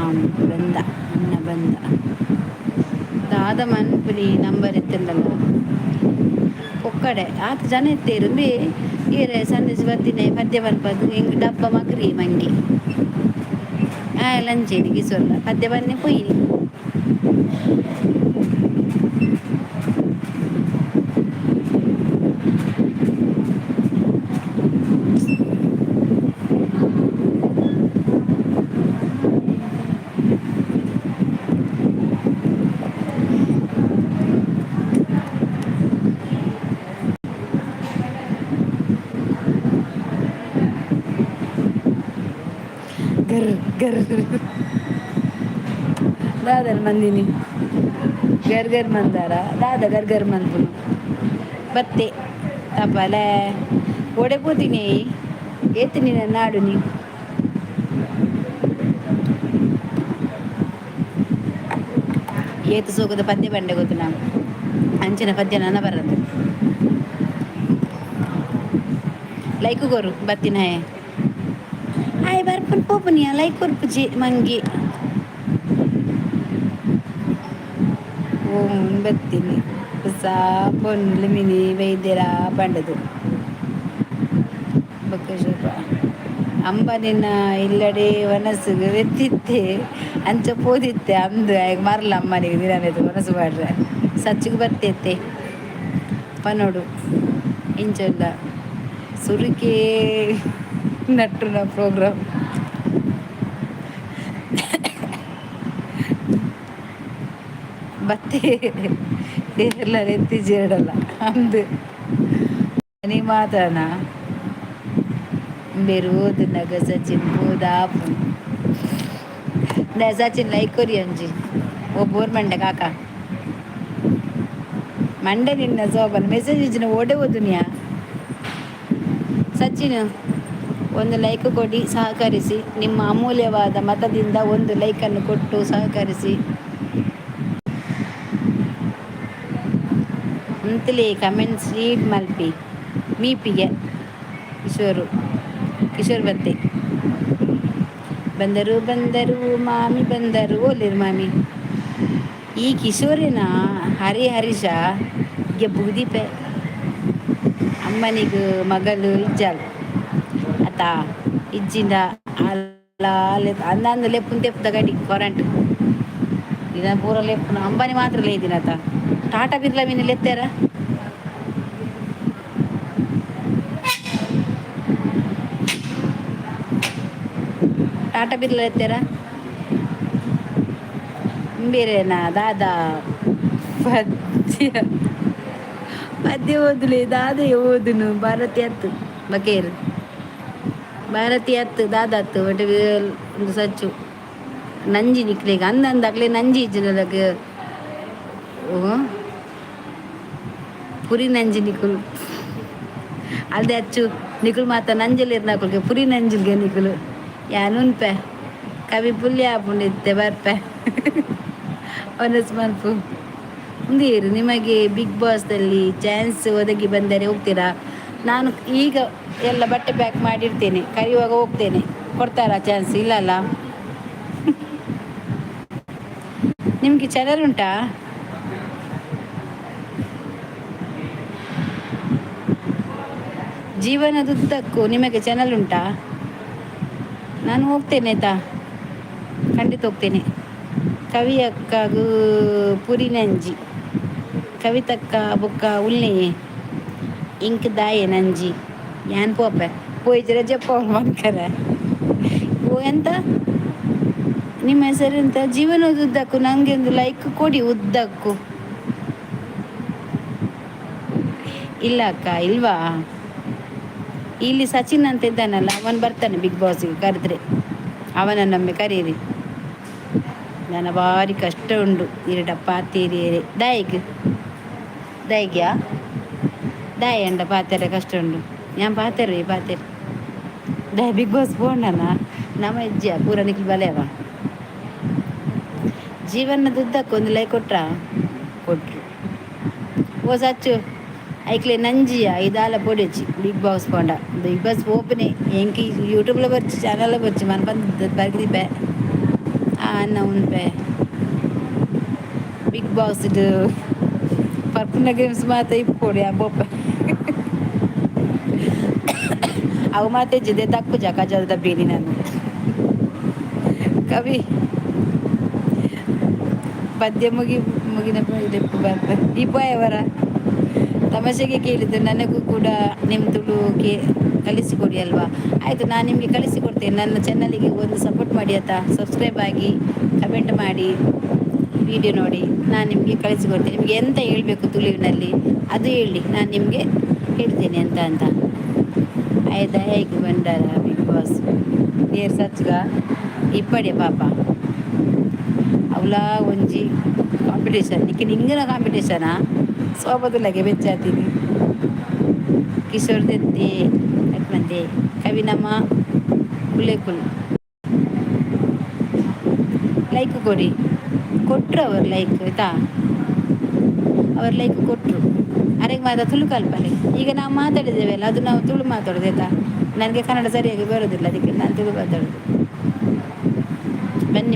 ಅವನು ಬಂದ ಅಣ್ಣ ಬಂದ ದಾದ ಮನ್ಪುಲಿ ನಂಬರ್ ಎತ್ತಂಡಲ್ಲ ಒಕ್ಕಡೆ ಆತ ಜನ ಎತ್ತೇರು ಬೇ ಈರೆ ಸಂದೇಶ ಬರ್ತೀನಿ ಪದ್ಯ ಬನ್ಪದು ಹೆಂಗೆ ಡಬ್ಬ ಮಕ್ರಿ ಮಂಗಿ ಲಂಚೇನಿ ಗಿಸೋಲ್ಲ ಪದ್ಯ ಬನ್ನಿ ಪೊಯ್ಯಿ ಗರ್ ದಾದರ ಮಂದಿನಿ ಗರ್ ಮಂದಾರ ದಾದ ಗರ್ ಮಂದ್ಪುನು ಬತ್ತೆ ತಪ್ಪಲೆ ಒಡೆ ಕೂತೀನಿ ಏತೀನಿ ನಾಡು ನೀ ಏತು ಸೋಗದ ಪದ್ಯ ಬಂಡೆ ಗೊತ್ತು ನಾವು ಅಂಚಿನ ಪದ್ಯ ನನ್ನ ಬರದು ಲೈಕ್ ಗೋರು ಬತ್ತಿನ ಆಯ್ ಬರ್ಪನ್ ಪೋಪನಿಯ ಲೈಕ್ ಕೊರ್ಪುಜಿ ಮಂಗಿ ಓ ಬತ್ತೀನಿ ಸಾ ಪೊನ್ಲು ಮಿನಿ ವೈದ್ಯರ ಪಂಡದು ಬೊಕ್ಕ ಅಂಬ ನಿನ್ನ ಇಲ್ಲಡೆ ಮನಸ್ಸಿಗೆ ಎತ್ತಿತ್ತೆ ಅಂಚ ಪೋದಿತ್ತೆ ಅಂದು ಆಗ ಮರಲ ಅಮ್ಮನಿಗೆ ದಿನದು ಮನಸ್ಸು ಮಾಡ್ರೆ ಸಚ್ಚಿಗೆ ಬರ್ತೈತೆ ಪನೋಡು ಇಂಚಲ್ಲ ಸುರುಕೆ ನಟ್ರು ನಾ ಪ್ರೋಗ್ರಾಮ್ ಬತ್ತೆ ಎಲ್ಲ ಎತ್ತಿ ಜೇಡಲ್ಲ ಅಂದು ನೀ ಮಾತಾಡ ಬೇರೋದು ನಗ ಸಚಿನ್ ಬೋದಾಪು ಸಚಿನ್ ಲೈಕ್ ಕೊರಿ ಅಂಜಿ ಓ ಬೋರ್ ಮಂಡೆ ಕಾಕ ಮಂಡೆ ನಿನ್ನ ಸೋಬನ್ ಮೆಸೇಜ್ ಇಚ್ಚಿನ ಓಡೆ ಓದುನಿಯಾ ಸಚಿನ್ ಒಂದು ಲೈಕ್ ಕೊಡಿ ಸಹಕರಿಸಿ ನಿಮ್ಮ ಅಮೂಲ್ಯವಾದ ಮತದಿಂದ ಒಂದು ಲೈಕನ್ನು ಕೊಟ್ಟು ಸಹಕರಿಸಿ ಅಂತಲೇ ಕಮೆಂಟ್ಸ್ ರೀಡ್ ಮಲ್ಪಿ ಮೀಪಿಗೆ ಕಿಶೋರ್ ಬತ್ತೆ ಬಂದರು ಬಂದರು ಮಾಮಿ ಬಂದರು ಓಲಿರು ಮಾಮಿ ಈ ಕಿಶೋರಿನ ಹರೀಶ ಬುಗ್ದೀಪೆ ಅಮ್ಮನಿಗೆ ಮಗಳು ಇಜ್ಜಾಲ್ ಆತ ಇಜ್ಜಿಂದ ಅಲ್ಲ ಅಂದಂದು ಲೆಪ್ಪುನ್ ತೆಪ್ಪುದ ಗಡಿ ಕರೆಂಟ್ ಇದನ್ನ ಪೂರ ಲೆಪ್ಪುನ ಅಂಬಾನಿ ಮಾತ್ರ ಲೇದಿನ ಆತ ಟಾಟಾ ಬಿರ್ಲಾ ಮೀನು ಲೆತ್ತಾರ ಟಾಟಾ ಬಿರ್ಲಾ ಲೆತ್ತಾರ ಬೇರೆನಾ ದಾದಾ ಪದ್ಯ ಓದುಲೆ ದಾದ ಓದುನು ಭಾರತಿ ಹತ್ತು ಬಕೇರು ಭಾರತಿ ಹತ್ತು ದಾದ ಹತ್ತು ಒಟ್ಟು ಒಂದು ಸಚ್ಚು ನಂಜಿ ನಿಕ್ಲಿಗೆ ಅಂದಾಗಲೇ ನಂಜಿ ಇಜ್ಜಿನದಾಗ ಪುರಿ ನಂಜಿ ನಿಕುಲು ಅಲ್ದೆ ಹಚ್ಚು ನಿಕುಲು ಮಾತ ನಂಜಲಿರ್ ನಾಕುಲ್ಗೆ ಪುರಿ ನಂಜಿಲ್ಗೆ ನಿಕುಲು ಯಾನುನ್ಪೆ ಕವಿ ಪುಲ್ಯ ಪುಂಡಿತ್ತೆ ಬರ್ಪೆ ಒನಸ್ ಮನ್ಪು ಮುಂದೇರು ನಿಮಗೆ ಬಿಗ್ ಬಾಸ್ದಲ್ಲಿ ಚಾನ್ಸ್ ಒದಗಿ ಬಂದರೆ ಹೋಗ್ತೀರಾ? ನಾನು ಈಗ ಎಲ್ಲ ಬಟ್ಟೆ ಪ್ಯಾಕ್ ಮಾಡಿರ್ತೇನೆ, ಕರೆಯುವಾಗ ಹೋಗ್ತೇನೆ. ಕೊಡ್ತಾರಾ ಚಾನ್ಸ್? ಇಲ್ಲಲ್ಲ. ನಿಮಗೆ ಚಾನಲ್ ಉಂಟಾ? ಜೀವನದುದ್ದಕ್ಕೂ ನಿಮಗೆ ಚಾನಲ್ ಉಂಟಾ? ನಾನು ಹೋಗ್ತೇನೆ ಆಯ್ತಾ, ಖಂಡಿತ ಹೋಗ್ತೇನೆ. ಕವಿ ಅಕ್ಕಗೂ ಪುರಿ ನಂಜಿ, ಕವಿತಕ್ಕ ಬುಕ್ಕ ಉಳ್ಳಿ ಇಂಕ್ ದಾಯೆ ನಂಜಿ ಯಾನ್ ಪೋಪೆ ಪೋಯ್ತು ರಜಪ್ಪ ಮಾಡ್ಕರ ಓ ಎಂತ ನಿಮ್ಮ ಹೆಸರು ಎಂತ? ಜೀವನದ ಉದ್ದಕ್ಕೂ ನನಗೆ ಒಂದು ಲೈಕ್ ಕೊಡಿ, ಉದ್ದಕ್ಕೂ. ಇಲ್ಲ ಅಕ್ಕ, ಇಲ್ವಾ? ಇಲ್ಲಿ ಸಚಿನ್ ಅಂತ ಇದ್ದಾನಲ್ಲ, ಅವನು ಬರ್ತಾನೆ ಬಿಗ್ ಬಾಸ್ಗೆ ಕರೆದ್ರೆ, ಅವನನ್ನೊಮ್ಮೆ ಕರೀರಿ. ನನ್ನ ಭಾರಿ ಕಷ್ಟ ಉಂಡು ಇರಡ ಪಾತೀರಿ ദായിക്കാ ദായണ്ട പാത്തേരെ കഷ്ടമുണ്ട്. ഞാൻ പാത്തേരെ ദാ ബിഗ് ಬಾಸ್ പോകണ്ടെന്നാ ನಮ್ಮ ಹೆಜ್ಜೆ ಪೂರ ನಿಖಿಲ್ ಬಲೆಯವ. ಜೀವನದುದ್ದಕ್ಕೆ ಒಂದು ಲೈಕ್ ಕೊಟ್ರು ಓ ಸಚ್ಚು ಐಕ್ಲೆ ನಂಜಿಯ ಇದಾಲ పొడిచి బిగ్ బాస్ పోండ బిగ్ బాస్ ఓపెనే ఎంకి యూట్యూబ్లో వచ్చి ఛానల్లో వచ్చి మన పని బరిగిపే అన్న ఉంపే బిగ్ బాస్ ಪರ್ಪುನ ಗೇಮ್ಸ್ ಮಾತ ಇಪ್ಪೊಡಿ ಆ ಬೊಪ್ಪ ಅವು ಮಾತೆ ಜದೆ ತಕ್ಕು ಜಕ ಜಲ್ದ ಬೇನಿ ನಾನು ಕವಿ ಪದ್ಯ ಮುಗಿನ ಲೆಪ್ಪು ಬರ್ತ ದೀಪಾಯವರ ತಮಾಷೆಗೆ ಕೇಳಿದ್ದು, ನನಗೂ ಕೂಡ ನಿಮ್ಮ ತುಳುಗೆ ಕಲಿಸಿಕೊಡಿ ಅಲ್ವಾ? ಆಯಿತು, ನಾನು ನಿಮಗೆ ಕಲಿಸಿಕೊಡ್ತೇನೆ. ನನ್ನ ಚಾನಲಿಗೆ ಒಂದು ಸಪೋರ್ಟ್ ಮಾಡಿ ಆಯ್ತಾ, ಸಬ್ಸ್ಕ್ರೈಬ್ ಆಗಿ, ಕಮೆಂಟ್ ಮಾಡಿ, ವಿಡಿಯೋ ನೋಡಿ, ನಾನು ನಿಮಗೆ ಕಳಿಸಿಕೊಡ್ತೇನೆ. ನಿಮಗೆ ಎಂತ ಹೇಳಬೇಕು ತುಳುವಿನಲ್ಲಿ ಅದು ಹೇಳಿ, ನಾನು ನಿಮಗೆ ಹೇಳ್ತೇನೆ ಅಂತ ಆಯ್ತಾ. ಹೇಗೆ ಬಂದಾರ ಬಿಗ್ ಬಾಸ್ ನೇರ್ ಸಚ್ಗ ಇಪ್ಪಡೆ ಪಾಪ ಅವಳಾ ಒಂಜಿ ಕಾಂಪಿಟೇಷನ್ ನಿಂಗನ ಕಾಂಪಿಟೇಷನಾ ಸೋಬದುಲ್ಲಗೆ ಬೆಚ್ಚಾತೀನಿ. ಕಿಶೋರ್ ದೆತ್ತೆ ಮತ್ತೆ ಕವಿನಮ್ಮ ಕುಲೇಕುಲ್ ಲೈಕ್ ಕೊಟ್ಟರು ಅವರು ಲೈಕ್ ಆಯ್ತಾ, ಅವ್ರು ಲೈಕ್ ಕೊಟ್ಟರು. ಅರೆಗೆ ಮಾತ್ರ ತುಳು ಕಲ್ಪನೆ. ಈಗ ನಾವು ಮಾತಾಡಿದ್ದೇವೆ ಅದು ನಾವು ತುಳು ಮಾತಾಡೋದು ಆಯ್ತಾ. ನನಗೆ ಕನ್ನಡ ಸರಿಯಾಗಿ ಬರೋದಿಲ್ಲ, ಅದಕ್ಕೆ ನಾನು ತುಳು ಮಾತಾಡೋದು.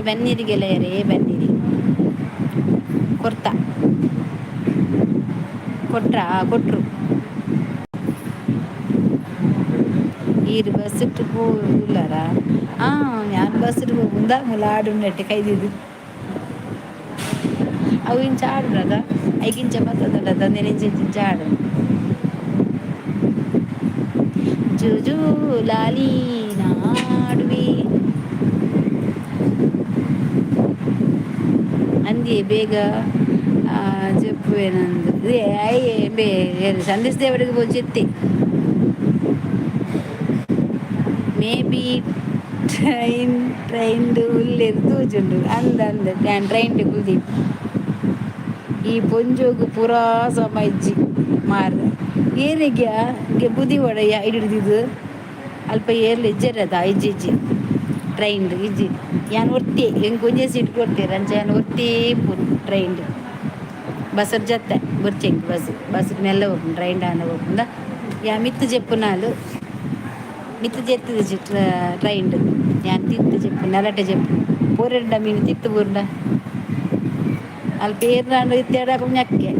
ಬನ್ನಿರಿ ಗೆಳೆಯರೇ, ಬನ್ನಿರಿ. ಕೊಟ್ರು ഈര് ബസ്സിട്ട് പോകില്ലാരാ? ഞാൻ ബസ്സിട്ട് പോകുന്ന മുലാടുണ്ടിട്ട് കൈതിത് ಅವು ಇಂಚ ಆಡುರದ ಐಗಿಂಚ ಮತ್ತದ ನೆನೆಂಚ ಆಡು ಜುಜು ಲಾಲಿ ನಾಡುವಿ ಅಂದಿ ಬೇಗ చెప్పేనందు సందేశ్ దేవుడికి వచ్చి మేబీ ಟ್ರೈನ್ ಉಲ್ಲೇರು ತೂಜುಂಡು ಅಂದ ಟ್ರೈನ್ ಕುಲ್ದೀಪ್ ಈ ಪೊಂಜೋಗು ಪುರಾ ಸಮ ಇಜ್ಜಿ ಮಾರ್ದ ಏನಿಗೆ ಬುದಿ ಒಡೆಯ ಹಿಡಿದಿದ್ದು ಅಲ್ಪ ಏರ್ಲಿ ಇಜ್ಜರದ ಇಜ್ಜಿ ಟ್ರೈನ್ ಇಜ್ಜಿ ಯಾನ್ ಒರ್ತಿ ಹೆಂಗೆ ಕೊಂಜೆ ಸೀಟ್ ಕೊಡ್ತೀರ ಅಂಚ ಯಾನ್ ಒರ್ತಿ ಟ್ರೈನ್ బస్సు జత్తే బొచ్చెంకి బస్సు మెల్ల పోకుండా ట్రైన్ డాండ పోకుండా యా మిత్తు చెప్పు నాలు మిత్తు చెత్తది ట్రైన్ యాన్ తిత్తు చెప్పు నెలట చెప్పు పోరెండ మీను తిత్తు బుర్డ వాళ్ళ పేరు రాండు ఇత్తేడాక ñakke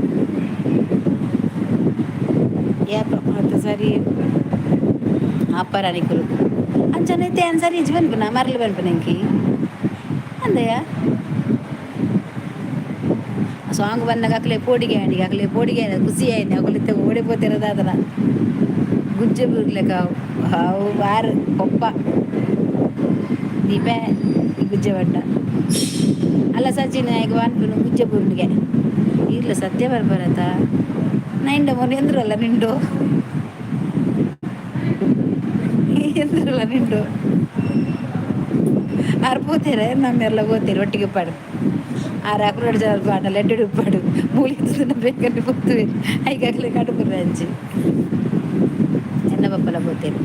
ಯಾಕೆ ಸರಿ ಅಪ್ಪರಾಣಿಕರು ಅಂಚನೈತೆ ಏನು ಸರಿ ಇಜ್ ಬನ್ಪುನ ಮರಳು ಬನ್ಪುನಂಕಿ ಅಂದಯ್ಯ ಸಾಂಗ್ ಬಂದಾಗ ಅಕ್ಲೆ ಪೋಡಿಗೆ ಖುಷಿ ಆಯ್ತು ಅಕಲಿತ್ತೆ ಓಡಿపోತಿರೋದಾದ್ರ ಗುಜ್ಜೆ ಬುರ್ಲೆಕ್ಕ ಅವು ಬಾರು ಪಪ್ಪ ದೀಪೆ ಗುಜ್ಜೆ ಬಡ್ಡ ಅಲ್ಲ ಸಚಿನ್ ಈಗ ಬನ್ಪುನು ಗುಜ್ಜೆ ಬುರ್ಲಿಗೆ ಇಲ್ಲ ಸತ್ಯ ಬರ್ಬರತ್ತ ನೈಂಡ ಮೊನ್ನೆ ಎಂದ್ರಲ್ಲ ನಿಂಡು ಎಂದ್ರಲ್ಲ ನಿಂಡು ಆರು పోతేరే నమ్మెర్ల పోతేరు ఒట్టిಗೆ పాడు ఆరు అక్కడ జనాలు పాటలు ఎడ్డు పాడు మూలిస్తున్న బెక్కని పోతుంది ఐకాకలే కడుపు రంచి ఎన్న పప్పల పోతేరు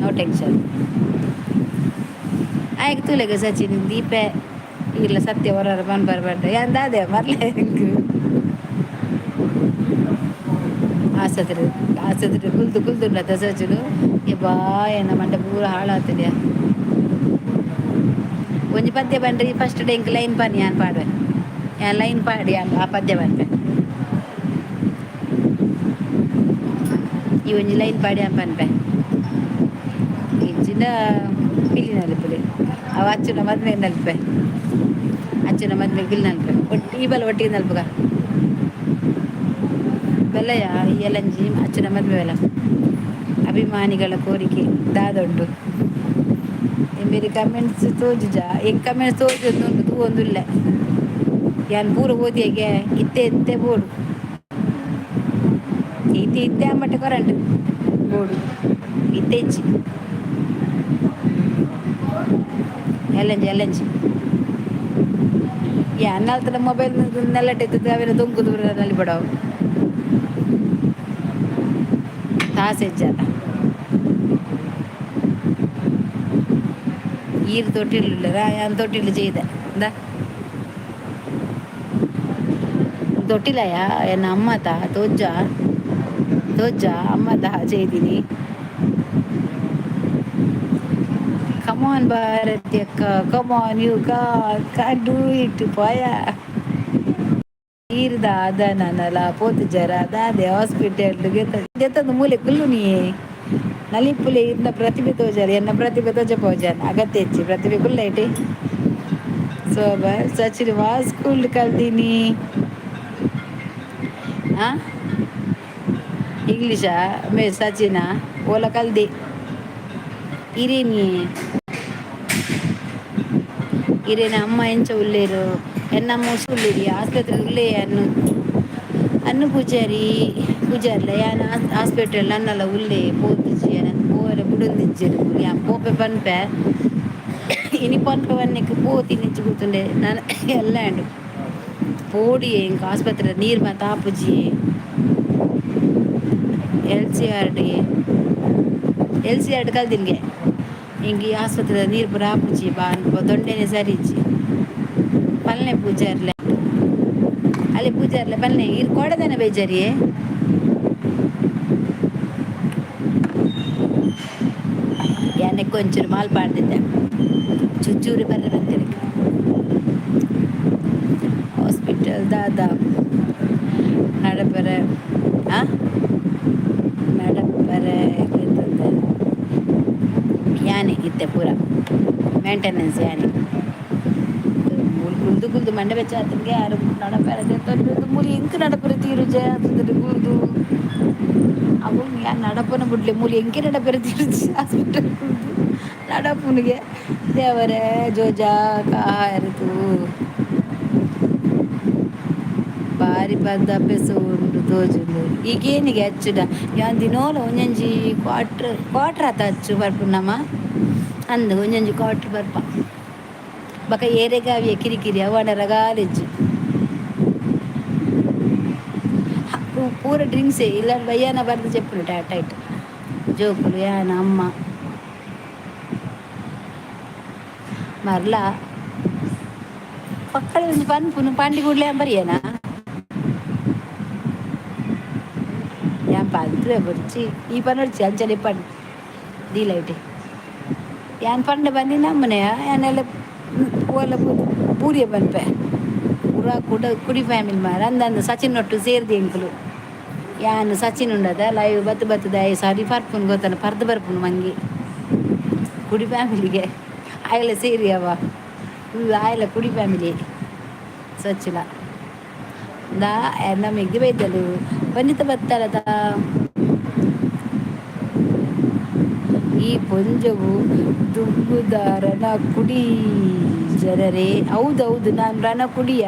నో టెన్షన్ ಆಯ್ಕೆ ತೂಲೆಗೆ ಸಚಿನ್ ದೀಪೆ ಇಲ್ಲ ಸತ್ಯ ಹೊರ ಬಂದು ಬರಬಾರ್ದು ಎಂದಾದೆ ಮರ್ಲೆ ಆಸತ್ರಿ ಕುಲ್ದುಂಡತ ಸಚಿನು ಏ ಬಾ ಏನ ಮಂಡೆ ಪೂರ ಹಾಳಾಗ್ತದೆ ಒಂಜಿ ಪದ್ಯ ಬಂದ್ರಿ ಫಸ್ಟ್ ಡೇ ಇಂಕ್ ಲೈನ್ ಪಾನಿ ಯಾನ್ ಪಾಡುವೆ ಯಾನ್ ಲೈನ್ ಪಾಡಿ ಆ ಪದ್ಯ ಬಂದೆ ಈ ಒಂಜಿ ಲೈನ್ ಪಾಡಿ ಯಾನ್ ಪನ್ಪೆ ಇಜ್ಜಿನ ಪಿಲಿ ನಲ್ಪುಲಿ ಅವ ಅಚ್ಚುನ ಮದ್ವೆ ನಲ್ಪೆ ಅಚ್ಚುನ ಮದ್ವೆ ಪಿಲ್ ನಲ್ಪೆ ಈ ಬಲ ಒಟ್ಟಿಗೆ ನಲ್ಪುಗ ಬೆಲ್ಲಯ್ಯ ಎಲಂಜಿ ಅಚ್ಚುನ ಮದ್ವೆ ಬೆಲ ಅಭಿಮಾನಿಗಳ ಕೋರಿಕೆ ದಾದೊಂಡು मेरी कमेंट्स ತೋಜುಜ ಹೆಂಗೆ ಕಮೆಂಟ್ಸ್ ತೋಜೊಂದುಂಡು ತೂ ಒಂದುಲ್ಲ ಯಾನ್ ಪೂರ ಓದಿಯಾಗೆ ಇತ್ತೆ ಬೋಡು ಇತ್ತೆ ಅಂಬಟ್ಟೆ ಕೊರಂಡು ಬೋಡು ಇತ್ತೆ ಇಚ್ಚಿ ಎಲಂಜಿ ಯಾನ್ ನಾಲ್ತನ ಮೊಬೈಲ್ ನೆಲ್ಲಟ್ಟೆದ್ದು ಅವೆಲ್ಲ ದೊಂಗುದು ನಲ್ಲಿ ಬಿಡವು ತಾಸೆಜ್ಜಾತ ഈര് തൊട്ടിലില്ല ഞാൻ തൊട്ടില് ചെയ്തേ എന്താ തൊട്ടിലയ എന്നെ അമ്മത തോജ്ജ അമ്മത ചെയ്തിനി കമോൺ ഭാരത്യക്ക come on you can do it പോയാ ಈರ್ದ ಅದ ನನ್ನಲ್ಲ ಪೋತು ಜರ ಅದೇ ಹಾಸ್ಪಿಟಲ್ಗೆ ಎತ್ತದ ಮೂಲೆ ಕುಲ್ಲು ನೀ ನಲಿಪುಲೆ ಇನ್ನ ಪ್ರತಿಭೆ ತೋಜಾರ ಎನ್ನ ಪ್ರತಿಭೆ ತೋಜ ಪೋಜಾನ ಅಗತ್ಯ ಹೆಚ್ಚಿ ಪ್ರತಿಭೆ ಕುಲ್ಲೈಟಿ ಸೋಬ ಸಚಿನ್ ವಾ ಸ್ಕೂಲ್ ಕಲ್ತೀನಿ ಇಂಗ್ಲೀಷಾ ಮೇ ಸಚಿನ ಓಲ ಕಲ್ದಿ ಇರೇನ ಅಮ್ಮ ಎಂಚ ಉಳ್ಳೇರು ಎನ್ನಮ್ಮ ಉಳ್ಳೇರಿ ಆಸ್ಪತ್ರೆ ಉಳ್ಳೇ ಅನ್ನು ಪೂಜಾರ್ಲ ಯಾನ್ ಹಾಸ್ಪಿಟಲ್ ನನ್ನಲ್ಲ ಉಳ್ಳೇ ಪೋಪಿಜಿ ಓರೆ ಬುಡಂದಿಜ್ಜರು ಯಾನ್ ಪೋಪೆ ಪನ್ಪೆ ಇನಿ ಪನ್ಪೆ ವನ್ನೆಕ್ ಪೋತಿ ನಿಂಚು ಕೂತುಂಡೆ ನಾನು ಎಲ್ಲ ಅಂಡು ಪೋಡಿ ಇಂಕ ಆಸ್ಪತ್ರೆ ನೀರು ಮತ್ತು ಆಪುಜಿ ಎಲ್ ಸಿ ಆರ್ಡ್ ಕಲ್ದಿನ್ಗೆ ಹಿಂಗೆ ಆಸ್ಪತ್ರೆ ನೀರು ಪುರ ಆಪುಜಿ ಬಾ ದೊಡ್ಡನೆ ಸರಿಜಿ ಪಲ್ಲೆ ಪೂಜಾರ್ಲೆ ಅಲ್ಲಿ ಪೂಜಾರ್ಲೆ ಪಲ್ಲೆ ಇರ್ ಕೊಡದನ ಬೇಜಾರಿಯೇ ಯಾನೆ ಕೊಂಚೂರು ಮಾಲ್ ಪಾಡ್ದಿದ್ದೆ ಚುಚ್ಚೂರಿ ಬರ್ತೀನಿ ಹಾಸ್ಪಿಟಲ್ ದಾದ ನಡಪರೆ ಯಾನೆ ಇತ್ತೆ ಪೂರ ಮೇಂಟೆನೆನ್ಸ್ ಯಾನೆ ಗುಲ್ದು ಮಂಡೆ ಬೆಚ್ಚ ಆತನಿಗೆ ಯಾರು ನಡಪರೆ ಮೂಲಿ ಎಂಕ್ ನಡಪರೆ ತೀರು ಜಯ ಆಗ್ತದೆ ಗುಲ್ದು ಅವು ಯಾರು ನಡಪನ ಬಿಡ್ಲಿ ಮೂಲಿ ಎಂಕೆ ನಡಪರೆ ತೀರು ಹಾಸ್ಪಿಟಲ್ ನಡಪನಿಗೆ ದೇವರೇ ಜೋಜಾ ಕಾರಿತು ಬಾರಿ ಬದ್ದ ಅಭ್ಯಾಸ ಉಂಡು ತೋಜುಂಡು ಈಗೇನಿಗೆ ಹಚ್ಚುಡ ಯಾನ್ ದಿನೋಲ ಒಂಜಂಜಿ ಕ್ವಾಟ್ರ್ ಆತ ಹಚ್ಚು ಬರ್ಪುನಮ್ಮ ಅಂದು ಒಂಜಂಜಿ ಕ್ವಾಟ್ರ್ ಬರ್ಪ ಬಕ ಏರೆಗಾವಿಯ ಕಿರಿಕಿರಿ ಅವನರ ಗಾಲೆಜ್ಜು ಪೂರ ಡ್ರಿಂಕ್ಸೇ ಇಲ್ಲ ಬಯ್ಯಾನ ಬರ್ದು చెప్పుడు టైట్ జోకులు యాన అమ్మ మరలా పక్కన నుంచి పన్పును పండి గుడ్లే బరియనా ಊರೇ ಬರ್ಚಿ ಈ ಪನೊಡ್ಚಿ ಅಂಚನೆ ಪಂಡ್ ದೀಲೈಟಿ ಯಾನ್ ಪಂಡ ಬಂದು ನಮ್ಮನೆ ಯಾನೆಲ್ಲ ಓಲ ಪೂರಿಯ ಬನ್ಪೆ ಪೂರ ಕುಡಿ ಫ್ಯಾಮಿಲಿ ಮಾರ ಅಂದಂದು ಸಚಿನ್ ಒಟ್ಟು ಸೇರಿದೆ ಎಂಕುಲು ಯಾನು ಸಚಿನ್ ಉಂಡದ ಲೈವ್ ಬತ್ತದ ಸಾರಿ ಪರ್ಪುನ್ ಗೊತ್ತಲ್ಲ ಪರ್ದು ಬರ್ಪುನು ಮಂಗಿ ಕುಡಿ ಫ್ಯಾಮಿಲಿಗೆ ಆಯಲ ಸೇರಿ ಅವ ಆಯಲ ಕುಡಿ ಫ್ಯಾಮಿಲಿ ಸಚ್ಚಿಲ ದಾ ನಮಗೆ ಬೈದಲು ಬನ್ನಿತ ಬತ್ತಲದ ಈ ಪೊಂಜವು ದುಗ್ಗುದ ರಣ ಕುಡಿ ಜನರೇ ಹೌದೌದು ನಾನು ರಣ ಕುಡಿಯ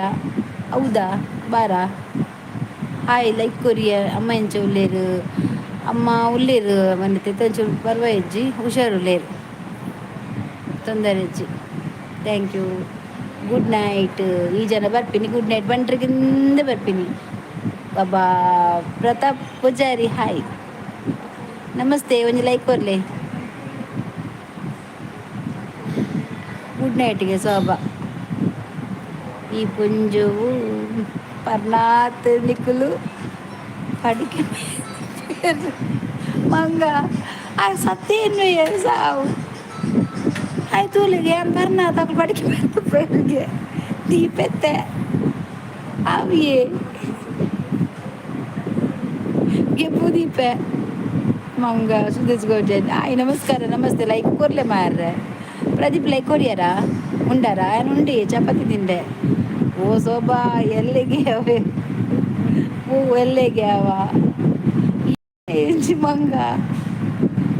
ಹೌದಾ ಬಾರ ಹಾಯ್ ಲೈಕ್ ಕೊರಿಯ ಅಮ್ಮ ಎಂಚ ಉಳ್ಳೇರು ಅಮ್ಮ ಉಳ್ಳೇರು ಮನೆ ತೆತ್ತಂಚು ಪರ್ವ ಹೆಜ್ಜಿ ಹುಷಾರು ಉಳ್ಳೇರು ತೊಂದರೆ ಹೆಜ್ಜಿ ಥ್ಯಾಂಕ್ ಯು ಗುಡ್ ನೈಟ್ ಈ ಜನ ಬರ್ತೀನಿ ಗುಡ್ ನೈಟ್ ಬಂಟ್ರಿಗಿಂದ ಬರ್ತೀನಿ ಬಾಬಾ ಪ್ರತಾಪ್ ಪೂಜಾರಿ ಹಾಯ್ ನಮಸ್ತೆ ಒಂದು ಲೈಕ್ ಕೊರ್ಲೆ ಗುಡ್ ನೈಟ್ಗೆ ಶೋಭಾ ಈ ಪುಂಜುವು ಪರ್ನಾತ್ ನಿಕ್ಕುಲು ಪಡಿಕೆ ಮಂಗ ಆ ಸತ್ತೇನು ಸಾವು ಆಯ್ತು ತೂಲಿಗೆ ಪರ್ನಾತ್ ಅಕ್ಕ ಪಡಿಕೆ ದೀಪೆತ್ತೆ ಅವಿಯೇ ಗೆಪ್ಪು ದೀಪೆ ಮಂಗ ಸುದೇಶ್ ಗೌಜನ್ ಆಯ್ ನಮಸ್ಕಾರ ನಮಸ್ತೆ ಲೈಕ್ ಕೊರ್ಲೆ ಮಾರ್ರೆ ಪ್ರದೀಪ್ ಲೈಕ್ ಕೊರಿಯಾರ ಉಂಡಾರ ಏನು ಉಂಡಿ ಚಪಾತಿ ತಿಂಡೆ ಓ ಶೋಭಾ ಎಲ್ಲಿಗೆ ಅವೆ ಹೂ ಎಲ್ಲಿಗೆ ಅವ ಎಂಚಿ ಮಂಗ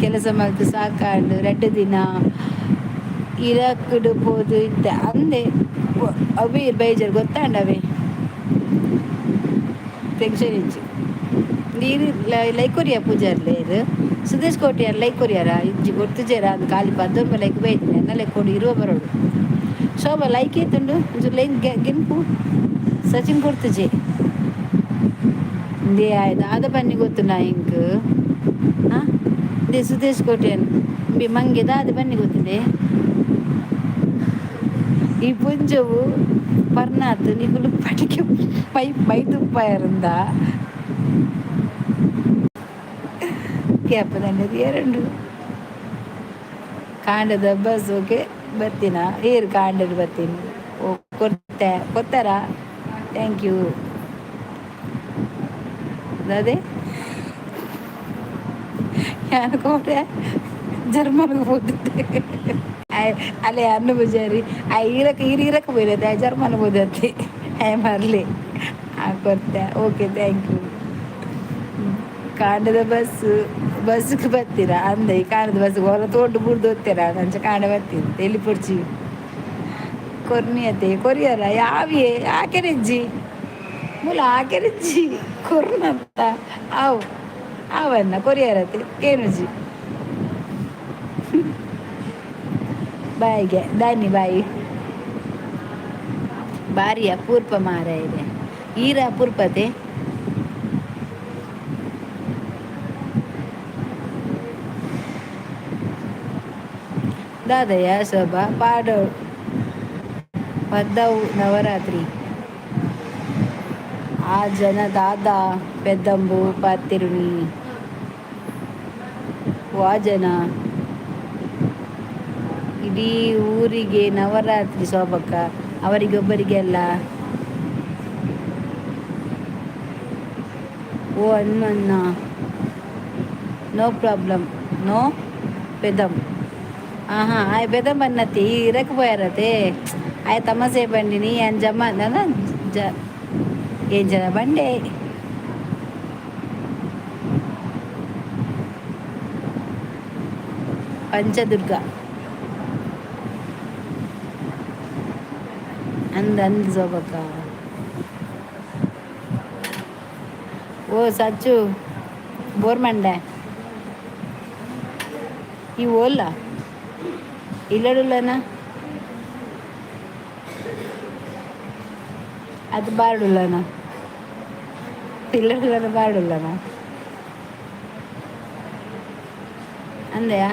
ಕೆಲಸ ಮಾಡ್ತು ಸಾಕಾಂಡು 2 ದಿನ ಇರಕ್ಕಡು ಪೋದು ಇತ್ತೆ ಅಂದೆ ಅವೇ ಬೈಜರ್ ಗೊತ್ತಾಂಡವೆ ಟೆನ್ಷನ್ ಇಚ್ಚು ನೀರು ಲೈಕ್ ಕೊರಿಯ ಪೂಜಾರ್ಲೇರು ಸುದೇಶ್ ಕೋಟಿಯಾರ್ ಲೈಕ್ ಕೊರಿಯಾರ ಇಜ್ಜಿ ಗೊತ್ತುಜೇರ ಅದು ಖಾಲಿ ಪದ್ದೊಂಬ ಲೈಕ್ ಬೈತೀನಿ ಎನ್ನ ಲೈಕ್ ಕೊಡು ಇರುವ ಬರೋಡು ಶೋಭಾ ಲೈಕ್ ಏತುಂಡು ಒಂಚೂರು ಲೈನ್ ಗೆನ್ಪು ಸಚಿನ್ ಕೊಡ್ತುಜೆ ದೇ ಆಯ್ತು ಆದ ಬನ್ನಿ ಗೊತ್ತು ನಾ ಇಂಕ್ ಹಾಂ ದೇ ಸುದೇಶ್ ಕೋಟಿಯನ್ ಬಿ ಮಂಗೆ ದಾದ ಬನ್ನಿ ಗೊತ್ತಿದೆ ಈ ಪುಂಜವು ಪರ್ನಾತ್ ನಿಗುಲು ಪಟಿಕೆ ಮೈ ತುಪ್ಪ ಇರಂದ ಕ್ಯಾಪದಂಡದು 2 ಕಾಂಡದ ಬಸ್ ಓಕೆ ಬರ್ತೀನ ಏರು ಕಾಂಡದ ಬರ್ತೀನಿ ಓ ಕೊತ್ತಾರ ಥ್ಯಾಂಕ್ ಯು ಅದೇ ಯಾರು ಕೋಟೆ ಜರ್ಮನ್ಗೆ ಹೋಗುತ್ತೆ ಅಲ್ಲೇ ಅನ್ನ ಬುಜಾರಿ ಇರಕ್ಕೆ ಬೈರತ್ತೆ ಜರ್ಮನ್ ಓದತ್ತೆ ಮರಲಿ ಕೊಡ್ತೆ ಓಕೆ ಥ್ಯಾಂಕ್ ಯು ಕಾಂಡದ ಬಸ್ಗೆ ಬರ್ತೀರಾ ಅಂದೆ ಈ ಕಾಂಡದ ಬಸ್ಗೆ ಹೊರ ತೋಟು ಬುಡ್ದು ಹೋಗ್ತೀರಾ ನಂಚ ಕಾಂಡ ಬರ್ತೀನಿ ಎಲ್ಲಿ ಪುಡ್ಚಿ ಕೊರ್ನಿಯತೆ ಕೊರಿಯರ ಯಾವಿಯೇ ಆಕೆರೆಜ್ಜಿ ಮೂಲ ಆಕೆರೆಜ್ಜಿ ಕೊರ್ನಂತ ಅವನ್ನ ಕೊರಿಯರತೆ ಏನುಜ್ಜಿ ಬಾಯಿಗೆ ದಾನಿ ಬಾಯಿ ಭಾರಿ ಅಪೂರ್ಪ ಮಾರ ಇದೆ ಈರ ಅಪೂರ್ಪತೆ దాదయ్య శోభ పద్దవు నవరాత్రి ఆ జన దాద పెద్దంబు పత్తిరుని ವಾಜನ ಇಡೀ ಊರಿಗೆ ನವರಾತ್ರಿ ಶೋಭಕ್ಕ ಅವರಿಗೊಬ್ಬರಿಗೆಲ್ಲ ಓ ಹನುಮನ್ನ ನೋ ಪ್ರಾಬ್ಲಮ್ ನೋ పెద్దం ఆహా ఆయ పెద్దం బన్నతి ఇరకపోయారతే ఆయ తమసే బండిని ఆయన జమ ఏం జన బండే పంచదుర్గ ಅಂದು ಶೋಭಕ್ಕ ಓ ಸಚ್ಚು ಬೋರ್ಮಂಡೆ ಈ ಓಲ್ಲ ಇಲ್ಲಡುಲ್ಲನ ಅದು ಬಾಡುಲ್ಲನ ಇಲ್ಲಡುಲ್ಲನ ಬಾಡುಲ್ಲನ ಅಂದೆಯಾ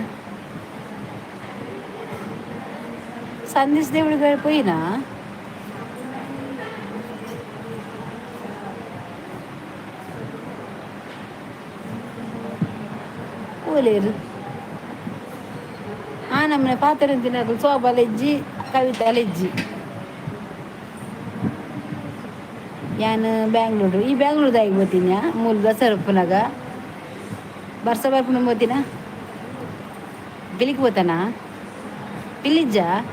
ಸಂದೇಶ್ దేవుడికి పోయినా ಬೋಲೆರು ಆ ನಮ್ಮನೆ ಪಾತ್ರೆ ತಿನ್ನೋದು ಸೋಬಲೆಜ್ಜಿ ಕವಿತಾಲೆಜ್ಜಿ ಯಾನು ಬ್ಯಾಂಗ್ಳೂರು ಈ ಬ್ಯಾಂಗ್ಳೂರ್ದಾಗಿ ಬೋತೀನಿ ಮೂಲ ದಸರಪ್ಪನಾಗ ಬರ್ಸ ಬರ್ಪುನ ಬೋತೀನ ಬಿಲಿಕ್ పోతానా పిలిజ్జా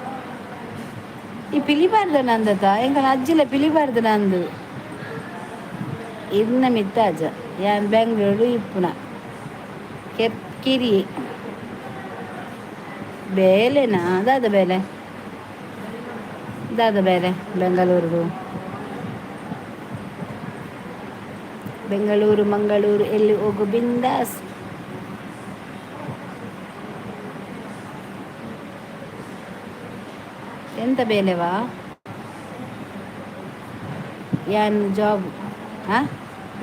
ఈ పిలిబార్ದು ನಂದತ ಎಂಕನ ಅಜ್ಜಿಲ పిలిబాರ್ದು ನಂದು ಇನ್ನ ಮಿತ್ತಾಜ ಯಾನ್ ಬೆಂಗಳೂರು ಇಪ್ಪುನ ಕಿರಿ ಬೇಲೆನಾ ದಾದ ಬೇಲೆ ಬೆಂಗಳೂರು ಮಂಗಳೂರು ಎಲ್ಲಿ ಹೋಗು ಬಿಂದಾಸ್ ಎಂತ ಬೇಲೆವಾ ಯಾನ್ ಜಾಬ್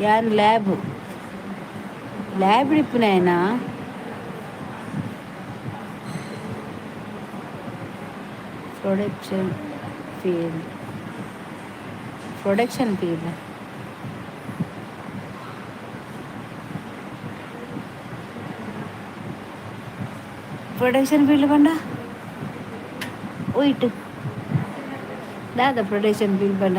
ಯಾನ್ ಲ್ಯಾಬ್ ಇಪ್ಪುನಾಯನಾ ಪ್ರೊಡಕ್ಷನ್ ಫೀಲ್ಡ್ ಪಂಡ ಹೋಯ್ತು ದಾದ ಪ್ರೊಡಕ್ಷನ್ ಫೀಲ್ಡ್ ಪಂಡ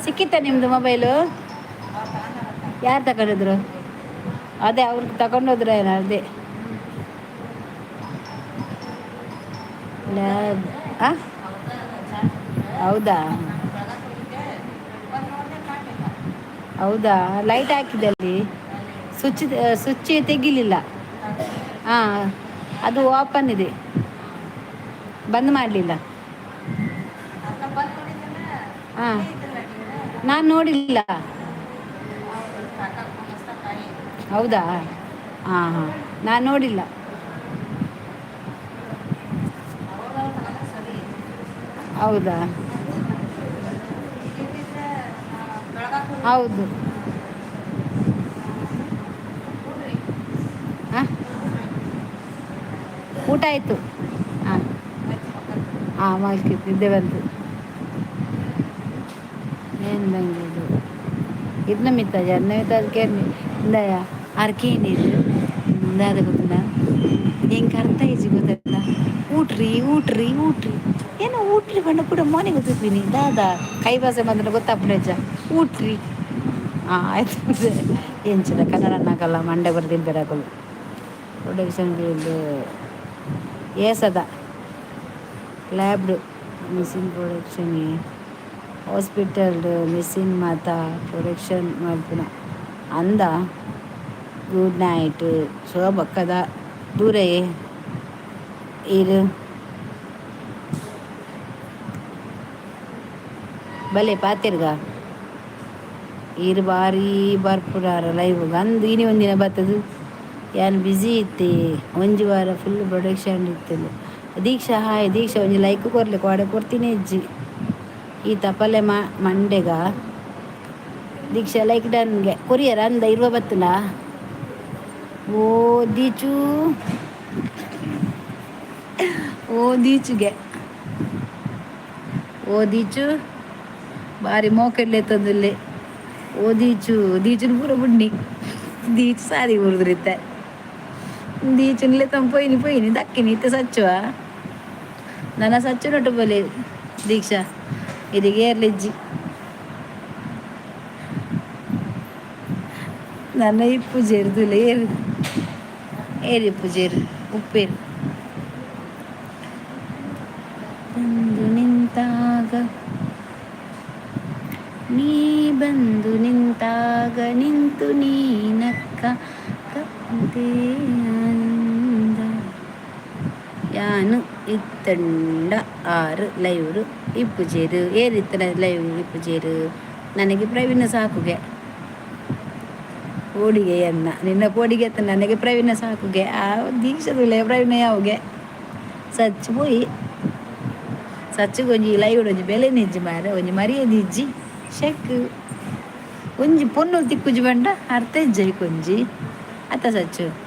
ಸಿಕ್ಕಿತ್ತ ನಿಮ್ದು ಮೊಬೈಲು ಯಾರು ತಗೊಂಡಿದ್ರು ಅದೇ ಅವ್ರಿಗೆ ತಗೊಂಡೋದ್ರ ಏನೋ ಅದೇ ಲ್ಯಾಬ್ ಹೌದಾ ಲೈಟ್ ಹಾಕಿದೆ ಅಲ್ಲಿ ಸ್ವಿಚ್ ತೆಗಿಲಿಲ್ಲ ಹಾಂ ಅದು ಓಪನ್ ಇದೆ ಬಂದ್ ಮಾಡಲಿಲ್ಲ ಹಾಂ ನಾನು ನೋಡಿಲ್ಲ ಹೌದಾ ಹಾಂ ನಾನು ನೋಡಿಲ್ಲ ಹೌದಾ ಹೌದು ಹಾಂ ಊಟ ಆಯಿತು ಹಾಂ ಮಲ್ಕಿತ್ತು ನಿದ್ದೆ ಬಂತು ಏನು ಬಂದಿದ್ದು ಇದನ್ನ ಮಿತ್ತಾಜ ಅದನ್ನ ಮಿತ್ತಾಜಕ್ಕೆ ಇಂದಯ ಅರ್ಕೇನಿದು ಇಂದಾದ ಗೊತ್ತಿಲ್ಲ ಹೆಂಗೆ ಅರ್ಥ ಈಜಿ ಗೊತ್ತಿಲ್ಲ ಊಟ್ರಿ ಏನೋ ಊಟ್ರಿ ಬಣ್ಣ ಕೂಡ ಮನೆ ಗೊತ್ತಿದ್ದೀನಿ ದಾದ ಕೈ ಭಾಷೆ ಬಂದ್ರೆ ಗೊತ್ತಾಗ್ಬಿಡಜ್ಜ ಊಟ್ರಿ ಹಾಂ ಆಯ್ತು ಎಂಚಿದ ಕನ್ನಡ ನಾಕಲ್ಲ ಮಂಡೆ ಬರ್ದಿನ ಬೇರಾಗಲು ಪ್ರೊಡಕ್ಷನ್ ಫೀಲ್ಡ್ ಏಸದ ಲ್ಯಾಬ್ಡು ಮಿಷಿನ್ ಪ್ರೊಡಕ್ಷನ್ ಹಾಸ್ಪಿಟಲ್ದು ಮಿಷಿನ್ ಮಾತ ಪ್ರೊಡಕ್ಷನ್ ಮಾಡ್ಪುನ ಅಂದ ಗುಡ್ ನೈಟ್ ಶೋಭಕ್ಕದ ದೂರ ಇದು ಬಲೆ ಪಾತಿರ್ಗ ಇರು ಬಾರಿ ಬರ್ಪುರಾರ ಲೈವ್ ಅಂದು ಇನಿ ಒಂದಿನ ಬರ್ತದು ಯಾನ್ ಬ್ಯುಸಿ ಇತ್ತೆ ಒಂಜಿ ವಾರ ಫುಲ್ ಪ್ರೊಡಕ್ಷನ್ ಇತ್ತಲು ದೀಕ್ಷಾ ಹಾಯ್ ದೀಕ್ಷಾ ಒಂಜಿ ಲೈಕ್ ಕೊರ್ಲಿಕ್ಕೆ ವಾಡೆ ಕೊಡ್ತೀನಿ ಅಜ್ಜಿ ಈ ತಪಲೆ ಮಂಡೆಗ ದೀಕ್ಷಾ ಲೈಕ್ ಡನ್ಗೆ ಕೊರಿಯರ್ ಅಂದ ಇರುವ ಬತ್ತಲ ಓ ದೀಚು ಬಾರಿ ಮೋಕೆಡ್ಲೆ ತಂದಿಲ್ಲೆ ದೀಚುನ ಪೂರ ಬುಡ್ನಿ ದೀಚು ಸಾರಿ ಉರಿದ್ರಿತ್ತೆ ದೀಚುನ್ಲೆ ಪೋಯಿನಿ ದಕ್ಕಿನಿ ಇತ್ತೆ ಸಚ್ಚುವ ನನ್ನ ಸಚ್ಚು ನೊಟ್ಟು ಬೋಲೆ ದೀಕ್ಷಾ ಇದೀಗ ಏರ್ಲೆಜ್ಜಿ ನನ್ನ ಇಪ್ಪು ಜೇರ್ದುಲ್ಲ ಏರಿಪ್ಪು ಜೇರು ಉಪ್ಪೇರು ಬಂದು ನಿಂತಾಗ ನಿಂತು ನೀನಕ್ಕ ಕಂತೆ ಆನಂದ ಯಾನು ಇತ್ತಂಡ 6 ಲೈವ್ರು ಇಪ್ಪುಜೇರು ಏರಿತ್ತನ ಲೈವ್ ಇಪ್ಪುಜೇರು ನನಗೆ ಪ್ರವೀಣ ಸಾಕುಗೆ ಓಡಿಗೆ ಅನ್ನ ನಿನ್ನ ಕೋಡಿಗೆ ಅತ್ತ ನನಗೆ ಪ್ರವೀಣ ಸಾಕುಗೆ ಆ ದೀಕ್ಷದುಲೆ ಪ್ರವೀಣ ಯಾವಗೆ ಸಚ್ಚು ಒಂಜಿ ಲೈವ್ ಒಂಜಿ ಬೆಲೆ ನಿಜ್ಜಿ ಮಾರ ಒಂಜಿ ಮರ್ಯಾದೆ ಇಜ್ಜಿ ಶೆಕ್ ಒಂಜಿ ಪೊನ್ನು ತಿಕ್ಕುಜಿ ಬಂಡ ಅರ್ಥ ಇಜ್ಜಿ ಕೊಂಜಿ ಅತ್ತ ಸಚ್ಚು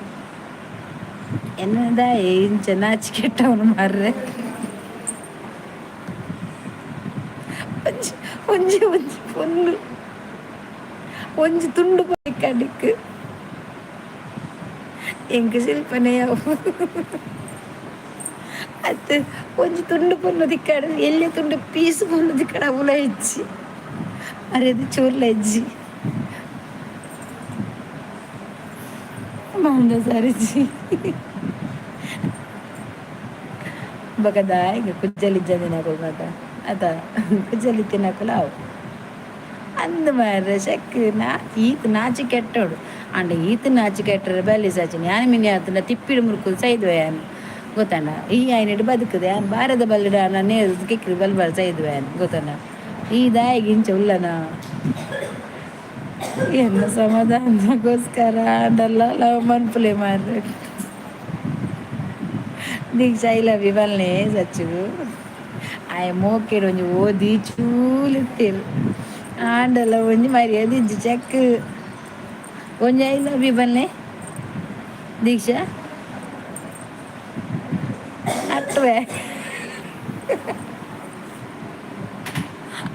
ಎನ್ನದ ಇಂಚ ನಾಚಿ ಕೆಟ್ಟವನು ಮಾರ್ರೆ. ಒಂಜಿ ಒಂಜಿ ಒಂಜಿ ಪೊನ್ನು ಒಂಜಿ ತುಂಡು ಕಡಿಕ್ ಎಂಕ್ ಶಿಲ್ಪನೆಯ ಅತ್ತೆ ಒಂಜಿ ತುಂಡು ಪೊನ್ನು ದಿಕ್ಕಾಡು ಎಲ್ಲಿ ತುಂಡು ಪೀಸ್ ಪೊನ್ನು ದಿಕ್ಕಾಡು ಅವಲ ಇಜ್ಜಿ ಅರೆದು ಚೂರ್ಲ ಇಜ್ಜಿ ಮಂದ ಸರಿಜಿ ಬಕದ ಈಗ ಕುಜ್ಜಲಿ ಜದಿನಕಲ್ ಮಾತ ಅದ ಕುಜ್ಜಲಿ ತಿನ್ನಕಲ್ಲ ಅವು ಅಂದ ಮಾರ ಶಕ್ ಈತ್ ನಾಚಿ ಕೆಟ್ಟೋಡು ಅಂಡ ಈತ್ ನಾಚಿ ಕೆಟ್ಟರೆ ಬಲ್ಲಿ ಸಚಿನ್ ಯಾನ ಮಿನಿ ಆತನ ತಿಪ್ಪಿಡು ಮುರುಕುದು ಸೈದ್ವ ಯಾನು ಗೊತ್ತಣ್ಣ ಈ ಆಯ್ನಿಟ್ಟು ಬದುಕುದು ಯಾನು ಬಾರದ ಬಲ್ಲಿಡ ನಾನು ಕಿಕ್ಕಿರಿ ಬಲ್ಬಾರ ಸೈದ್ವ ಯಾನು ಗೊತ್ತಣ್ಣ ಈ ದಾಯಿಗೆ ಇಂಚ ಉಲ್ಲನ ಎಲ್ಲ ಸಮಾಧಾನಗೋಸ್ಕರ ಅಂಡಲ್ಲ ಲವ್ ಮನ್ಪುಲೆ ಮಾರ್ರೆ ದೀಕ್ಷಾ ಐ ಲವ್ ಯು ಬಲ್ಲೆ ಸಚ್ಚು ಆಯ ಮೋಕೆಡು ಒಂಜಿ ಓದಿ ಚೂಲಿತ್ತೇರು ಆಂಡಲ ಒಂಜಿ ಮರ್ಯಾದೆ ಇಜ್ಜಿ ಚೆಕ್ ಒಂಜಿ ಐ ಲವ್ ಯು ಬಲ್ಲೆ ದೀಕ್ಷಾ ಅಟ್ಟುವೆ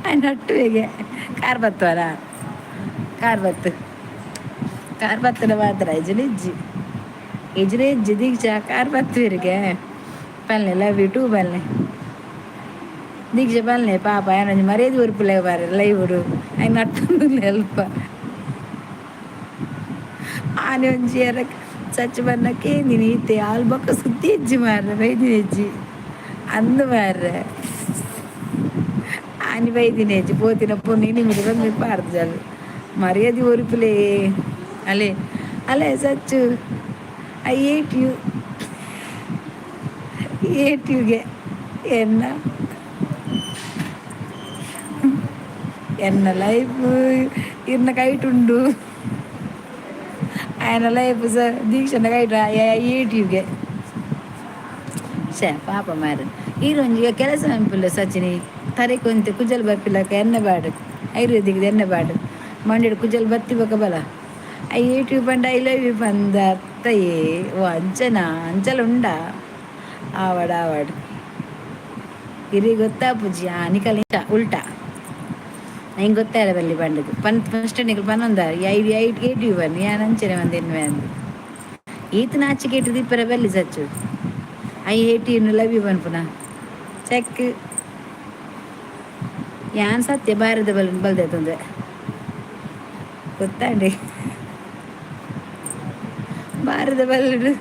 ಆಯ್ನ ಅಟ್ಟುವೆಗೆ ಕಾರ್ ಬತ್ತವರ ಕಾರ್ ಬತ್ತನ ಮಾತ್ರ ಇಜ್ಜಿ ದೀಕ್ಷಾ ಕಾರ್ ಬತ್ತುವರಿಗೆ ಬಲ್ಲೆ ಲವ್ ಯು ಟೂ ಬಲ್ಲೆ ದೀಕ್ಷಾ ಬಲ್ಲೆ ಪಾಪ ಏನೊಂದು ಮರ್ಯಾದೆ ಉರುಪುಲೆ ಬಾರ ಲೈವ್ಡು ಆಯ್ನ ಅಟ್ಟು ಅಲ್ಪ ಆನೆ ಒಂಜಿ ಎರಕ್ಕೆ ಸಚ್ಚ ಬನ್ನಕ್ಕೆ ನೀನು ಈತೆ ಹಾಲು ಬೊಕ್ಕ ಸುತ್ತಿ ಇಜ್ಜಿ ಮಾರ್ರೆ ಬೈದಿನ ಇಜ್ಜಿ ಅಂದು ಮಾರ್ರೆ ಆನೆ ಬೈದಿನ ಇಜ್ಜಿ ಪೋತಿನ ಪೊಣ್ಣು ನಿಮ್ಮದು ಬಂದು ಪಾರ್ದು ಜಲ್ ಮರ್ಯಾದೆ ಒರುಪುಲೇ ಅಲೆ ಅಲೆ ಸಚ್ಚು ಐ ಏಟ್ ಯುಗೆ ಎನ್ನ ಲೈಫ್ ಇರ್ನ ಕೈಟುಂಡು ఆయన లైఫ్ దీక్షణ కైట యూట్యూబ్ಗೆ ಶೇ ಪಾಪ ಮಾರು ಈರೊಂಜಿಗೆ ಕೆಲಸ ನೆನಪಿಲ್ಲ ಸಚಿನಿ ತರೆ ಕೊಂತೆ ಕುಜಲ್ ಬಪ್ಪಿಲಕ ಎಣ್ಣೆ ಬಾಡು ಆಯುರ್ವೇದಿಕ್ದು ಎಣ್ಣೆ ಬಾಡು ಮಂಡಿಡು ಕುಜಲ್ ಬತ್ತಿ ಬಕ ಬಲ I YouTube and I love you ಬಂದ ಅತ್ತಯೇ ಓ ಅಂಚಲ ಉಂಡ ಆವಾಡು ಇರಿ ಗೊತ್ತಾ ಪೂಜಿ ನಿಕಲ್ ಉಲ್ಟಾ ನಂಗೆ ಗೊತ್ತಾಯಿಲ್ಲ ಬಲ್ಲಿ ಬಂಡದು ಫಸ್ಟ್ ನಿಕಲ್ ಪನ್ನೊಂದ ಏಟ್ ಯು ಬನ್ನಿ ಯಾನ್ ಅಂಚನೆ ಒಂದಿನ್ವೆ ಅಂದು ಈತ ನಾಚಿಕೆ ಇಟ್ಟು ದಿಪ್ಪರ ಬಲ್ಲಿ ಸಚ್ಚು I hate you love you ಬನ್ ಪುನಃ ಚೆಕ್ ಯಾನ್ ಸತ್ಯ ಬಾರದ ಬಲ್ದೆ ತೊಂದ್ರೆ ಗೊತ್ತಾಂಡಿ ಬಾರದ ಬಲ್ಲು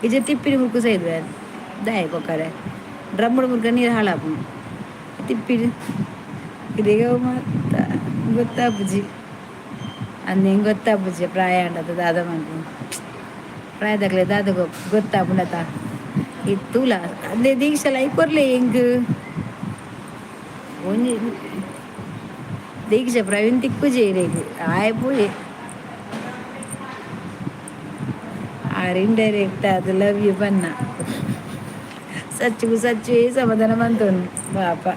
ಇಜ ತಿಪ್ಪಿಡಿ ಮುರ್ಕು ಸೈದ್ವೆ ದಾಯ ಕೊಕ್ಕರೆ ಡ್ರಮ್ಮುಡು ಮುರ್ಕ ನೀರು ಹಾಳಾಪು ತಿಪ್ಪಿಡಿ ಇದೀಗ ಮಾತ ಗೊತ್ತಾ ಬುಜ್ಜಿ ಅಂದ ಹೆಂಗೆ ಗೊತ್ತಾ ಬುಜ್ಜಿ ಪ್ರಾಯ ಅಂಡದು ದಾದ ಮನ್ಪು ಪ್ರಾಯದಾಗಲೇ ದಾದ ಗೊತ್ತಾ ಪುಣತ ಇತ್ತೂಲ ಅದೇ ದೀಕ್ಷಲ ಕೊರ್ಲೆ ಹೆಂಗ್ ಒಂಜಿ ದೀಕ್ಷ ಪ್ರವೀಣ್ ತಿಕ್ಕು ಜೇರೇಗು ಆಯ ಪೋಯೆ ಆರ್ ಇಂಡೈರೆಕ್ಟ್ ಅದು ಲವ್ ಯು ಬನ್ನ ಸಚ್ಚು ಸಮಾಧಾನ ಬಂತೋನು ಪಾಪ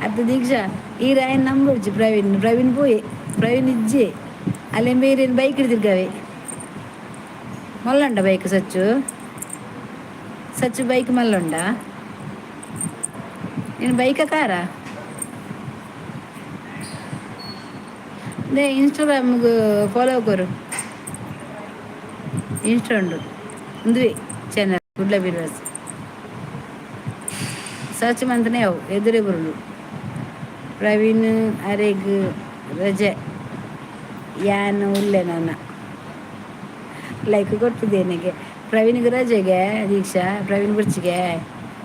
ಅದು ದೀಕ್ಷಾ ಈ ರಾಯನ್ ನಂಬರ್ಜಿ ಪ್ರವೀಣ್ ಪೋಯೆ ಪ್ರವೀಣ್ ಇಜ್ಜೆ ಅಲ್ಲೇ ಬೇರೆ ಬೈಕ್ ಹಿಡ್ದಿರ್ಗವೆ ಮಲ್ಲಂಡ ಬೈಕ್ ಸಚ್ಚು ಬೈಕ್ ಮಲ್ಲುಂಡ ನೀನು ಬೈಕ ಕಾರ ದೇ ಇನ್ಸ್ಟಾಗ್ರಾಮ್ಗೆ ಫಾಲೋ ಕೊರು ಇನ್ಸ್ಟಾ ಉಂಡು ಒಂದುವೆ ಚಾನಲ್ ಗುಡ್ಲ ಬಿರ್ವಾಸ್ ಸರ್ಚ್ ಮಂತನೇ ಅವು ಎದುರೇ ಬರುಳು ಪ್ರವೀಣ್ ಅರೆಗ್ ರಜೆ ಯಾನ್ ಉಲ್ಲೆ ನನ್ನ ಲೈಕ್ ಕೊಟ್ಟಿದ್ದೇನೆಗೆ ಪ್ರವೀಣ್ಗೆ ರಜೆಗೆ ದೀಕ್ಷಾ ಪ್ರವೀಣ್ ಬುರ್ಚಿಗೆ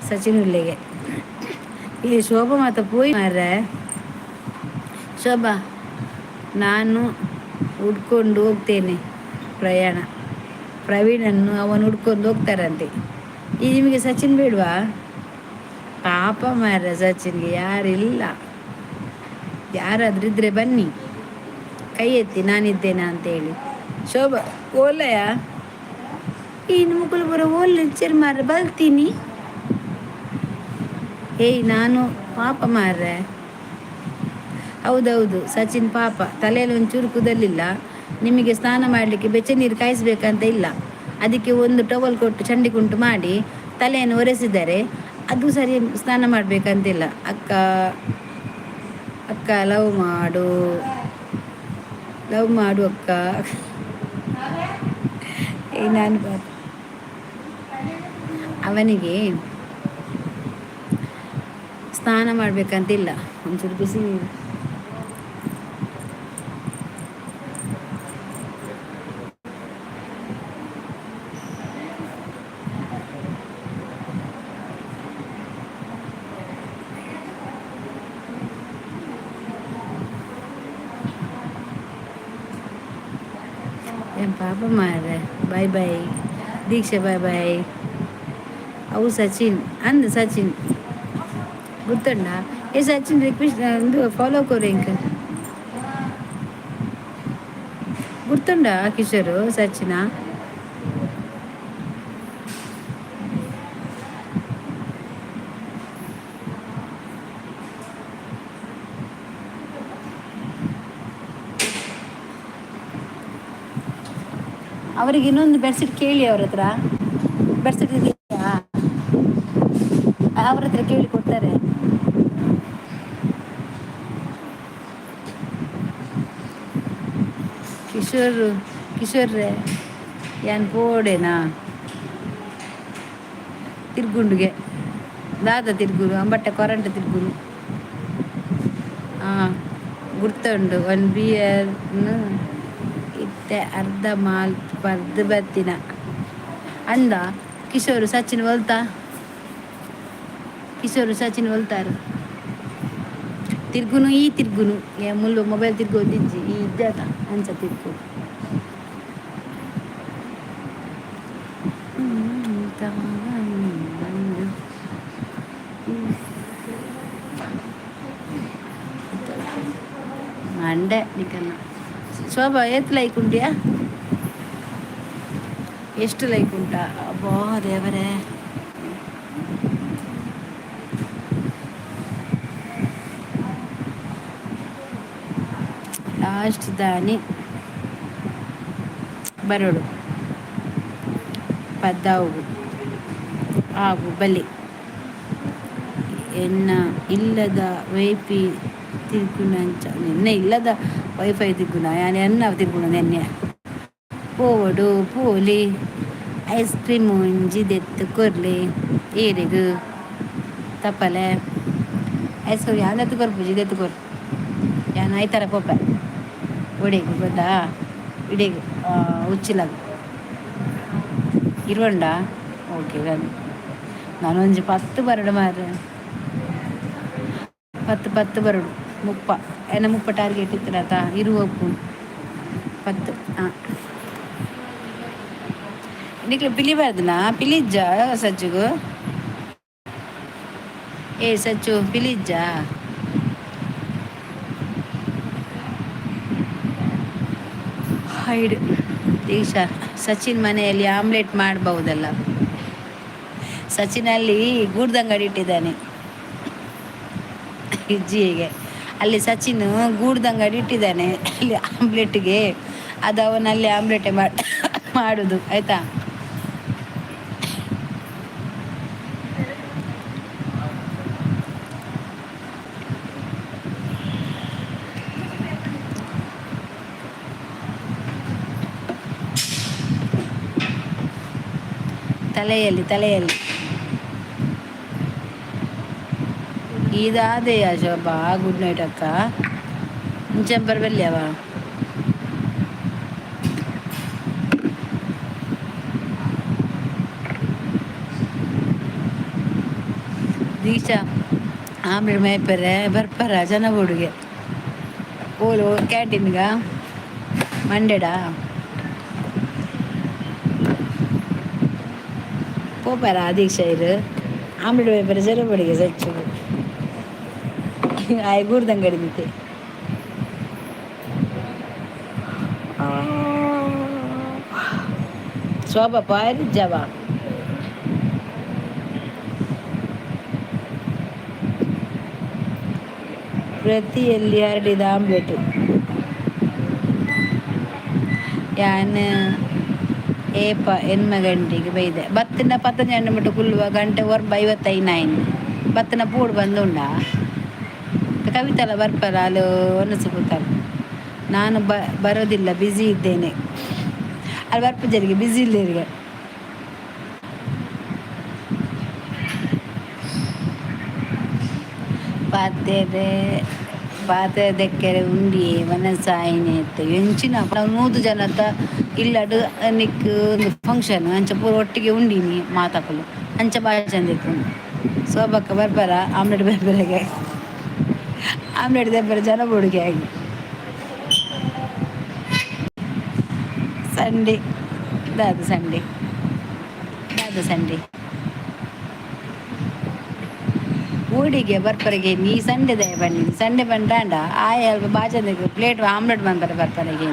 ಸಚಿನ್ ಉಲ್ಲೆಗೆ ಈ ಶೋಭಾ ಮಾತ ಪೋಯಿ ಮಾರ್ರೆ ಶೋಭಾ ನಾನು ಹುಡ್ಕೊಂಡು ಹೋಗ್ತೇನೆ ಪ್ರಯಾಣ ಪ್ರವೀಣನ್ನು ಅವನು ಹುಡ್ಕೊಂಡು ಹೋಗ್ತಾರಂತೆ ಈ ನಿಮಗೆ ಸಚಿನ್ ಬೇಡವಾ ಪಾಪ ಮಾರ್ರೆ ಸಚಿನ್ಗೆ ಯಾರಿಲ್ಲ ಯಾರಾದ್ರೂ ಇದ್ರೆ ಬನ್ನಿ ಕೈ ಎತ್ತಿ ನಾನಿದ್ದೇನಾ ಅಂತೇಳಿ ಶೋಭಾ ಓಲಯ ಇನ್ನು ಮುಕ್ಕಳು ಬರೋ ಓಲ್ಲ ಚೆರ್ ಮಾರ್ರೆ ಬಲ್ತೀನಿ ಏಯ್ ನಾನು ಪಾಪ ಮಾರ್ರೆ ಹೌದೌದು ಸಚಿನ್ ಪಾಪ ತಲೆಯಲ್ಲಿ ಒಂಚೂರು ಕೂದಲಿಲ್ಲ ನಿಮಗೆ ಸ್ನಾನ ಮಾಡಲಿಕ್ಕೆ ಬೆಚ್ಚ ನೀರು ಕಾಯಿಸ್ಬೇಕಂತ ಇಲ್ಲ ಅದಕ್ಕೆ ಒಂದು ಟವಲ್ ಕೊಟ್ಟು ಚಂಡಿಗುಂಟು ಮಾಡಿ ತಲೆಯನ್ನು ಒರೆಸಿದರೆ ಅದು ಸರಿ ಸ್ನಾನ ಮಾಡಬೇಕಂತಿಲ್ಲ. ಅಕ್ಕ ಅಕ್ಕ ಲವ್ ಮಾಡು ಅಕ್ಕ. ನಾನು ಅವನಿಗೆ ಸ್ನಾನ ಮಾಡಬೇಕಂತಿಲ್ಲ, ಒಂಚೂರು ಬಿಸಿ ನೀರು. ಏನು ಪಾಪ ಮಾರ್ರೆ. ಬಾಯ್ ಬಾಯ್ ದೀಕ್ಷೆ, ಬಾಯ್ ಬಾಯ್. ಅವು ಸಚಿನ್ ಅಂದು ಸಚಿನ್ ಗುರ್ತುಂಡ ಏ ಸಚಿನ್ ರಿಕ್ವೆಸ್ಟ್ ಒಂದು ಫಾಲೋ ಕೋರು ಇಂಕ ಗುರ್ತುಂಡ ಕಿಶೋರು ಸಚಿನ. ಅವರಿಗೆ ಇನ್ನೊಂದು ಬೆಡ್ಶೀಟ್ ಕೇಳಿ ಅವ್ರ ಹತ್ರ. ಬೆಡ್ಶೀಟ್ ಇದೆಯಾ ಅವ್ರ ಹತ್ರ ಕೇಳಿ ಕೊಡ್ತಾರೆ. ಕಿಶೋರ್ರೆ ಏನ್ ಪೋಡೆನಾ ತಿರ್ಗುಂಡುಗೆ ದಾದ ತಿರ್ಗುರು ಅಂಬಟ್ಟೆ ಕೊರಂಟ ತಿರ್ಗುರು. ಹಾಂ ಗುರ್ತುಂಡು ಒಂದು ಬಿಯರ್ನು ಇತ್ತೆ ಅರ್ಧ ಮಾಲ್ ಬರ್ದು ಬತ್ತಿನ ಅಂದ ಕಿಶೋರು ಸಚಿನ್ ಹೊಲ್ತಾರು ತಿರ್ಗುನು ಈ ತಿರ್ಗುನು ಮುಳ್ಳು ಮೊಬೈಲ್ ತಿರ್ಗೋದಿಜ್ಜಿ ಈ ಇದ್ದಾತ ಅಂಚ ತಿರ್ಗು. ಮಂಡೆ ನಿಕನ್ನ ಶೋಭಾ ಎತ್ತು ಲೈಕ್ ಉಂಟ್ಯಾ? ಎಷ್ಟು ಲೈಕ್ ಉಂಟಾ? ಅಬ್ಬಾ ದೇವರೇ. ಲಾಸ್ಟ್ ದಾನಿ ಬರೋಡು ಪದ್ದಾವು ಆಗು ಬಲಿ ಎನ್ನ ಇಲ್ಲದ ವೈಫೈ ತಿರ್ಗುನಂಚ ನಿನ್ನೆ ಇಲ್ಲದ ವೈಫೈ ತಿರ್ಗುನ ಯಾನ್ ಎನ್ನ ತಿರ್ಗುನ ನೆನ್ನೆ ಪೋವಡು ಪೋಲಿ ಐಸ್ ಕ್ರೀಮ್ ಒಂಜಿ ದೆತ್ತು ಕೊರ್ಲಿ ಏರಿಗು ತಪ್ಪಲೆ ಐಸ್ ಕ್ರೀಮ್ ಯಾನ್ ಎತ್ತು ಕೊರ್ಪುಜಿ ದೆತ್ತು ಕೊರ್ ಯಾನ್ ಐತರ ಪೋಪೆ ಒಡೆಗು ಗೊತ್ತಾ ಇಡೆಗು ಉಚ್ಚಿಲಾಗ ಇರುವಂಡ ಓಕೆ ನಾನೊಂಜಿ 10 ಬರಡು ಮಾರ್ರೆ 10 ಬರಡು 30 ಎನ್ನ 30 ಟಾರ್ಗೆಟ್ ಇತ್ತರತ ಇರುವಪ್ಪು 10. ಹಾಂ ನಿಕ್ಲು ಪಿಲಿಬಾರ್ದನಾ ಪಿಲಿಜ್ಜ ಸಜ್ಜುಗು ಸಚ್ಚು ಪಿಲಿಜ್ಜ ಹೈಡ್ ಈಶಾ ಸಚಿನ್ ಮನೆಯಲ್ಲಿ ಆಮ್ಲೆಟ್ ಮಾಡಬಹುದಲ್ಲ. ಸಚಿನಲ್ಲಿ ಗೂಡ್ದಂಗಡಿ ಇಟ್ಟಿದ್ದಾನೆ ಇಜ್ಜಿಗೆ. ಅಲ್ಲಿ ಸಚಿನ್ ಗೂಡ್ದಂಗಡಿ ಇಟ್ಟಿದ್ದಾನೆ ಅಲ್ಲಿ ಆಮ್ಲೆಟ್ಗೆ. ಅದು ಅವನಲ್ಲಿ ಆಮ್ಲೆಟೇ ಮಾಡುದು ಆಯ್ತಾ. ತಲೆಯಲ್ಲಿ ಇದಾದೆಯಾ ಶೋಭಾ? ಗುಡ್ ನೈಟ್ ಅಕ್ಕ. ಮುಂಚೆಂಪರ್ ಬಲ್ಯವ ದೀಕ್ಷಾ ಆಮ್ಲೆಟ್ ಮೇಪರೆ ಬರ್ಪರ ಜನ ಹುಡುಗೆ ಓಲು ಕ್ಯಾಂಟೀನ್ಗ ಮಂಡೆಡಾ போப்பார் ஆதிக்ஷாயிரு ஆம்லெட் வைப்பர் செருப்படிக்க சச்சு ஆய் கூர்தங்க கடிந்துட்டு ಶೋಭಾ ಪಾರಿ ಜವ ಪ್ರತಿಯಲ್ಲಿ ಹರಡಿದ ಆಮ್ಲೆಟ್ ಯಾನ್ ಏಪ ಎನ್ಮ ಗಂಟೆಗೆ ಬೈದೆ ಬತ್ತಿನ 15 ಮಿಟ್ಟು ಕುಲ್ಲುವ ಗಂಟೆ 55 ಬತ್ತಿನ ಪೂಡು ಬಂದುಂಡ ಕವಿತಲ್ಲ ಬರ್ಪರ ಅಲ್ಲೂ ಒನಸು ಕೂತಾರೆ ನಾನು ಬರೋದಿಲ್ಲ ಬ್ಯುಸಿ ಇದ್ದೇನೆ ಅಲ್ಲಿ ಬರ್ಪುಜರಿಗೆ ಬ್ಯುಸಿ ಇಲ್ಲರಿಗೆ ಪಾತೆರೆ ಪಾತೆ ದೆಕ್ಕರೆ ಉಂಡಿ ಮನಸಾಯಿನಿ ಇತ್ತು ಎಂಚಿನ ನಾವು 100 ಜನದ ಇಲ್ಲಡು ನಿಕ್ ಒಂದು ಫಂಕ್ಷನ್ ಅಂಚ ಪೂರ ಒಟ್ಟಿಗೆ ಉಂಡಿನಿ ಮಾತಾಕಲು ಅಂಚ ಬಾಳ ಚಂದ ಇತ್ತು ಸೋಬಕ್ಕ ಬರ್ಬಾರ ಆಮ್ಲೆಟ್ ಬರ್ಬರಾಗೆ ಆಮ್ಲೆಟ್ ದೆಬ್ಬರ ಜನ ಬುಡುಗೆ ಆಗಿ ಸಂಡೇ ದಾದ ಸಂಡೇ ಊಡಿಗೆ ಬರ್ಪರೆಗೆ ನೀ ಸಂಡೆ ದಯ ಬನ್ನಿ ಸಂಡೆ ಬಂದಾಂಡ ಆಯ ಅಲ್ಪ ಬಾಜಂದ ಪ್ಲೇಟ್ ಆಮ್ಲೆಟ್ ಬಂದರೆ ಬರ್ಪರೆಗೆ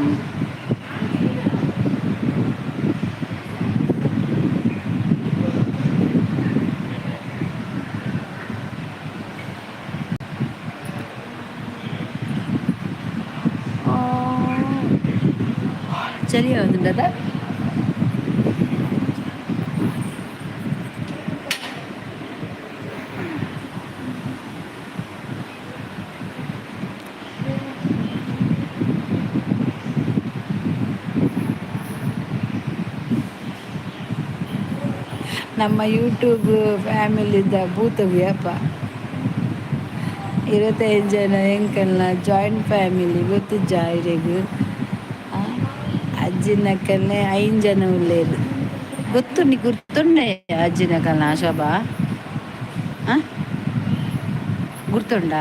ಚಳಿ ಯಾವ್ದುಂಟದ ನಮ್ಮ ಯೂಟ್ಯೂಬ್ ಫ್ಯಾಮಿಲಿದ ಭೂತವಿ ಅಪ್ಪ 25 ಜನ ಎಂಕಲ್ನ ಜಾಯಿಂಟ್ ಫ್ಯಾಮಿಲಿ ಗೊತ್ತು ಜಾಯಿರೆಗು ಅಜ್ಜಿನಕ್ಕಲ್ನೇ 5 ಜನ ಉಳ್ಳೇದು ಗೊತ್ತುಂಡಿ ಗುರ್ತುಂಡೆ ಅಜ್ಜಿನಕಲ್ನ ಶೋಭಾ ಗುರ್ತುಂಡ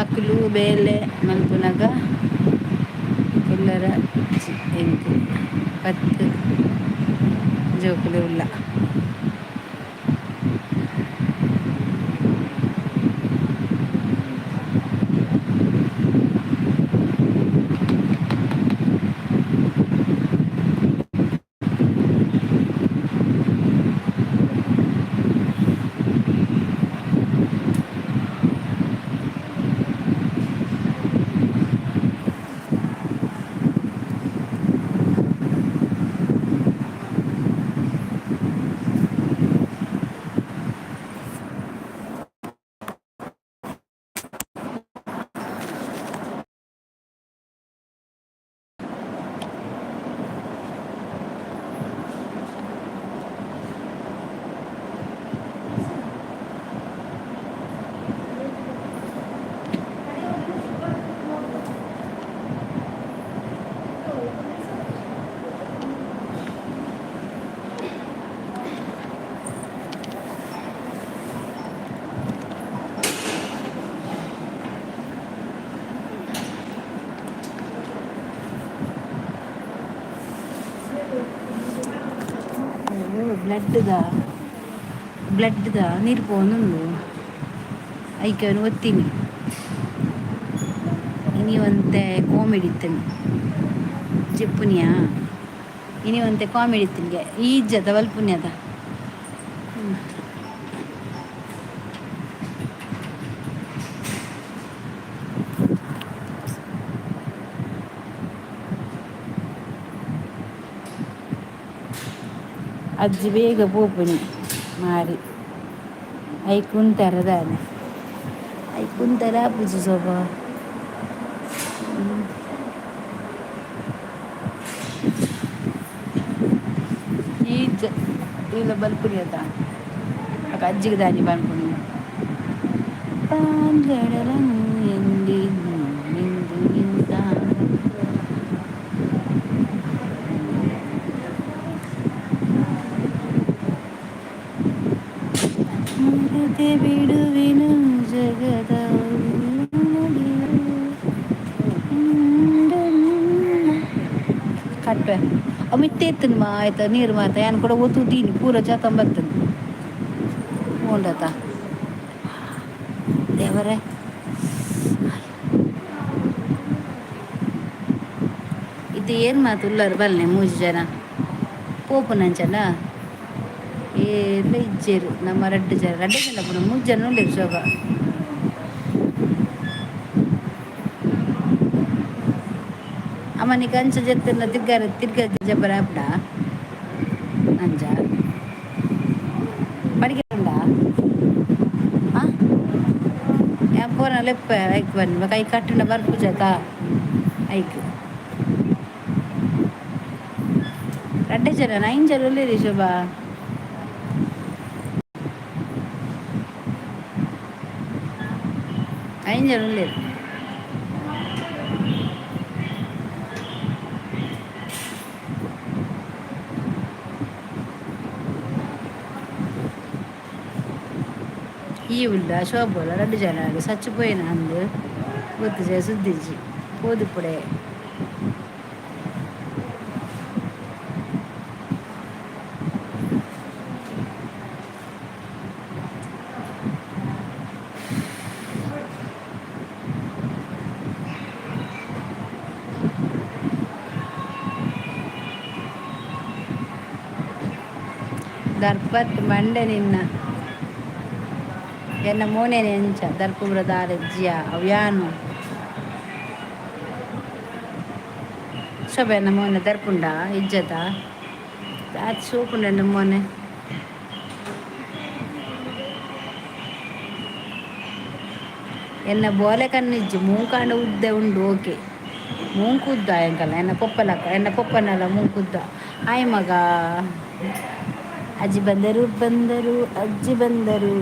ಅಕ್ಲು ಬೇಲೆ ಮಲ್ಪುನಗ ಕುಲ್ಲರ ಎಂಕು 10 ಜೋಕುಲು ಉಲ್ಲ ಬ್ಲಡ್ದ ನೀರು ಪೋನುಂಡು ಐಕೆ ಅವನು ಒತ್ತೀನಿ ಇನಿವಂತೆ ಕಾಮಿಡಿ ಇತ್ತೇನೆ ಜೆಪ್ಪುನಿಯಾ ಇನಿವಂತೆ ಕಾಮಿಡಿ ಇತ್ತಿನ್ಗೆ ಈ ಇಜ್ಜದ ವಲ್ಪುಣ್ಯದ ಅಜ್ಜಿ ಬೇಗ ಪೋಪುನಿ ಮಾರಿ ಐ ಕುಂತರದಾನೆ ಐ ಕುಂತರ ಪೂಜೆ ಶೋಭಾ ಈಜ ಇಲ್ಲ ಬಲ್ಪುರಿ ಅದ ಆಗ ಅಜ್ಜಿಗೆ ದಾನಿ ಬಲ್ಪುನಿ ಪಾಂಜಡಲನು ಎಂದಿ ನಿಂದು ನಿಂತ ಬಿಡುವಿನ ಜಗದ ಕಟ್ವೆ ಮಿತ್ತೆ ಎತ್ತನು ಮಾ ಆಯ್ತಾ ನೀರು ಮಾತ ಏನು ಕೂಡ ಒತ್ತು ತೀನಿ ಪೂರ ಜಾತಂಬತ್ತನು ಹೋಂಡತ ದೇವರೇ ಇದು ಏನು ಮಾತು ಉಳ್ಳಾರು ಬಲ್ಲೆ 3 ಜನ ಪೋಪು ನಂಚನ ಎಲ್ಲ ಇಜ್ಜೇರು ನಮ್ಮ 2 ಜನ 2 ಜನ ಪುನಃ 3 ಜನ ಉಳ್ಳೇರು ಶೋಭಾ ಅಮ್ಮನಿಗೆ ಅಂಚ ಜತ್ತಿನ ತಿರ್ಗ ಜಬ್ಬರ ಹಬ್ಬ ಅಂಚ ಪಡಿಗೆ ಉಂಡ ಪೋನ ಲೆಪ್ಪ ಐಕ್ ಬನ್ನಿ ಕೈ ಕಟ್ಟಿನ ಬರ್ಪುಜಕ ಐಕ್ ರಡ್ಡೆ ಜನ ನೈನ್ ಜನ ಒಳ್ಳೆರಿ ಶೋಭಾ ನೈನ್ ಜನ ಒಳ್ಳೆರಿ ఈ ఉల్ల శోభలో 2 జనాలు చచ్చిపోయినందు గుర్తు చేసి ఉద్దించి పోదుప్పుడే ದರ್ಪತ್ ಮಂಡೆ ನಿನ್ನ ಎನ್ನ ಮೋನೆ ನೆಂಚ ದರ್ಪುರ ದಾರಜ್ಜಿಯ ಅವ್ಯಾನು ಶೋಭ ಎನ್ನ ಮೋನೆ ದರ್ಪುಂಡ ಇಜ್ಜತ ಅದು ಸೋಪುಂಡ ಎನ್ನ ಮೋನೆ ಎನ್ನ ಬೋಲೆ ಕಣ್ಣಿಜ್ಜಿ ಮೂಕಾಂಡ ಉದ್ದ ಉಂಡು ಓಕೆ ಮೂಂಕುದ್ದ ಎಂಕಲ್ಲ ಎನ್ನ ಪೊಪ್ಪನಲ್ಲ ಮೂಂಕುದ್ದ ಆಯ್ ಮಗ ಅಜ್ಜಿ ಬಂದರು ಅಜ್ಜಿ ಬಂದರು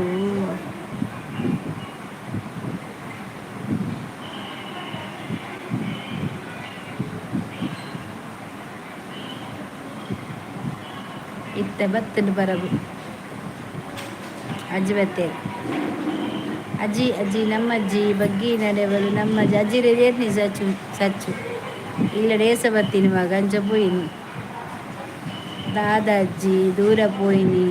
ಇತ್ತ ಬತ್ತಲು ಬರಬು ಅಜ್ಜಿ ಬತ್ತೇರು ಅಜ್ಜಿ ನಮ್ಮಜ್ಜಿ ಬಗ್ಗಿ ನಡೆಯಬಲು ನಮ್ಮಜ್ಜಿ ಅಜ್ಜಿ ರೇತ್ನಿ ಸಚ್ಚು ಇಲ್ಲಡೇಸ ಬತ್ತೀನಿ ಮಗ ಅಂಚ ಪೋಯಿನಿ ದಾದಾಜ್ಜಿ ದೂರ ಪೋಯಿನಿ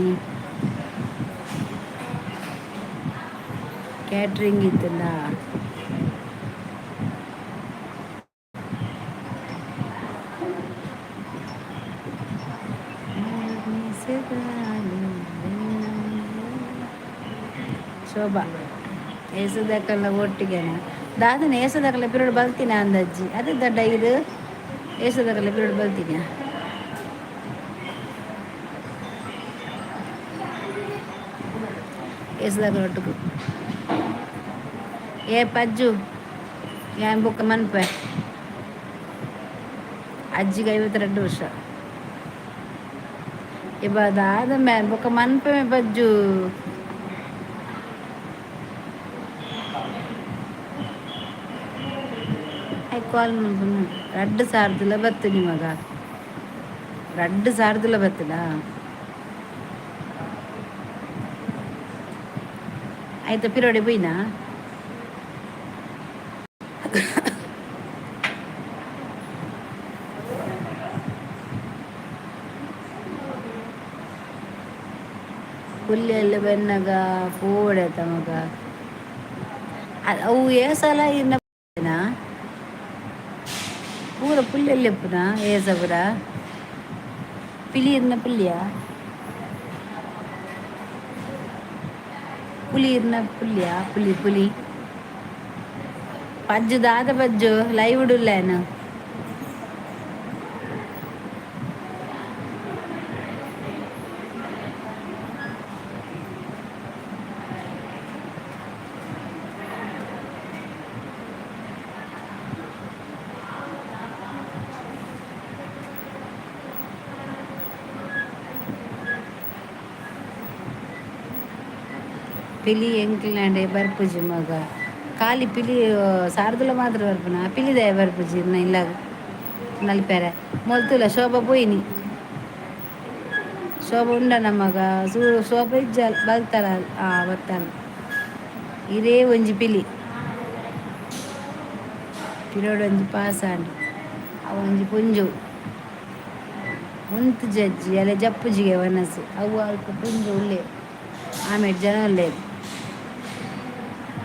ಕ್ಯಾಟ್ರಿಂಗ್ ಇತ್ತಲ್ಲ ಶೋಭಾ ಏಸದಕ್ಕಲ್ಲ ಒಟ್ಟಿಗೆನ ದಾದನ ಏಸದಕ್ಕಲ್ಲ ಪಿರಿಯಡ್ ಬಲ್ತೀನಿ ಅಂದಜ್ಜಿ ಅದು ದೊಡ್ಡ ಇದು ಏಸದಕ್ಕಲ್ಲ ಪಿರಿಯಡ್ ಬಲ್ತೀನಿ ಏಸದಕ್ಕಲ್ಲ ಒಟ್ಟಿಗೆ ಏ ಪಜ್ಜು ಏನ್ ಬುಕ್ಕ ಮನ್ಪೆ ಅಜ್ಜಿಗೆ 52 ವರ್ಷ ಇವಾಗ ಆದ ಮ್ಯಾನ್ ಬುಕ್ಕ ಮನ್ಪೆ ಪಜ್ಜು ಕಾಲ್ ಮಾಡ್ಕೊಂಡು 2,000 ಬತ್ತು ನಿಮಗ 2,000 ಬತ್ತದ ಆಯ್ತಾ ಪಿರೋಡೆ ಬೈನಾ ಹುಲ್ಲೆಲ್ಲ ಬೆನ್ನಗ ಪೋಡೆತ ಮಗ ಅವು ಏಸಲ ಇನ್ನ ಪೂರ ಪುಲ್ಲೆಲ್ಲ ಎಪ್ಪುನ ಏಸಪುರ ಪಿಲಿ ಇರ್ನ ಪುಲ್ಯ ಪುಲಿ ಇರ್ನ ಪುಲ್ಯ ಪುಲಿ ಪಜ್ಜು ದಾದ ಪಜ್ಜು ಲೈವ್ ಉಡುಲ್ಲೇನು పిలి ఎంకిలాండే బర్పుజి మగ ఖాళీ పిలి సారదుల మాత్రం బర్పున పిలిదే బర్పుజి ఇలా నలిపారా మొలతుల శోభ పోయిని శోభ ఉండన మಗ ಶೋಭ ಇಜ್ಜ ಬಲ್ತಾರ ಬತ್ತಾನ ಇದೇ ಒಂಜಿ ಪಿಲಿ ಪಿರೋಡು ಒಂಜಿ ಪಾಸಾಂಡು ಅವು ಒಂಜಿ ಪುಂಜು ಉಂತು ಜಜ್ಜಿ ಅಲ್ಲ ಜಪ್ಪುಜಿಗೆ ವನಸು ಅವು ಅಲ್ಪ ಪುಂಜು ಉಳ್ಳೆ ಆಮೇಲೆ ಜನ ಒಳ್ಳೆಯದು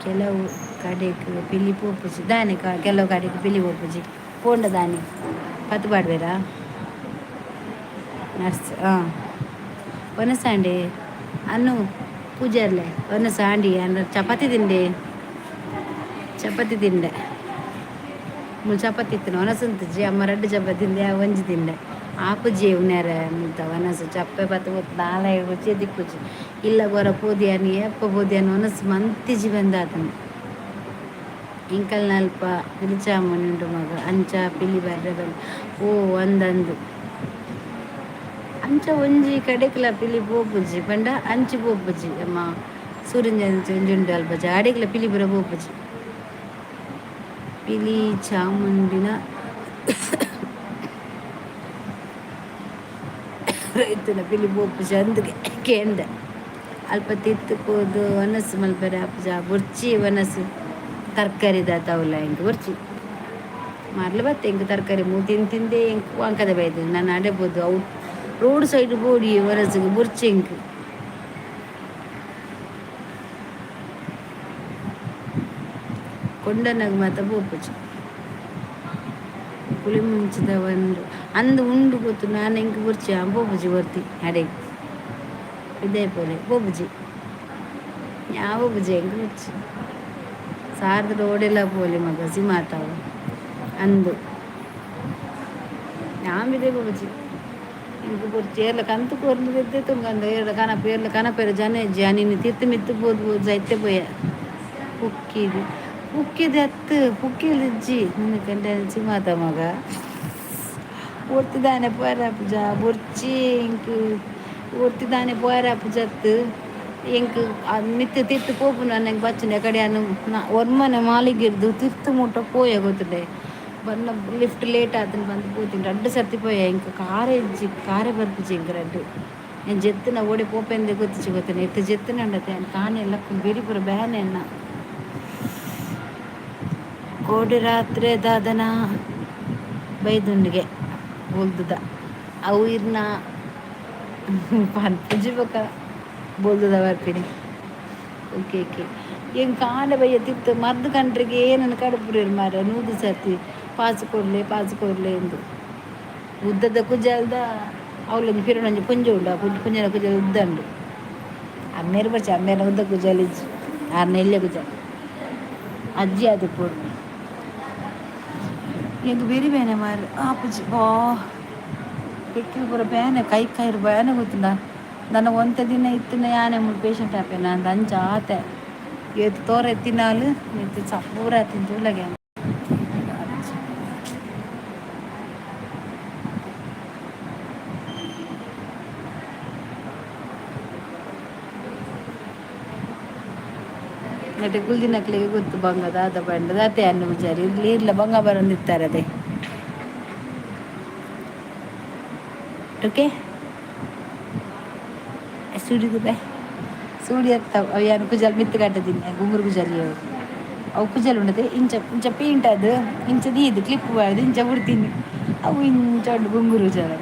ಕೆಲವು ಕಡೆಗೆ ಪಿಲಿ ಪೋಪುಜಿ ದಾನಿ ಕೆಲವು ಕಡೆಗೆ ಪಿಲಿ ಪೋಪುಜಿ ಪೋಂಡ ದಾನಿ ಪತ್ತು ಪಾಡ್ಬೇರಾ ನರ್ಸ್ ಒನಸಾಂಡೆ ಅನ್ನು ಪೂಜಾರ್ಲೆ ಒನಸಾಂಡಿ ಅಂದ್ರೆ ಚಪಾತಿ ತಿಂಡೆ ಮೂಲು ಚಪಾತಿ ಇತ್ತು ಒನಸಂತಜಿ ಅಮ್ಮ 2 ಚಪಾತಿ ತಿಂದೆ ಒಂಜಿ ತಿಂದೆ ಆಪುಜಿ ಉನ್ಯಾರ ಅಂತ ಒನಸು ಚಪ್ಪೆ ಪತ್ತು ಗೊತ್ತು ನಾಳೆ ರುಚಿ ದಿಕ್ಕುಜಿ ಇಲ್ಲ ಗೊರ ಪೋದಿಯಾನಿ ಎಪ್ಪ ಪೋದಿಯಾನಿ ಒನಸು ಮಂತಿಜಿ ಬಂದಾತನು ಇಂಕಲ್ನ ಅಲ್ಪ ಪಿಲಿಚಾಮಣಿ ಉಂಟು ಮಗ ಅಂಚ ಪಿಲಿ ಬರ್ರೆ ಬಂದು ಓ ಒಂದಂದು ಅಂಚ ಒಂಜಿ ಕಡೆಕ್ಲ ಪಿಲಿ ಪೋಪುಜಿ ಪಂಡ ಅಂಚಿ ಪೋಪುಜಿ ಅಮ್ಮ ಸೂರ್ಯನ ಒಂಜುಂಡು ಅಲ್ಪಜಿ ಅಡೆಕ್ಲ ಪಿಲಿ ಬರ ಪೋಪುಜಿ ಪಿಲಿ ಚಾಮುಂಡಿನ ರೈತನ ಪಿಲಿ ಪೋಪುಜಿ ಅಂದಕ್ಕೆ ಕೇಂದ ಅಲ್ಪ ತಿತ್ತು ಕೋದು ಒನಸು ಮಲ್ಪರೆ ಅಪ್ಪಜ ಬುರ್ಚಿ ಒನಸು ತರಕಾರಿ ದಾತವಲ್ಲ ಹೆಂಗೆ ಬುರ್ಚಿ ಮರ್ಲು ಬತ್ತೆ ಹೆಂಗೆ ತರಕಾರಿ ತಿಂದು ತಿಂದೆ ಹೆಂಗೆ ವಾಂಕದ ಬೈದು ನಾನು ಅಡೆಬೋದು ಅವು ರೋಡ್ ಸೈಡ್ ಬೋಡಿ ಒನಸಿಗೆ ಬುರ್ಚಿ ಹೆಂಗೆ ಕೊಂಡನಾಗ ಮಾತ ಪೋಪುಜಿ ಪುಳಿ ಮುಂಚಿದ ಒಂದು ಅಂದು ಉಂಡು ಗೊತ್ತು ನಾನು ಹೆಂಗೆ ಬುರ್ಚಿ ಪೋಪುಜಿ ಬರ್ತಿ ಅಡೆಗೆ ಇದೇ ಪೋಲೆ ಪೋಪುಜಿ ಯಾವ ಬುಜಿ ಹೆಂಗೆ ಬುರ್ಚಿ ಸಾರ್ದ ರೋಡೆಲ್ಲ ಪೋಲಿ ಮಗ ಸಿಮಾತಾವ ಅಂದು ಯಾಂಬಿದೆ ಪೋಪುಜಿ ಹಿಂಗೆ ಬುರ್ಚಿ ಏರ್ಲ ಕಂತು ಕೊರ್ದು ಬಿದ್ದೆ ತುಂಗಂದು ಏರ್ಲ ಕನಪ ಏರ್ಲ ಕನಪೇರ ಜನ ಜಾನಿನ ತಿತ್ತು ಮಿತ್ತು ಬೋದು ಜೈತೆ ಪೋಯ ಪುಕ್ಕಿದೆ ಹತ್ತು ಪುಕ್ಕಿಲಿಜ್ಜಿ ನಿನ್ನ ಕಂಡ ಸಿಮಾತ ಮಗ ಒರ್ತಿದ್ದಾನೆ ಪೋರ ಪೂಜ ಬುರ್ಚಿ ಇಂಕ್ ಒರ್ತಿದ್ದಾನೆ ಪೋರ ಪೂಜತ್ತು ಇಂಕ್ ಮಿತ್ತು ತಿತ್ತು ಪೋಪು ನನಗೆ ಬಚ್ಚನೆ ಕಡೆ ಒರ್ಮನೆ ಮಾಲಿಗಿರ್ದು ತಿತ್ತು ಮುಟ್ಟ ಪೋಯ ಗೊತ್ತಿದೆ ಬಂದ ಲಿಫ್ಟ್ ಲೇಟ್ ಆತನ ಬಂದು ಪೋತೀನಿ 2 ಸರ್ತಿ ಪೋಯ ಇಂಕ ಕಾರೆ ಬರ್ಪಿಜಿ ಇಂಕ 2 నేను చెప్తున్న ఓడి పోపోయింది గుర్తించుకోతాను ఎత్త చెప్తూనే ఉండదు కానీ ಎಲ್ಲ ಬೇರಿಪುರ ಬ್ಯಾನೆ ಅನ್ನ ಕೋಡಿ ರಾತ್ರಿ ದಾದನ ಬೈದುಂಡಿಗೆ ಬೋಲ್ದುದ ಅವು ಇರ್ನ ಪುಜಿಬೇಕ ಬೋಲ್ದುದ ಬರ್ತೀನಿ ಓಕೆ ಓಕೆ ಹೆಂಗೆ ಕಾಂಡೆ ಬಯ್ಯ ತಿತ್ತು ಮರ್ದು ಕಂಡ್ರಿಗೆ ಏನನ್ನು ಕಡುಪುರಿರು ಮಾರ ನೂದು ಸರ್ತಿ ಪಾಸು ಕೊಡ್ಲೆ ಎಂದು ಉದ್ದದ ಕುಜಲ್ದ ಅವಳೊಂದು ಪಿರೊಂದು ಪುಂಜ ಉಂಡು ಆ ಪುಂಜನ ಕುಜ ಉದ್ದಂಡು ಅಮ್ಮೇರು ಬರ್ಚಿ ಅಮ್ಮೇನ ಉದ್ದ ಕುಜಲಿಜ್ಜಿ 6 ನೆಲ್ಲೆ ಕುಜ ಅಜ್ಜಿ ಅದು ಪೂರು ಹೆಂಗೆ ಬೇರೆ ಬೇನೆ ಮಾರು ಆಪುಜಿ ಬಾ ಬೆಕ್ಕಿನ ಪೂರ ಬೇನೆ ಕೈರು ಬೇನೆ ಗೊತ್ತಿಲ್ಲ ನನ್ನ ಒಂತ ದಿನ ಇತ್ತಿನ ಯಾನೆ ಮುಟ್ಟು ಪೇಷಂಟ್ ಆಪೇನ ಅಂತ ಅಂಚ ಆತೆ ಇವತ್ತು ತೋರ ಎತ್ತಿನಾಲು ಇವತ್ತು ಪೂರ ತಿಂತು ಉಳ್ಳಗೆ ನೆಟ್ಟೆ ಗುಲ್ದಿನಕ್ಲಿಗೆ ಗೊತ್ತು ಬಂಗ ದಾದ ಬಂಡ ದಾತೆ ಅನ್ನು ವಿಚಾರಿ ಇಲ್ಲಿ ಇಲ್ಲ ಬಂಗ ಬರಂದಿರ್ತಾರೆ ಅದೇ ಓಕೆ ಸೂಡಿದು ಬೈ ಸೂಡಿ ಇರ್ತಾವ ಅವು ಯಾರು ಕುಜಲ್ ಮಿತ್ತು ಕಟ್ಟದಿನಿ ಗುಂಗುರು ಕುಜಲಿ ಅವು ಕುಜಲ್ ಉಂಡದೆ ಇಂಚ ಪೇಂಟ್ ಅದು ಇಂಚದಿ ಇದು ಕ್ಲಿಪ್ ಬಾರ್ದು ಇಂಚ ಬಿಡ್ತೀನಿ ಅವು ಇಂಚ ಉಂಡು ಗುಂಗುರು ಕುಜಲ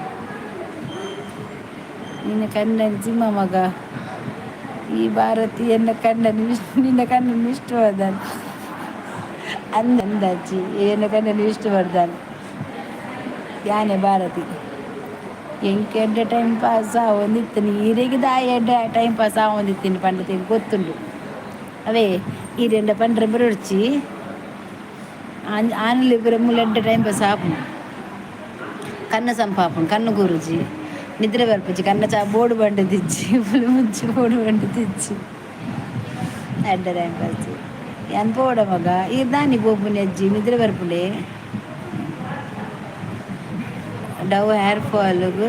ನಿನ್ನ ಕಣ್ಣನ ಸಿಂಹ ಮಗ ಈ ಭಾರತಿ ಎನ್ನ ನಿನ್ನ ಕಣ್ಣನ್ನು ಇಷ್ಟವಾದ ಅಂದಾಜಿ ಎನ್ನ ಕಣ್ಣನ್ನು ಇಷ್ಟವಾದ ಯಾನೆ ಭಾರತಿ ಎಂಕೆ ಎಡ್ಡೆ ಟೈಮ್ ಪಾಸ್ ಆವೊಂದಿತ್ತು ನೀರಿಗೆ ಎಡ್ಡೆ ಟೈಮ್ ಪಾಸ್ ಆವೊಂದಿತ್ತೀನಿ ಪಂಡತಿ ಗೊತ್ತುಂಡು ಅವೇ ಈರೆಂಡ ಪಂಡ್ರೆ ಬರೊಡ್ಚಿ ಆನಲಿ ಬರ ಮುಲೆಡ್ಡೆ ಟೈಮ್ ಪಾಸ್ ಆಪುಂಡು ಕಣ್ಣು ಸಂಪಾಪುಂಡು ಕಣ್ಣು ಗುರುಜಿ ನಿದ್ರೆ ಬರ್ಪುಜಿ ಕಣ್ಣ ಬೋರ್ಡು ಬಂಡೆ ತಿಚ್ಚಿ ಫುಲ್ ಮುಂಚಿ ಬೋರ್ಡು ಬಂಡೆ ತಿಚ್ಚಿ ಎಡ್ಡೆ ಟೈಮ್ ಪಾಸ್ ಏನು ಪೋಡ ಮಗ ಇರ್ದಾನಿ ಬೋಪುನಿ ಅಜ್ಜಿ ನಿದ್ರೆ ಬರ್ಪುಂಡೆ ಡವ್ ಹೇರ್ ಫಾಲ್ಗೆ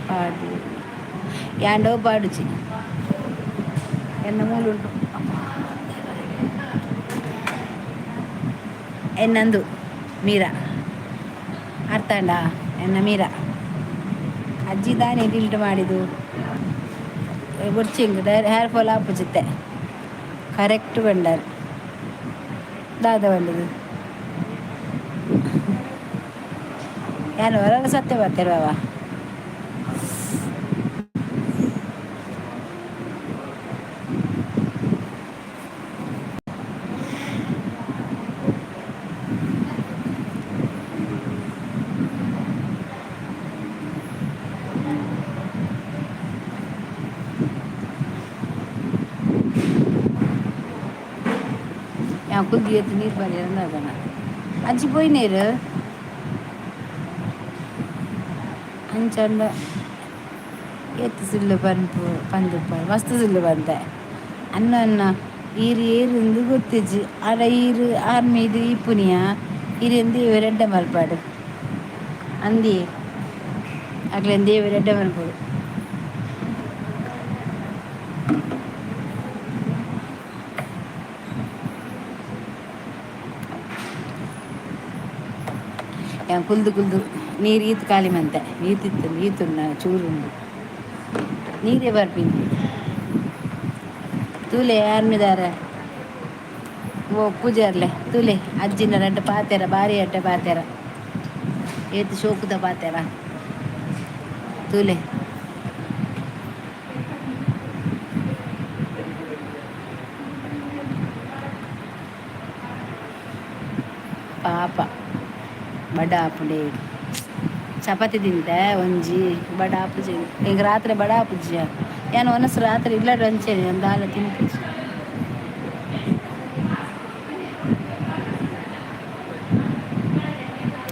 ಪಾಡು ಯಾಂಡವ್ ಪಾಡುಚಿ ಎನ್ನ ಮೂಲುಂಟು ಎನ್ನಂದು ಮೀರಾ ಅರ್ಥಂಡ ಎನ್ನ ಮೀರಾ ಅಜ್ಜಿ ದಾನಿ ಡಿಲ್ಟ್ ಮಾಡಿದ್ದು ಬುರ್ಚಿಂಗ್ ಹೇರ್ ಫಾಲ್ ಆಪುಚಿತ್ತೆ ಕರೆಕ್ಟ್ ಬಂಡಾರ್ ದಾದ ಬಂಡದು ಏನು ಹೊರಗೆ ಸತ್ಯ ಬರ್ತಿರುವವ ಕುಲ್ದಿ ಎತ್ತು ನೀರು ಬರೀ ಅಂದಣ ಅಜ್ಜಿ ಪೋಯ್ ನೀರು ಅಂಚಂಡ ಎತ್ತು ಸುಳ್ಳು ಪಂದು ಮಸ್ತ್ ಸುಳ್ಳು ಬಂದೆ ಅನ್ನ ಈರು ಏರುಂದು ಗೊತ್ತಿಜ್ಜಿ ಆಡ ಈರು ಆರ್ಮೀದು ಇಪ್ಪುನಿಯ ಇರೆಂದು ಇವೆರೆಡ್ಡ ಮಲ್ಪಾಡು ಅಂದಿ ಆಗ್ಲೆಂದು ಇವೆರೆಡ್ಡ ಮಲ್ಪಡು ಕುಲ್ದು ನೀರು ಈತು ಖಾಲಿ ಮಂತೆ ಈತು ಚೂರು ಉಂಡು ನೀರೇ ಬರ್ಪಿನಿ ತೂಲೆ ಆರ್ಮಿದಾರ ಓ ಪೂಜಾರ್ಲೆ ತೂಲೆ ಅಜ್ಜಿನ ரெண்டு ಪಾತೆರ ಬಾರಿ ಅಡ್ಡ ಪಾತೆರ ಏತು ಶೋಕುದ ಪಾತೆರ ತೂಲೆ ಪಾಪ ಬಡ ಆಪುಂಡೆ ಚಪಾತಿ ತಿಂತೆ ಒಂಜಿ ಬಡ ಆಪುಜಿ ಈಗ ರಾತ್ರಿ ಬಡ ಆಪುಜ್ಜಿಯ ಏನು ಒನಸ್ ರಾತ್ರಿ ಇಲ್ಲಡು ಅಂಚೇನೆ ಒಂದು ಹಾಲು ತಿನ್ಪುಜಿ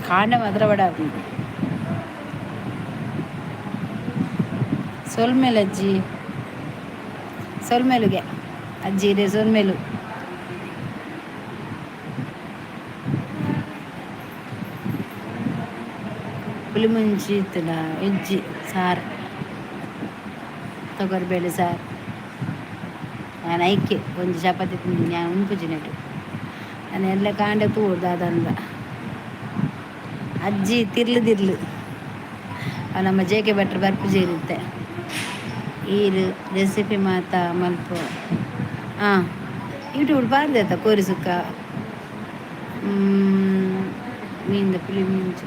ಕಾಂಡ ಮಾತ್ರ ಬಡ ಆಪು ಸೊಲ್ಮೇಲು ಅಜ್ಜಿ ಸೊಲ್ಮೇಲುಗೆ ಅಜ್ಜಿ ಇದೆ ಸೊಲ್ಮೇಲು ಪುಲಿ ಮುಂಚಿ ಇತ್ತನ ಇಜ್ಜಿ ಸಾರು ತೊಗರಿಬೇಳೆ ಸಾರು ನಾನು ಐಕೆ ಒಂದು ಚಪಾತಿ ತಿಂದು ನಾನು ಉಂಪುಜಿನೆಟ್ಟು ನಾನು ಎಲ್ಲ ಕಾಂಡೆ ತೂಡ್ದು ಅದಂದ ಅಜ್ಜಿ ತಿರ್ಲು ನಮ್ಮ ಜೆ ಕೆ ಭಟ್ರು ಬರ್ಪುಜೇರಿತ್ತೆ ಈರು ರೆಸಿಪಿ ಮಾತ ಮಲ್ಪ ಹಾಂ ಯೂಟ್ಯೂಬ್ ಬಾರ್ದಾಯ್ತ ಕೋರಿ ಸುಕ್ಕ ಮೀನಿಂದ ಪುಲಿ ಮುಂಚಿ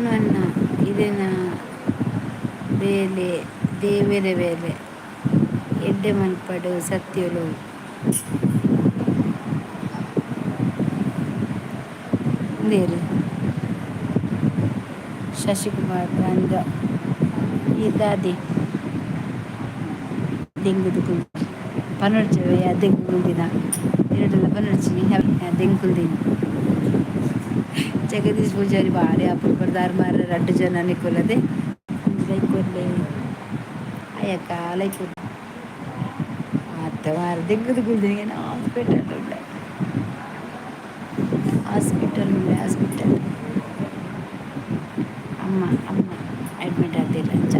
ಅನ್ನ ಇದನ್ನ ಬೇಲೆ ದೇವರ ಬೇಲೆ ಎಡ್ಡೆ ಮಲ್ಪಡು ಸತ್ಯಳು ಬೇರೆ ಶಶಿಕುಮಾರ್ ರಂಗ ಇದಾದಿ ದೆಂಗುದು ಕುಲ್ ಪನರ್ಚವೆ ದೆಂಗು ಕುಲ್ದಿನ ಎರಡೆಲ್ಲ ಪನರ್ಚಿ ದೆಂಗು ಕುಲ್ದಿನ ಜಗದೀಶ್ ಪೂಜಾರಿ ಭಾರಿ ಅಪರೂಪದಾರ ಮಾರ 2 ಜನ ನಿಕ್ಕೊಲ್ಲದೆ ಲೈಕೊಲ್ಲೆ ಅಯ್ಯಕ್ಕ ಲೈಕೊಲ್ಲ ಮತ್ತೆ ಮಾರ ದೆಂಗುದು ಕುಲ್ದಿನ ಹಾಸ್ಪಿಟಲ್ ಅಮ್ಮ ಅಡ್ಮಿಟ್ ಆಗ್ತಿಲ್ಲ ಅಂಚ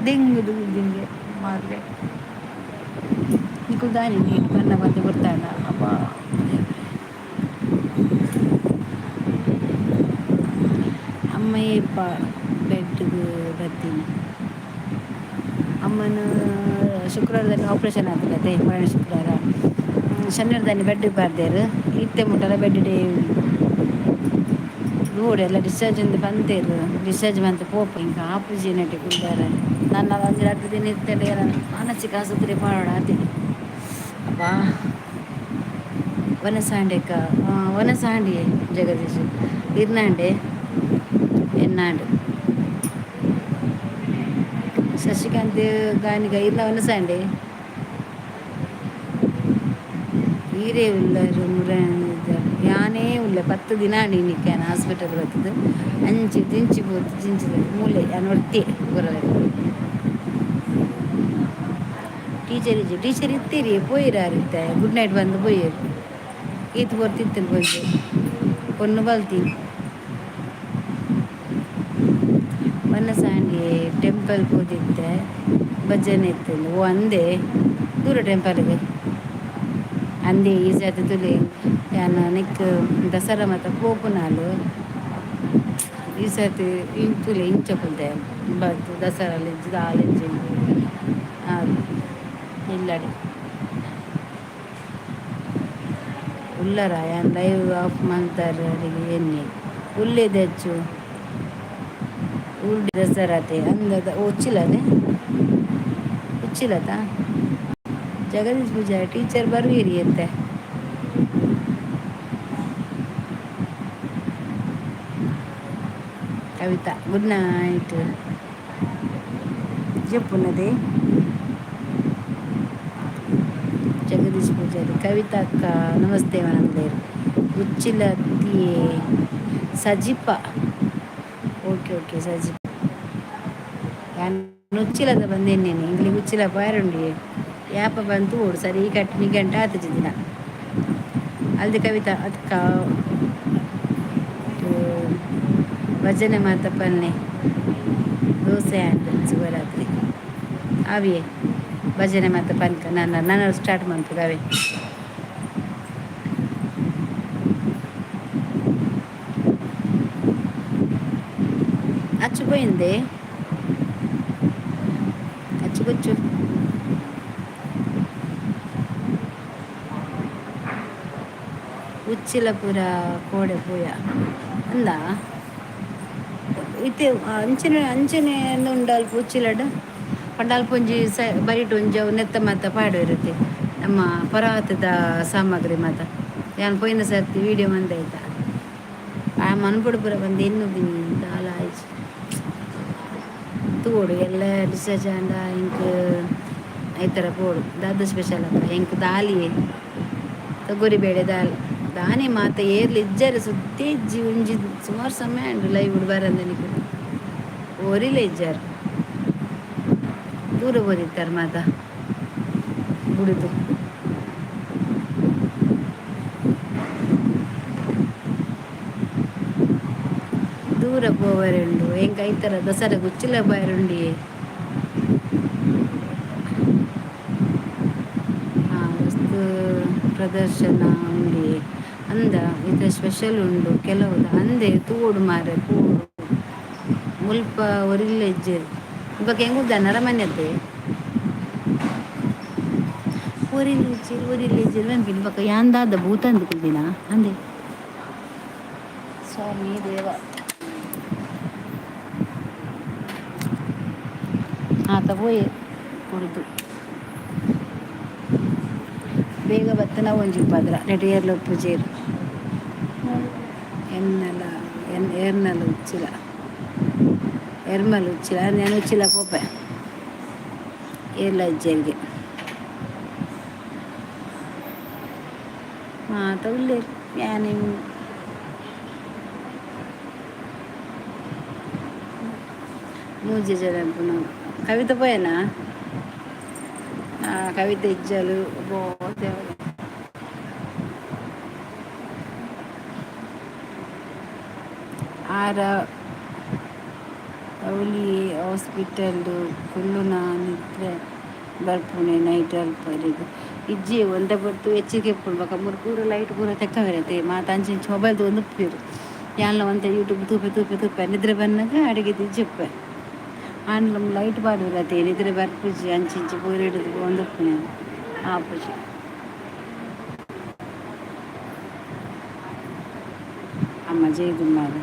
ದೆಂಗುದು ಕುಲ್ದಿಂಗೆ ಮಾರ್ರೆ ನಿಕ್ಕುದಾನಿ ನೀನು ಬಣ್ಣ ಬಂದು ಬರ್ತಾಳ ಅಪ್ಪ ಅಮ್ಮಯ್ಯಪ್ಪ ಬೆಡ್ಗೆ ಬರ್ತೀನಿ ಅಮ್ಮನ ಶುಕ್ರವಾರದಲ್ಲಿ ಆಪ್ರೇಷನ್ ಆಗ್ತದೆ ಮರಣ ಶುಕ್ರವಾರ ಶನಿವಾರದಲ್ಲಿ ಬೆಡ್ಗೆ ಬರ್ದೇರು ಇತ್ತೆ ಮುಟ್ಟಲ್ಲ ಬೆಡ್ ಡೇ ರೋಡ್ ಎಲ್ಲ ಡಿಸ್ಚಾರ್ಜ್ ಇಂದ ಬಂತೇರು ಡಿಸ್ಚಾರ್ಜ್ ಬಂತು ಪೋಪ ಹಿಂಗೆ ಆಪರೇಷನ್ ನೆಟ್ಟಿ ಕುಡ್ದಾರೆ ನನ್ನ ಒಂದು 2 ದಿನ ಇರ್ತೇನೆ ಮಾನಸಿಕ ಆಸ್ಪತ್ರೆ ಮಾಡೋಣ ಅದೇ ಅಪ್ಪ ವನಸಾಂಡಿ ಜಗದೀಶ್ ಇರ್ನಾಂಡೆ ಎನ್ನಾಂಡು ಶಶಿಕಾಂತ್ ಗಾನಿಗ ಇರ್ನ ವನಸಾಂಡೆ ಈರೇ ಉಳ್ಳರು ಯಾನೇ ಉಳ್ಳೆ 10 ದಿನ ನೀನಿಕ್ಕೆ ಹಾಸ್ಪಿಟಲ್ ಬರ್ತದೆ ಅಂಚಿ ದಿಂಚಿ ಹೋತು ಜಿಂಚಿದ ಮೂಲೆ ನಾನು ಹೊಡ್ತಿ ಬರೋಲ್ಲ ಟೀಚರ್ ಇತ್ತೀರಿ ಪೋಯಿರಾರಿತ್ತೆ ಗುಡ್ ನೈಟ್ ಬಂದು ಪೋಯಿರು ಈತು ಬರ್ತಿತ್ತಲ್ಲಿ ಬಂದು ಪೊನ್ನು ಬಲ್ತೀನಿ ವನಸಾಂಡಿ ಟೆಂಪಲ್ಗೆ ಹೋದಿದ್ದೆ ಭಜನೆ ಇತ್ತಿಲ್ಲ ಓ ಅಂದೆ ದೂರ ಟೆಂಪಲ್ಗೆ ಅಂದೆ ಈ ಸರ್ತಿ ತುಲಿ ಯಾನು ನೆಕ್ ದಸರಾ ಮತ್ತು ಪೋಪುನಾಲು ಈ ಸರ್ತಿ ತುಲೆ ಇಂಚಕುಲ್ದೆ ಬಂತು ದಸರಲ್ಲಿ ದಾಲೆಂಜಿ ಇಲ್ಲಡೆ ಉಲ್ಲರ ಯಾನ್ ಲೈವ್ ಆಫ್ ಮಾಡ್ತಾರೆ ಅವರಿಗೆ ಎಣ್ಣೆ ಉಲ್ಲೇದು ಹೆಚ್ಚು ಉಲ್ಡಿ ದಸರಾತೆ ಅಂದದ ಉಚ್ಚಿಲ್ಲದೆ ಉಚ್ಚಿಲ್ಲದ ಜಗದೀಶ್ ಪೂಜಾ ಟೀಚರ್ ಬರುವಿರಿ ಅಂತೆ ಕವಿತಾ ಗುಡ್ ನೈಟ್ ಜಪ್ಪುನದೆ ಜಗದೀಶ್ ಪೂಜಾರಿ ಕವಿತಾ ಅಕ್ಕ ನಮಸ್ತೆ ವನಂದೇರು ಉಚ್ಚಿಲತಿಯೇ ಸಜಿಪ ಓಕೆ ಓಕೆ ಸಜಿಪ ನಾನು ಉಚ್ಚಿಲದ ಬಂದೇನೇನೆ ಇಲ್ಲಿ ಉಚ್ಚಿಲ ಬಾರುಂಡಿ ಯಾಪ ಬಂತು ಓಡು ಸರಿ ಈ ಕಟ್ಟಿ ಗಂಟೆ ಆತಜಿ ದಿನ ಅಲ್ದೆ ಕವಿತಾ ಅದಕ್ಕ ಭಜನೆ ಮಾತ ಪನ್ನೆ ದೋಸೆ ಆಂಡ್ ಶಿವರಾತ್ರಿ ಅವಿಯೇ ಭಜನೆ ಮಾತ ಪನ್ಕ ನಾನು ಸ್ಟಾರ್ಟ್ ಮಾಡ್ತದೆ ಅವೇ ಅಚ್ಚುపోయిందే అచ్చుకొచ్చు ఉచ్చిలపుర కోడెపోయ అందా ಇತ್ತೆ ಅಂಚನೆ ಅಂಚನೆ ಉಂಡಾಲ್ ಉಚ್ಚಿಲಡ್ ಪಂಡಾಲ್ ಪೊಂಜಿ ಬರಿಟ್ ಒಂಜವು ನೆತ್ತ ಮಾತ ಪಾಡು ಇರುತ್ತೆ ನಮ್ಮ ಪರಾತದ ಸಾಮಗ್ರಿ ಮಾತ ಯಾನ್ ಪೋಯಿನ ಸರ್ತಿ ವಿಡಿಯೋ ಮಂದಾಯ್ತಾ ಆ ಮನ್ಪುಡು ಪುರ ಬಂದು ಎನ್ನು ದಾಲ ಆಯ್ತು ತೋಡು ಎಲ್ಲ ಡಿಸರ್ಜ್ ಅಂಡ ಇಂಕ್ ಐತರ ಪೋಡು ದಾದ ಸ್ಪೆಷಲ್ ಅಪ್ಪ ಇಂಕ್ ದಾಲಿ ತೊಗರಿಬೇಳೆ ದಾಲ್ ದಾನೆ ಮಾತ ಏರ್ಲಿ ಇಜ್ಜರೆ ಸುದ್ದಿ ಇಜ್ಜಿ ಉಂಜಿ ಸುಮಾರು ಸಮಯ ಉಂಡು ಲೈವ್ ಉಡು ಬರಂದನಿಗೆ ಓರಿಲ್ಲ ಇಜ್ಜಾರು ದೂರ ಓದಿತ್ತಾರೆ ಮಾತ ಬುಡುದು ದೂರ ಪೋವರುಂಡು ಎಂಕ ಐತರ ದಸರಾ ಗುಚ್ಚಿಲ ಬಾರುಂಡಿ ವಸ್ತು ಪ್ರದರ್ಶನ ಉಂಡಿ ಅಂದ ಇದು ಸ್ಪೆಷಲ್ ಉಂಡು ಕೆಲವು ಅಂದೆ ತೂಡು ಮಾರೆ ಪೂಡು ಮುಲ್ಪ ಒರಿಲ್ಲ ಇಜ್ಜೇರು ಇವಾಗ ಹೆಂಗುದ್ದ ನರಮನೆದ್ದೆ ಒರಿಲ್ಲ ಇಜ್ಜೇರು ನೆನಪಿನ ಇವಾಗ ಯಾಂದಾದ ಭೂತ ಅಂದ್ಕೊಂಡಿನ ಅಂದೆ ಸ್ವಾಮಿ ದೇವ ಆತ ಪೋಯೆ ಕುಡಿದು ಬೇಗ ಬತ್ತನ ಒಂಜಿ ಪದ್ರ ನೆಟಿಯರ್ಲ ಪೂಜೆರು ಎರ್ನಲ ಉಚ್ಚಿಲ ಎರ್ಮಲ್ ಉಚ್ಚಿಲ ನಾನು ಉಚ್ಚಿಲ ಪೋಪೆ ಏರ್ಲ ಅಜ್ಜರಿಗೆ ಮಾತ ಉಳ್ಳೇರು ಯಾನೆ ಮೂಜಿ ಜನ ಕವಿತೆ ಪೋಯನಾ ಕವಿತೆ ಇಜ್ಜಲು ಆರ ಅವಳಿ ಹಾಸ್ಪಿಟಲ್ ಕುಲ್ಲುನ ನಿದ್ರೆ ಬರ್ಪುಣೆ ನೈಟ್ ಅಲ್ಪರಿದು ಇಜ್ಜಿ ಒಂದ ಬಟ್ಟು ಹೆಚ್ಚಿಗೆ ಕೊಡ್ಬೇಕ ಮೂರು ಲೈಟ್ ಪೂರ ತೆಕ್ಕವಿರತ್ತೆ ಮಾತು ಅಂಚಿ ಮೊಬೈಲ್ದು ಒಂದು ಉಪ್ಪಿರು ಯಾನ್ಲ ಒಂತ ಯೂಟ್ಯೂಬ್ ತೂಪೆ ನಿದ್ರೆ ಬಂದಾಗ ಅಡಿಗೆ ತಿಜ್ಜಿಪ್ಪೆ ಆಂಡ್ಲ ಲೈಟ್ ಬಾಡಿರತ್ತೆ ನಿದ್ರೆ ಬರ್ಪುಜಿ ಅಂಚಿ ಪೂರ ಹಿಡಿದು ಒಂದು ಉಪ್ಪಿನ ಆಪುಜಿ ಅಮ್ಮ ಜೈದು ಮಾರೆ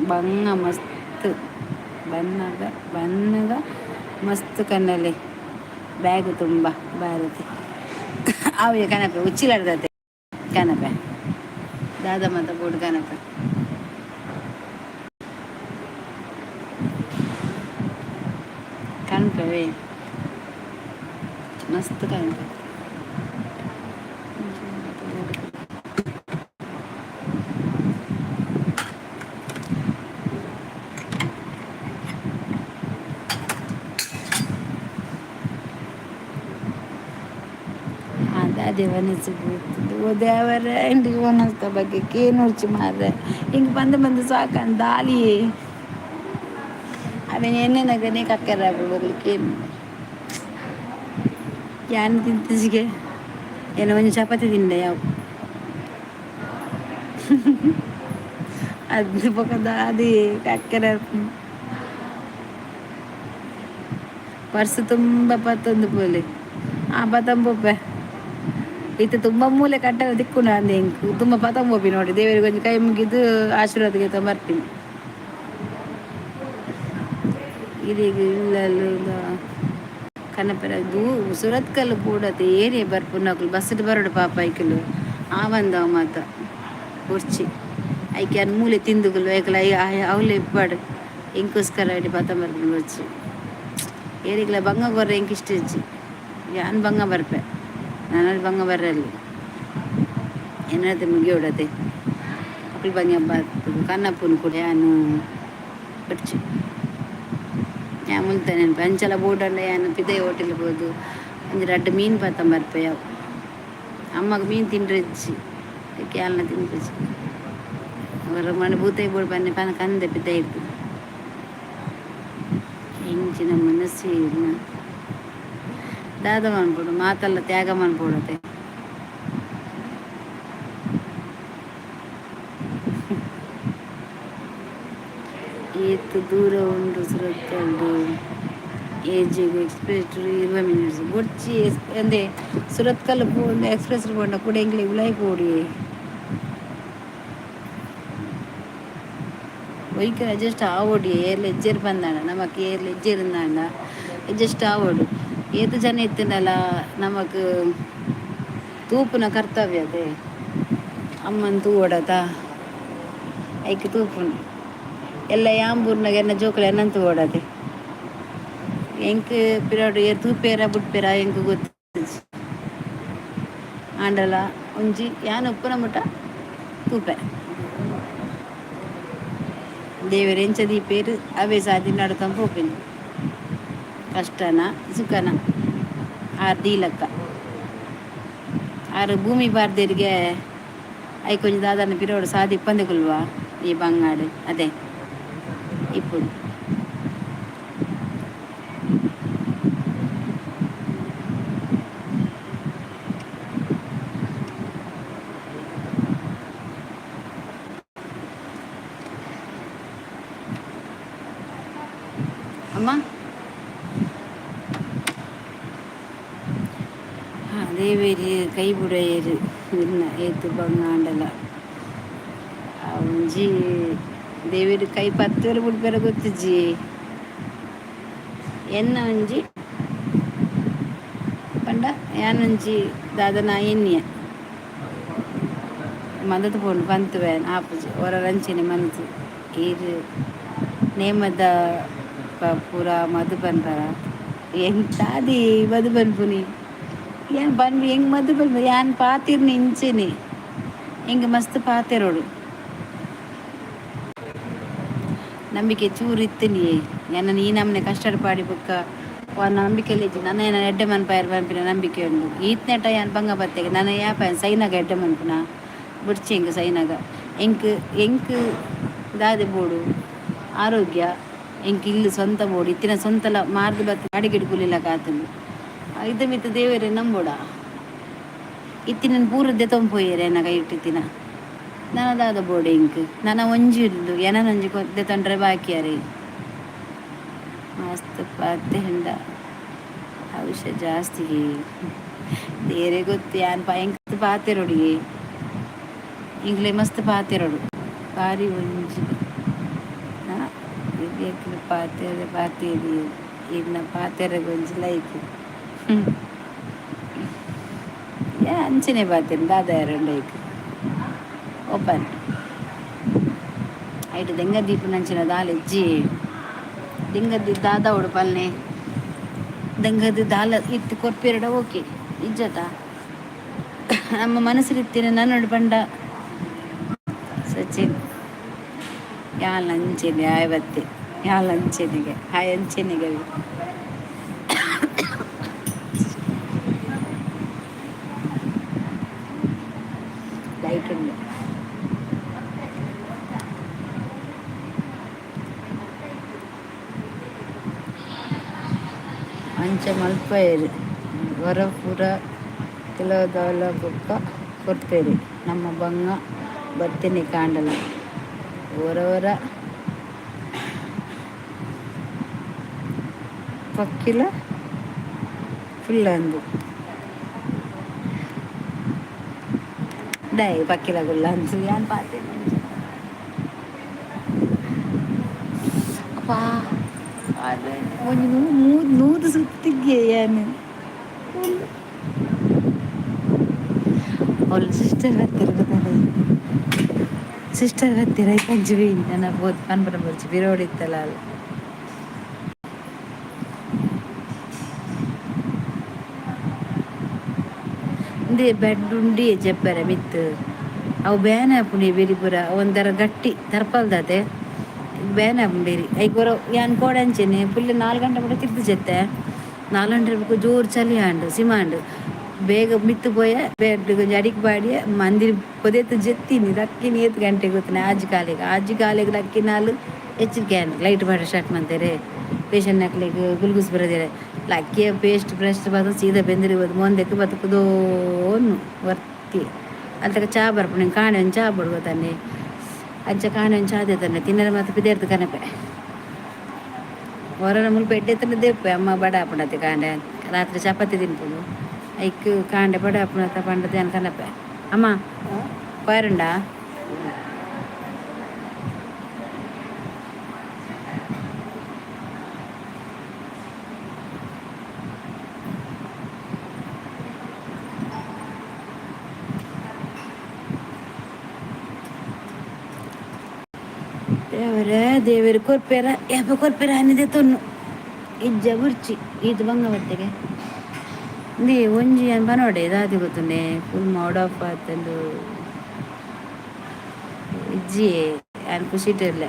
ಬಂಗ ಮಸ್ತ್ ಬನ್ನಗ ಮಸ್ತ್ ಕಣ್ಣಲ್ಲಿ ಬ್ಯಾಗ್ ತುಂಬ ಬಾರತಿ ಅವೇ ಕನಪೆ ಉಚ್ಚಿಲಾಡ್ದತೆ ಕನಪೆ ದಾದ ಮತ ಬೋರ್ಡ್ ಕನಪೆ ಕನಪೆ ಮಸ್ತ್ ಕನಪೆ ದೇವನಿಸಿಬಿಡ್ತದೆ ಓ ದೇವರ ಇಂಡಿಗೆ ಒನಸ್ತ ಬಗ್ಗೆ ಕೇನುರ್ಚಿ ಮಾರ್ರೆ ಹಿಂಗೆ ಬಂದು ಸಾಕಂದು ದಾಲಿ ಅವನ ಎಣ್ಣೆನಾಗನೇ ಕಕ್ಕರ ಬರ್ಲಿಕ್ಕೆ ಯಾನ್ ತಿಂತಿಸಿಗೆ ಏನೋ ಒಂದು ಚಪಾತಿ ತಿಂದೆ ಯಾವ ಅದು ಪಕ್ಕದ ಅದೇ ಕಕ್ಕರ ಪರ್ಸ್ ತುಂಬ ಪತ್ತೊಂದು ಪೋಲಿ ಆ ಪತ್ತಂಬೊಪ್ಪೆ ಇತ್ತು ತುಂಬ ಮೂಲೆ ಕಟ್ಟ ದಿಕ್ಕುನ ಅಂದೆ ಹೆಂಗೆ ತುಂಬ ಪತಂಬೋಪಿ ನೋಡಿ ದೇವರಿಗೆ ಒಂದು ಕೈ ಮುಗಿದು ಆಶೀರ್ವಾದಕ್ಕೆ ಬರ್ತೀನಿ. ಇದೀಗ ಇಲ್ಲ ಕನಪರ ಸುರತ್ಕಲ್ ಕೂಡತೆ ಏರಿಯಾ ಬರ್ಪುನಕಲು ಬಸ್ಸು ಬರೋಡು ಪಾಪ ಐಕಲು ಆ ಬಂದವ ಮಾತ ಉರ್ಚಿ ಐಕೆ ಅನ್ ಮೂಲೆ ತಿಂದುಗಲು ಐಕಲ ಅವಲೆ ಇಪ್ಪಾಡು ಇಂಕೋಸ್ಕರ ಅಡಿ ಪತ ಬರ್ಪುನ ಬರ್ಚಿ ಏರಿಗ್ಲ ಬಂಗ ಗೊರ್ರೆ ಇಂಕ ಇಷ್ಟ ಇಜ್ಜಿ ಯಾನ್ ಬಂಗ ಬರ್ಪೆ ನಾನು ಬಂಗ ಬರ್ರಲ್ಲಿ ಏನತೆ ಮುಗಿಯೋಡತೆ ಮಕ್ಕಳು ಬಂಗ ಬರ್ತದೆ ಕನ್ನಪ್ಪನ ಕೂಡ ಯಾನು ಬರ್ಚಿ ಯಾ ಮುಲ್ತ ನೆನಪು ಅಂಚಲ ಬೋಟಲ್ಲ ಯಾನು ಪಿದೆ ಹೋಟೆಲ್ ಬೋದು ಒಂದು 2 ಮೀನು ಪತ್ತ ಬರ್ಪೆ ಯಾವ ಅಮ್ಮಗೆ ಮೀನು ತಿಂಡ್ರಿಜ್ಜಿ ಕ್ಯಾಲ್ನ ತಿಂದ್ರಿಜ್ಜಿ ಅವರ ಮನೆ ಭೂತೈ ಬೋಡ್ ಬನ್ನಿ ಪನ ಕಂದೆ ಪಿದೆ ಇತ್ತು ಹೆಂಚಿನ ಮನಸ್ಸಿ ದಾದ ಮಾಡ್ಬೋಡು ಮಾತಲ್ಲ ತ್ಯಾಗ ಮಾಡ್ಬೋಡತೆ ಏತು ದೂರ ಉಂಡು ಸುರತ್ಕಲ್ಡು ಏಜಿಗೆ ಎಕ್ಸ್ಪ್ರೆಸ್ 20 ಮಿನಿಟ್ಸ್ ಬೊಡ್ಚಿ ಅಂದೆ ಸುರತ್ಕಲ್ ಒಂದು ಎಕ್ಸ್ಪ್ರೆಸ್ போண்ட கூட எங்களை உலாய் போடி ഒരിക്കൽ അഡ്ജസ്റ്റ് ആവോടി ഏറിൽ എജ്ജേർ പന്താണ് നമുക്ക് ഏറിൽ എജ്ജേരുന്നാണ്ട അഡ്ജസ്റ്റ് ആവോಡು ഏത് ಜನ ಎತ್ತಿನಲ್ಲ ನಮಕ್ ತೂಪುನ ಕರ್ತವ್ಯ ಅದೇ ಅಮ್ಮನ ತೂವಡತ ಐಕೆ ತೂಪುನು ಎಲ್ಲ ಯಾಂಬೂರ್ನಾಗ ಎನ್ನ ಜೋಕುಲು ಎನ್ನಂತ ಓಡದೆ ಎಂಕ್ ಪಿರಾಡು ಏ ತೂಪೇರ ಬುಟ್ಪೇರ ಎಂಕ್ ಗೊತ್ತು ಆಂಡಲ ಒಂಜಿ ಯಾನ್ ಉಪ್ಪುನ ಮುಟ ತೂಪೆ ದೇವರ ಎಂಚ ದೀಪೇರು ಅವೇ ಸಾದಿ ನಡ್ಕೊಂಡು ಹೋಗ್ತೀನಿ ಕಷ್ಟನ ಸುಖನ ಆರು ದೀಲಕ್ಕ ಆರು ಭೂಮಿ ಬಾರ್ದೇರಿಗೆ ಐಕೊಂಜಿ ದಾದನ ಪಿರೋಡು ಸಾದಿ ಪಂದೆಗುಲ್ವಾ ಈ ಬಂಗಾಡು ಅದೇ ఇప్పుడు అమ్మా ದೇವೇರಿ ಕೈ ಬುಡೆಯರು ಇನ್ನ ಏತು ಬಂಗಾಂಡಲ ಒಂಜಿ ದೇವೇರಿ ಕೈ ಪತ್ತೇರು ಬಿಡ್ಬೇರ ಗೊತ್ತಿಜ್ಜಿ ಎನ್ನ ಒಂಜಿ ಪಂಡ ಯಾನೊಂಜಿ ದಾದನ ಎನ್ನಿಯ ಮದತ್ ಪೋಂಡು ಪಂತುವೆ ಆಪುಜಿ ಹೊರ ರಂಚಿನಿ ಮನಸ್ಸು ಈರು ನೇಮದ ಪೂರ ಮದು ಪನ್ಪರ ಹೆಂಗ್ ತಾದಿ ಮದು ಪನ್ಪುನಿ ಏನ್ ಬನ್ನಿ ಹೆಂಗ್ ಮದು ಪನ್ಪು ಯಾನ್ ಪಾತಿರ್ನಿ ಇಂಚಿನಿ ಹೆಂಗ್ ಮಸ್ತ್ ಪಾತೆರೋಡು ನಂಬಿಕೆ ಚೂರು ಇತ್ತಿನಿಯೇ ನನ್ನ ಈ ನಮ್ಮನೆ ಕಷ್ಟಡ್ ಪಾಡಿ ಬುಕ್ಕ ನಂಬಿಕೆಯಲ್ಲಿ ಇತ್ತು ನನ್ನ ಏನ ಎಡ್ಡೆ ಮನ್ಪಾಯರ್ ಪಂಪಿನ ನಂಬಿಕೆ ಉಂಡು ಈತ್ನೆಟ ಯಾನ್ ಬಂಗ ಬತ್ತೆಗೆ ನನ್ನ ಯಾಪ ಸೈನಾಗ ಎಡ್ಡೆ ಮನ್ಪುನ ಬುಡ್ಚಿ ಹೆಂಗ್ ಸೈನಾಗ ಎಂಕ್ ದಾದೆ ಬೋಡು ಆರೋಗ್ಯ ಎಂಕ್ ಇಲ್ಲಿ ಸ್ವಂತ ಬೋಡು ಇತ್ತಿನ ಸ್ವಂತಲ ಮಾರ್ದು ಬತ್ತೆ ಅಡಿಗಿಡ್ಗುಲಿಲ್ಲ ಕಾತಂದು ಇದು ಮಿತ್ತು ದೇವರೇ ನಂಬೋಡ ಇತ್ತಿನ ಪೂರದ್ದೆ ತೊಂಪೋಯ್ಯರೆ ಎನ್ನ ಕೈ ಇಟ್ಟಿತ್ತಿನ ನನದಾದ ಬೋಡೆ ಇಂಕ್ ನನ್ನ ಒಂಜಿ ಇರ್ದು ಏನೊಂಜಿ ಕೊದ್ದೆ ತೊಂಡ್ರೆ ಬಾಕಿಯಾರೆ ಮಸ್ತ್ ಪಾತೆ ಹಿಂಡ ಔಷಧ ಜಾಸ್ತಿ ಬೇರೆ ಗೊತ್ತು ಯಾನ್ ಎಂಕ್ ಪಾತೆರೋಡಿ ಈಗಲೇ ಮಸ್ತ್ ಪಾತೆರೋಡು ಭಾರಿ ಒಂಜಿ ಪಾತೇರಿ ಇನ್ನ ಪಾತೆರೆಗೆ ಒಂಜಿ ಲೈಕ್ ಯಾ ಅಂಚನೆ ಪಾತೇನೆ ದಾದ ಎರಡು ಲೈಕ್ ಓಪನ್ ಐಟು ದೆಂಗ ದೀಪ ನಂಚಿನ ದಾಲ್ ಇಜ್ಜಿ ದೆಂಗದಿ ದಾದ ಉಡುಪಲ್ನೆ ದೆಂಗದಿ ದಾಲ ಇತ್ತು ಕೊರ್ಪೆರಡ ಓಕೆ ಇಜ್ಜತ ನಮ್ಮ ಮನಸ್ಸಲ್ಲಿತ್ತಿನ ನನ್ನೊಡು ಪಂಡ ಸಚಿನ್ ಯಾಲ್ ಅಂಚೆನೆ ಆಯವತ್ತೆ ಯಾಲ್ ಅಂಚೆನಿಗೆ ಹಾಯ್ ಅಂಚೆನಿಗೆ ಲೈಟ್ ಉಂಡು ಅಂಚ ಮಲ್ಪೇರು ಹೊರ ಪೂರ ಕೆಲವದವಲ ಬೊಕ್ಕ ಕೊಡ್ತೇರಿ ನಮ್ಮ ಬಂಗ ಬತ್ತಿನಿ ಕಾಂಡಲ ಹೊರ ಪಕ್ಕಿಲ ಫುಲ್ ಅಂದು ಡೈ ಪಕ್ಕಿಲಗುಲ್ಲ ಅಂತ ಏನು ಪಾತೆ ಅಪ್ಪ ಅದೇ ಒಂದು ನೂದು ಸುತ್ತಿಗೆ ಏನು ಅವಳು ಸಿಸ್ಟರ್ ಹತ್ತಿರ ಗೊತ್ತಾಗ ಸಿಸ್ಟರ್ ಹತ್ತಿರ ಕಂಜಿ ನನ್ನ ಬೋದು ಪನ್ಪನ ಬರ್ಚಿ ಬಿರೋಡಿತ್ತಲ್ಲ ಅಲ್ಲಿ ಇಂದೇ ಬೆಡ್ ಉಂಡಿ ಜಪ್ಪರೆ ಮಿತ್ತು ಅವು ಬೇನೆ ಹಾಪುಂಡಿ ಬೇರಿ ಪೂರ ಒಂದರ ಗಟ್ಟಿ ತರ್ಪಲ್ದತೆ ಬೇನೆ ಹಾಪುಂಡೇರಿ ಐಗೊರ ಯಾನ್ ಕೋಡಂಚೆನೆ ಫುಲ್ 4 ಗಂಟೆ ಕೂಡ ತಿರ್ದು ಜೆತ್ತೆ 4 ಗಂಟೆ ಜೋರು ಚಲಿ ಹಾಂಡು ಸಿಮಾಂಡು ಬೇಗ ಮಿತ್ತು ಪೋಯ ಬೆಡ್ ಕೊಂಚ ಅಡಿಗೆ ಬಾಡಿ ಮಂದಿರ ಪೊದೆತ್ತು ಜೆತ್ತೀನಿ ರಕ್ಕಿನಿ 7 ಗಂಟೆಗೆ ಗೊತ್ತಾನೆ ಆಜಿ ಕಾಲಿಗೆ ರಕ್ಕಿನಾಲು ಎಚ್ಚರಿಕೆ ಲೈಟ್ ಮಾಡಿ ಸ್ಟಾರ್ಟ್ ಮಾಡ್ತಾರೆ ಪೇಷಂಟ್ ಹಾಕ್ಲಿಕ್ಕೆ ಗುಲ್ಗುಸ್ ಬರೋದಿಲ್ಲ ಲಕ್ಕಿಯ ಪೇಸ್ಟ್ ಬ್ರಷ್ ಬಂದು ಸೀದಾ ಬೆಂದಿರ್ಬೋದು ಮುಂದಕ್ಕೆ ಬದುಕುದೋ ವರ್ತಿ ಅಲ್ತಕ ಚಾ ಬರ್ಪು ನಂಗೆ ಕಾಣೆ ಒಂದು ಚಾ ಬಿಡ್ಬೋದು ತಾನೆ ಅಜ್ಜ ಕಾಣೆ ಒಂದು ಚಾ ತಾನೆ ತಿನ್ನರ ಮತ್ತು ಪಿದೇರ್ದು ಕನಪೆ ಹೊರ ಮುಲ್ಪ ಎಡ್ಡೆ ದೇಪ್ಪೆ ಅಮ್ಮ ಬಡ ಹಾಪಣತೆ ಕಾಂಡೆ ರಾತ್ರಿ ಚಪಾತಿ ತಿನ್ಬೋದು ಐಕ್ ಕಾಂಡೆ ಬಡ ಹಾಪಣತ ಪಂಡತೆ ಅನ್ ಕನಪೆ ಅಮ್ಮ ಪೈರುಂಡಾ ದೇವರು ಕೊರ್ಪೆರ ಯಾಪ ಕೊರ್ಪೆರ ಅನ್ನಿದೆ ತೊನ್ನು ಇಜ್ಜ ಬುರ್ಚಿ ಇದು ಬಂಗ ಬರ್ತಗೆ ದೇ ಒಂಜಿ ಏನು ಬನೋಡೆ ದಾದಿ ಗೊತ್ತುಂಡೆ ಫುಲ್ ಮೌಡ್ ಆಫ್ ಆತಂದು ಇಜ್ಜಿ ಏನು ಖುಷಿಟಿರ್ಲ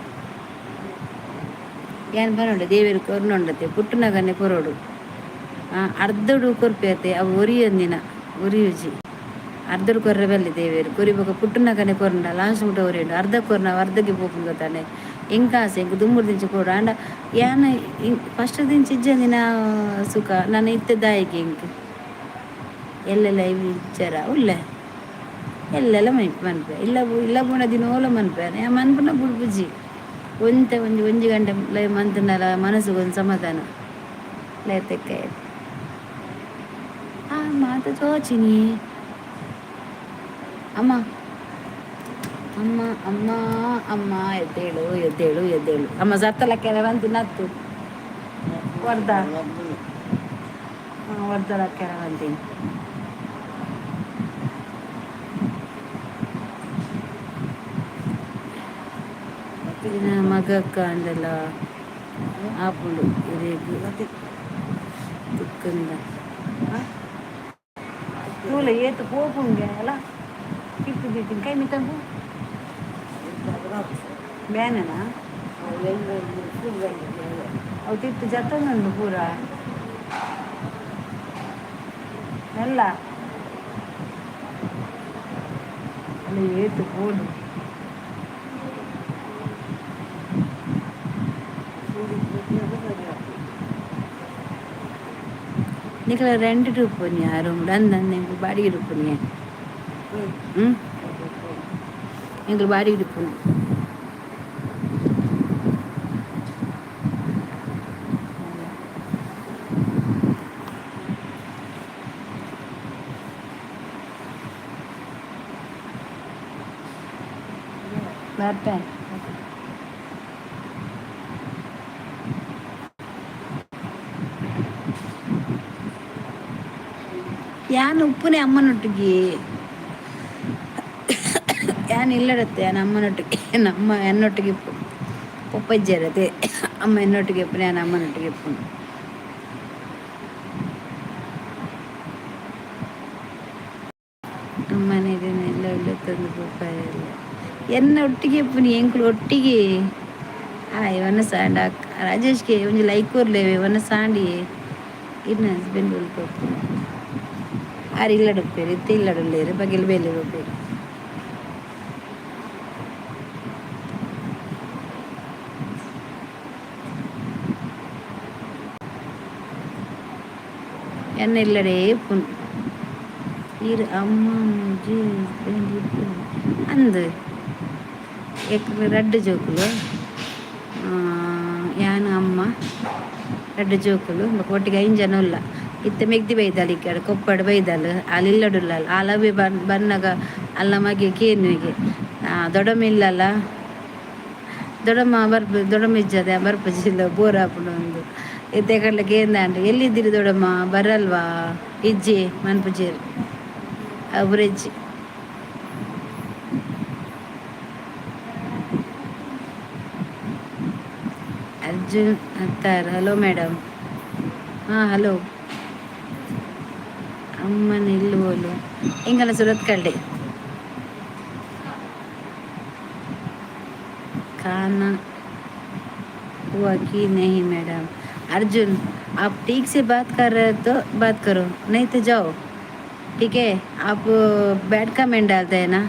ಏನು ಬನೋಡೆ ದೇವರು ಕೊರ್ನೊಂಡತೆ ಪುಟ್ಟನಗನೆ ಕೊರೋಡು ಅರ್ಧಡು ಕೊರ್ಪೆತೆ ಅವು ಒರಿಯೊಂದಿನ ಒರಿಯುಜಿ ಅರ್ಧಡು ಕೊರ್ರೆ ಬಲ್ಲಿ ದೇವೇರು ಕೊರಿಬೇಕು ಪುಟ್ಟನಗನೆ ಕೊರಂಡ ಲಾಸ್ಟ್ ಊಟ ಒರಿಯುಂಡು ಅರ್ಧ ಕೊರ್ನ ಅರ್ಧಕ್ಕೆ ಹೋಗಿ ಗೊತ್ತಾನೆ ಇಂಕಾಸೆ ಇಂಕ ದುಮ್ಮುರು ದಿಂಚು ಕೊಡು ಅಂಡ ಯಾನ ಫಸ್ಟ್ ದಿಂಚು ಇಜ್ಜಂದಿನ ಸುಖ ನಾನು ಇತ್ತದಾಯಿಗೆ ಇಂಕ ಎಲ್ಲೆಲ್ಲ ಇಜ್ಜರ ಉಳ್ಳೆ ಎಲ್ಲೆಲ್ಲ ಮನ್ಪೆ ಇಲ್ಲ ಬುಣ ದಿನ ಓಲ ಮನ್ಪೆ ಮನ್ಪುನ ಬುಡ್ಬುಜ್ಜಿ ಒಂಜಿ ಗಂಟೆ ಮಂತನಲ್ಲ ಮನಸ್ಸಿಗೆ ಒಂದು ಸಮಾಧಾನ ಲೇತಕ್ಕೆ ಮಾತ ತೋಚಿನಿ ಅಮ್ಮ ಅಮ್ಮ ಅಮ್ಮ ಅಮ್ಮ ಎದ್ದೇಳು ಎದ್ದೇಳು ಎದ್ದೇಳು ಅಮ್ಮ ಜತ್ತಲಕ್ಕೆಲ್ಲ ಬಂತು ನತ್ತು ವರ್ದಲಕ್ಕೆಲ್ಲ ಬಂತೀನಿ ಮಗಕ್ಕ ಅಂದೆಲ್ಲ ಆಪುಂಡು ಇದು ತುಕ್ಕಂದ ತೂಲೆ ಏತು ಪೋಪುಂಗೆ ಅಲ್ಲ ಕಿತ್ತು ಬಿಟ್ಟಿನ ಕೈ ಮಿತ್ತಂಬು ಬ್ಯಾನನಾ ಅವು ತಿತ್ತು ಜತ್ತೊಂದುಂಡು ಪೂರ ಎಲ್ಲ ಅಲ್ಲಿ ಏತು ಪೋಡು నీకు రెంట్ రూపుని ఆ రూమ్ నీకు బాడీ రూపుని నీకు బాడీ రూపుని ಬರ್ತಾನೆ ಯಾನು ಉಪ್ಪುನೇ ಅಮ್ಮನೊಟ್ಟಿಗೆ ಯಾನು ಇಲ್ಲಡತ್ತೆ ನಾನು ಅಮ್ಮನೊಟ್ಟಿಗೆ ನಮ್ಮ ಎನ್ನೊಟ್ಟಿಗೆ ಇಪ್ಪು ಪಪ್ಪಜ್ಜಿ ಇರತ್ತೆ ಅಮ್ಮ ಎನ್ನೊಟ್ಟಿಗೆ ಇಪ್ಪು ನಾನು ಅಮ್ಮನೊಟ್ಟಿಗೆ ಇಪ್ಪು ಅಮ್ಮನೇ ಎಲ್ಲ ಇಲ್ಲ ತಂದು ಪಪ್ಪ ಎಲ್ಲ ಎನ್ನ ಒಟ್ಟಿಗೆ ಇಪ್ಪು ನೀ ಎಂಕ್ಳು ಒಟ್ಟಿಗೆ ಇವನ್ನ ಸಾಂಡ ರಾಜೇಶ್ಗೆ ಒಂದು ಲೈಕ್ ಕೊರ್ಲೇವೆ ಇವನ್ನ ಸಾಂಡಿ ಇನ್ನ ಹಸ್ಬೆಂಡ್ ಉಳ್ಕೊಪ್ಪು ಆರು ಇಲ್ಲಡುಪ್ಪೇರು ಇತ್ತೆ ಇಲ್ಲಡುಳ್ಳೇರು ಬಗೆಲ್ ಬೇಲೆ ಹೋಗ್ಬೇಕು ಎನ್ನ ಇಲ್ಲಡೇ ಪುನ್ ಇರು ಅಮ್ಮ ಮುಜಿ ಅಂದು ரெண்டு ஜோக்குలు యాను అమ్మ 2 జోకులు ఒక్కటిగా 5 జనం ಇಲ್ಲ ಇತ್ತೆ ಮೆಗ್ದಿ ಬೈದಲ್ಲ ಈ ಕಡೆ ಕೊಪ್ಪಡು ಬೈದಲ್ಲ ಅಲ್ಲಿ ಇಲ್ಲಡುಲ್ಲ ಅಲವೇ ಬನ್ನಾಗ ಅಲ್ಲ ಮಗೆ ಕೇನುವಿಗೆ ದೊಡ್ಡಮ್ಮ ಇಲ್ಲಲ್ಲ ದೊಡ್ಡಮ್ಮ ದೊಡ್ಡಮ್ಮ ಇಜ್ಜದೆ ಬರ್ಪಜಿಲ್ಲ ಬೋರ್ ಹಾಕೊಂಡು ಒಂದು ಎತ್ತೆ ಕಡ್ಲಿಕ್ಕೆ ఏందండి ಎಲ್ಲಿದ್ದೀರಿ ದೊಡ್ಡಮ್ಮ ಬರಲ್ವಾ ಇಜ್ಜಿ ಮನ್ಪುಜೀರು ಒಬ್ರಿಜ್ಜಿ ಅರ್ಜುನ್ ಅಂತಾರ ಹಲೋ ಮೇಡಮ್ ಹಾಂ ಹಲೋ ಅಮ್ಮನ ಇಲ್ಲಿ ಬೋಲು ಹಿಂಗಲ್ಲ ಸುರತ್ ಕಳ್ಳಿ खाना हुआ कि नहीं मैडम अर्जुन आप ठीक से बात कर रहे हो तो बात करो नहीं तो जाओ ठीक है आप बैड कमेंट डालते हैं ना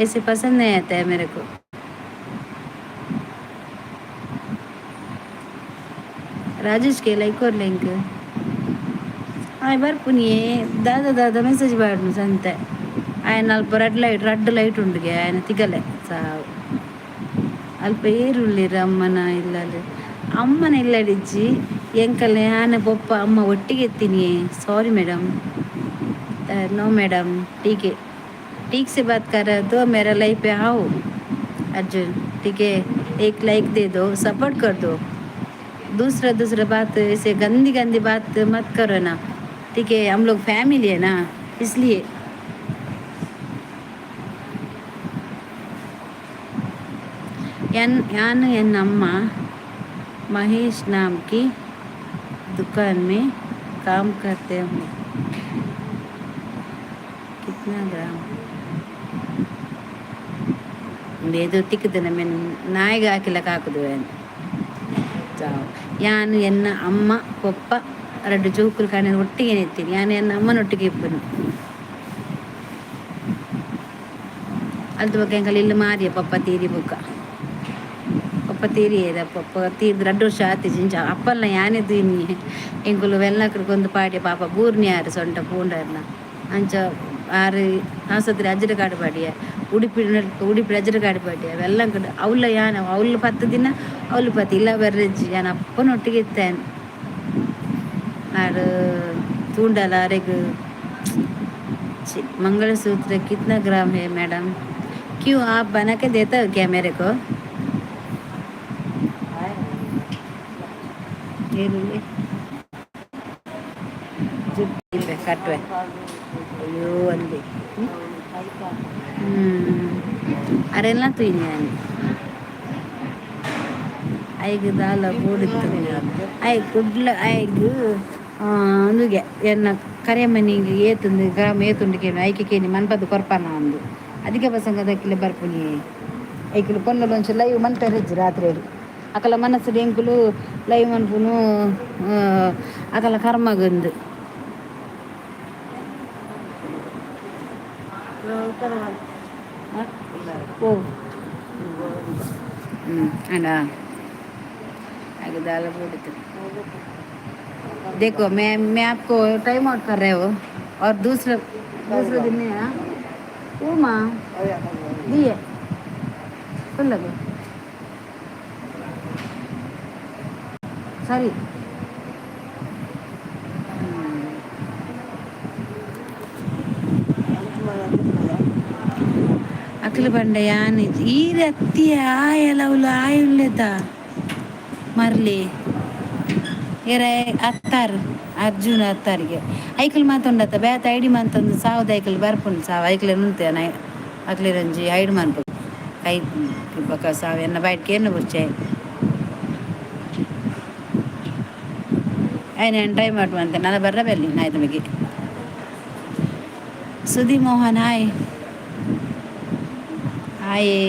ऐसे पसंद नहीं आता है मेरे को राजेश के लाइक और लिंक ಬರ್ಪುನಿಯೇ ದಾದ ಮೆಸೇಜ್ ಬಾಡ್ನು ಸಂತೆ ఆయన ಅಲ್ಪ ರಡ್ ಲೈಟ್ ಉಂಡುಗೆ ఆయన ತಿಗಲೆ ಸಾವು ಅಲ್ಪ ಏರುಳ್ಳಿರ ಅಮ್ಮನ ಇಲ್ಲಲ್ಲಿ ಅಮ್ಮನ ಇಲ್ಲಡಿಜ್ಜಿ ಎಂಕಲ್ನೆ ಆನೆ ಪೊಪ್ಪ ಅಮ್ಮ ಒಟ್ಟಿಗೆ ಎತ್ತೀನಿ सॉरी मैडम नो मैडम ठीक है ठीक से बात कर रहे हो तो मेरा लाइफ पे आओ अर्जुन ठीक है एक लाइक दे दो सपोर्ट कर दो दूसरा बात ऐसे गंदी गंदी बात मत करो ना ठीक है हम लोग फैमिली है ना इसलिए यान एन अम्मा महेश नाम की दुकान में काम करते हैं कितना ग्राम बेदो तिಕ್ಕದನ ಮೆನು ನಾಯಿಗೆ ಹಾಕಿಲಕ್ಕೆ ಹಾಕುದು ಯಾನು ಎನ್ನ ಅಮ್ಮ ಪಪ್ಪ ಎರಡು ಜೋಕುಲು ಕಾಣ ಒಟ್ಟಿಗೆ ನೆತ್ತೀನಿ ಯಾನು ಎನ್ನ ಅಮ್ಮನೊಟ್ಟಿಗೆ ಇಪ್ಪನು ಅಲ್ದ ಬಗ್ಗೆ ಎಂಕಲ್ ಇಲ್ಲಿ ಮಾರಿಯ ಪಪ್ಪ ತೀರಿ ಬುಕ್ಕ ಪಪ್ಪ ತೀರಿ ಏದ ಪಪ್ಪ ತೀರ್ದು 2 ವರ್ಷ ಆತಿ ಜಿಂಜ ಅಪ್ಪಲ್ಲ ಯಾನಿದ್ದು ಇನ್ನಿ ಎಂಕುಲು ವೆಲ್ಲಕ್ರಿಗೊಂದು ಪಾಡಿ ಪಾಪ ಬೂರ್ನಿ ಆರು ಸೊಂಟ ಪೂಂಡರ್ನ ಅಂಚ ಆರು ಆಸ್ಪತ್ರೆ ಅಜ್ಜರ ಕಾಡು ಪಾಡಿಯ ಉಡುಪಿ ಅಜ್ಜರ ಕಾಡು ಪಾಡಿಯ ಅವೆಲ್ಲ ಕಡೆ ಅವಳ ಯಾನ ಅವಳು 10 ದಿನ ಅವಳು 10 ಇಲ್ಲ ಬರ್ರಜ್ಜಿ ಯಾನ ಅಪ್ಪನೊಟ್ಟಿಗೆ ಇತ್ತೇನೆ ಆರು तूंडल आरेग मंगलसूत्र कितना ग्राम है मैडम क्यों आप बना के देता हो क्या मेरे को ಕಟ್ವೆ ಅಯ್ಯೋ ಅಲ್ಲಿ ಅರೆಲ್ಲ ತುಯ್ನಿ ನಾನು ಐದು ದಾಲ ಕೂಡಿತ್ತು ಐ ಕುಡ್ಲ ಐದು అందుకే ఎన్న కరేమనింగ్ ఏతుంది గ్రామ ఏతుండికేను ఐకికేని మన్పద్దు కొరపాన అందు అధిక ప్రసంగ దక్కిల బర్పుని ఐకిలు కొన్నలోంచి లైవ్ మన్పేరజ్జి రాత్రేడు అకల మనసు డెంకులు లైవ్ మన్పును అకల కర్మగుందు ఓ అనా ఐదు దాల కూడుతుంది देखो मैं आपको टाइम आउट कर रहे हो और दूसरा दिन में वो माँ दिए फुल लगे सरी अखिल बंडे यानी ई रत्ती आयलवलो आयुल्लेता मरली ಏರೇ ಅತ್ತಾರು ಅರ್ಜುನ ಅತ್ತಾರಿಗೆ ಐಕಲ್ ಮಾತೊಂಡತ್ತ ಬೇತ ಐಡಿ ಮಾತೊಂದು ಸಾವ್ದ ಐಕಲ್ ಬರ್ಪುಂಡು ಸಾವು ಐಕಲೆ ನುಂತೇನೆ ಅಕ್ಲೆ ರಂಜಿ ಐಡು ಮನ್ಪು ಕೈ ಬಕ್ಕ ಸಾವು ಎನ್ನ ಬಯಟ್ಗೆ ಏನು ಬುಚ್ಚೆ ఆయన టైం అటువంటి నల్ల బర్ర వెళ్ళి నాయతమికి సుధీ మోహన్ హాయ్ ఆయే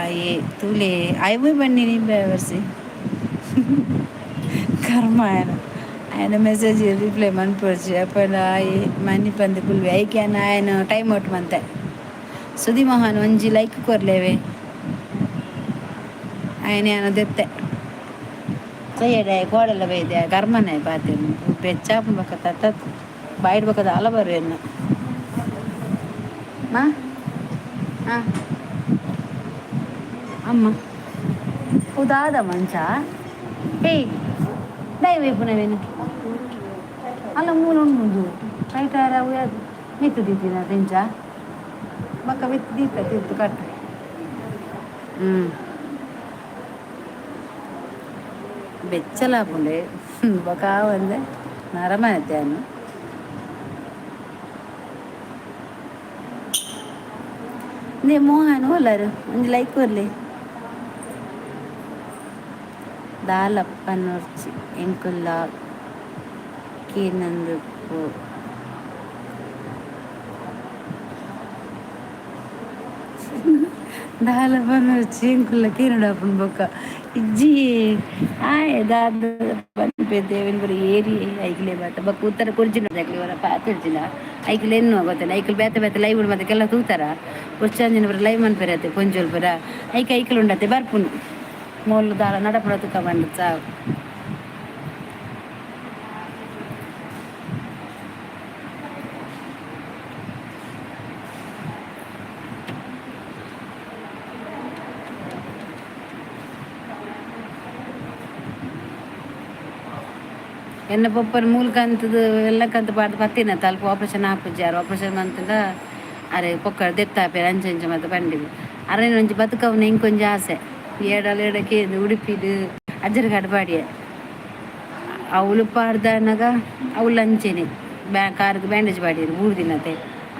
ఆయే తూలే ఆయే బన్నీ నీ బేవర్సి ಕರ್ಮ ఆయన ಮೆಸೇಜ್ ರಿಪ್ಲೈ ಮನ್ಪಡ್ಸಿ ಅಪ್ಪನ ಆಯಿ ಮನಿ ಪಂದು ಕುಲ್ವಿ ಐಕ್ಯಾನ ఆయన ಟೈಮ್ ಔಟ್ ಮಂತೆ ಸುದಿ ಮೋಹನ್ ಒಂಜಿ ಲೈಕ್ ಕೊರ್ಲೇವೆ ఆయన ಏನದೆತ್ತೆ ಸೈಯಡೆ ಕೋಡೆಲ್ಲ ಬೈದೆ ಕರ್ಮನೆ ಪಾತೇನು ಬೆಚ್ಚಾಪ ಬಕ್ಕ ತತ್ತ ಬಾಯಿಡ್ ಬಕ್ಕದ ಅಲ ಬರೇನು ಮಾ ಹಾಂ ಅಮ್ಮ ಉದಾದ ಮಂಚ ಏಯ್ ದಯವೇಪು ನಾವೇನು ಅಲ್ಲ ಮೂಲ ಉಂಡು ಕೈಟಾರ ಮಿತ್ತು ದಿತ್ತಿನ ತೆಂಚ ಬಕ್ಕ ಮಿತ್ತು ದೀತ ತಿತ್ತು ಕಟ್ಟ ಬೆಚ್ಚಲಾಪುಂಡೆ ಬಕಾವಂದೆ ನರಮನತ್ಯಾನು ನೇ ಮೋಹನ್ ಹೋಲಾರು ಒಂದು ಲೈಕ್ ಕೊರ್ಲಿ ದಾಲಪ್ಪನೋರ್ಚಿ ಎಂಕುಲ್ಲ ಕೀನಂದು ದಾಲಪ್ಪನೋರ್ಚಿ ಎಂಕುಲ್ಲ ಕೀನಡಪ್ಪನ ಬೊಕ್ಕ ಇಜ್ಜಿ ಆಯ್ ದಾದ ದೇವಿನ ಬರೀ ಏರಿ ಐಕ್ಲೆ ಬಾತ ಬಕ್ಕ ಉತ್ತರ ಕೊರ್ಜಿನ ಜಾಗ್ಲಿ ಅವರ ಪಾತಿರ್ಜಿನ ಐಕ್ಲೆ ಏನು ಆಗೋತ್ತೇನೆ ಐಕ್ಲು ಬೇತೆ ಬೇತೆ ಲೈವ್ ಮತ್ತೆ ಕೆಲ ತೂತಾರ ಕೊಚ್ಚಂಜಿನ ಬರ ಲೈವ್ ಮನ್ಪೇರತ್ತೆ ಕೊಂಜೋಲ್ ಬರ ಐಕ್ಲು ಉಂಡತ್ತೆ ಬರ್ಪುನು ಮೋಲು ದಾಳ ನಡಪುಡ ತುಕ ಬಂದು ಸಾವು ಎನ್ನ ಪಪ್ಪನ ಮೂಲಕಂತದ್ದು ಎಲ್ಲಕ್ಕಂತ ಬಾರ್ದು ಪತ್ತಿನ ತಲ್ಪ ಆಪ್ರೇಷನ್ ಹಾಪುಜ್ಜಾರು ಆಪ್ರೇಷನ್ ಅಂತಂದ ಅರೆ ಪೊಕ್ಕ ದೆತ್ತಾಪೆ ಅಂಚೆ ಮತ್ತೆ ಬಂಡಿದ್ದು ಅರೇನು ಒಂಜಿ ಬದುಕವನ್ನ ಇಂಕೊಂಜಿ ಆಸೆ ಏಡಕ್ಕೆ ಉಡುಪಿದು ಅಜ್ಜರ ಕಡಪಾಡಿಯ ಅವಳು ಪಾಡ್ದನಾಗ ಅವಳು ಅಂಚೆನೆ ಕಾರ್ಗೆ ಬ್ಯಾಂಡೇಜ್ ಬಾಡಿಯರು 3 ದಿನತೆ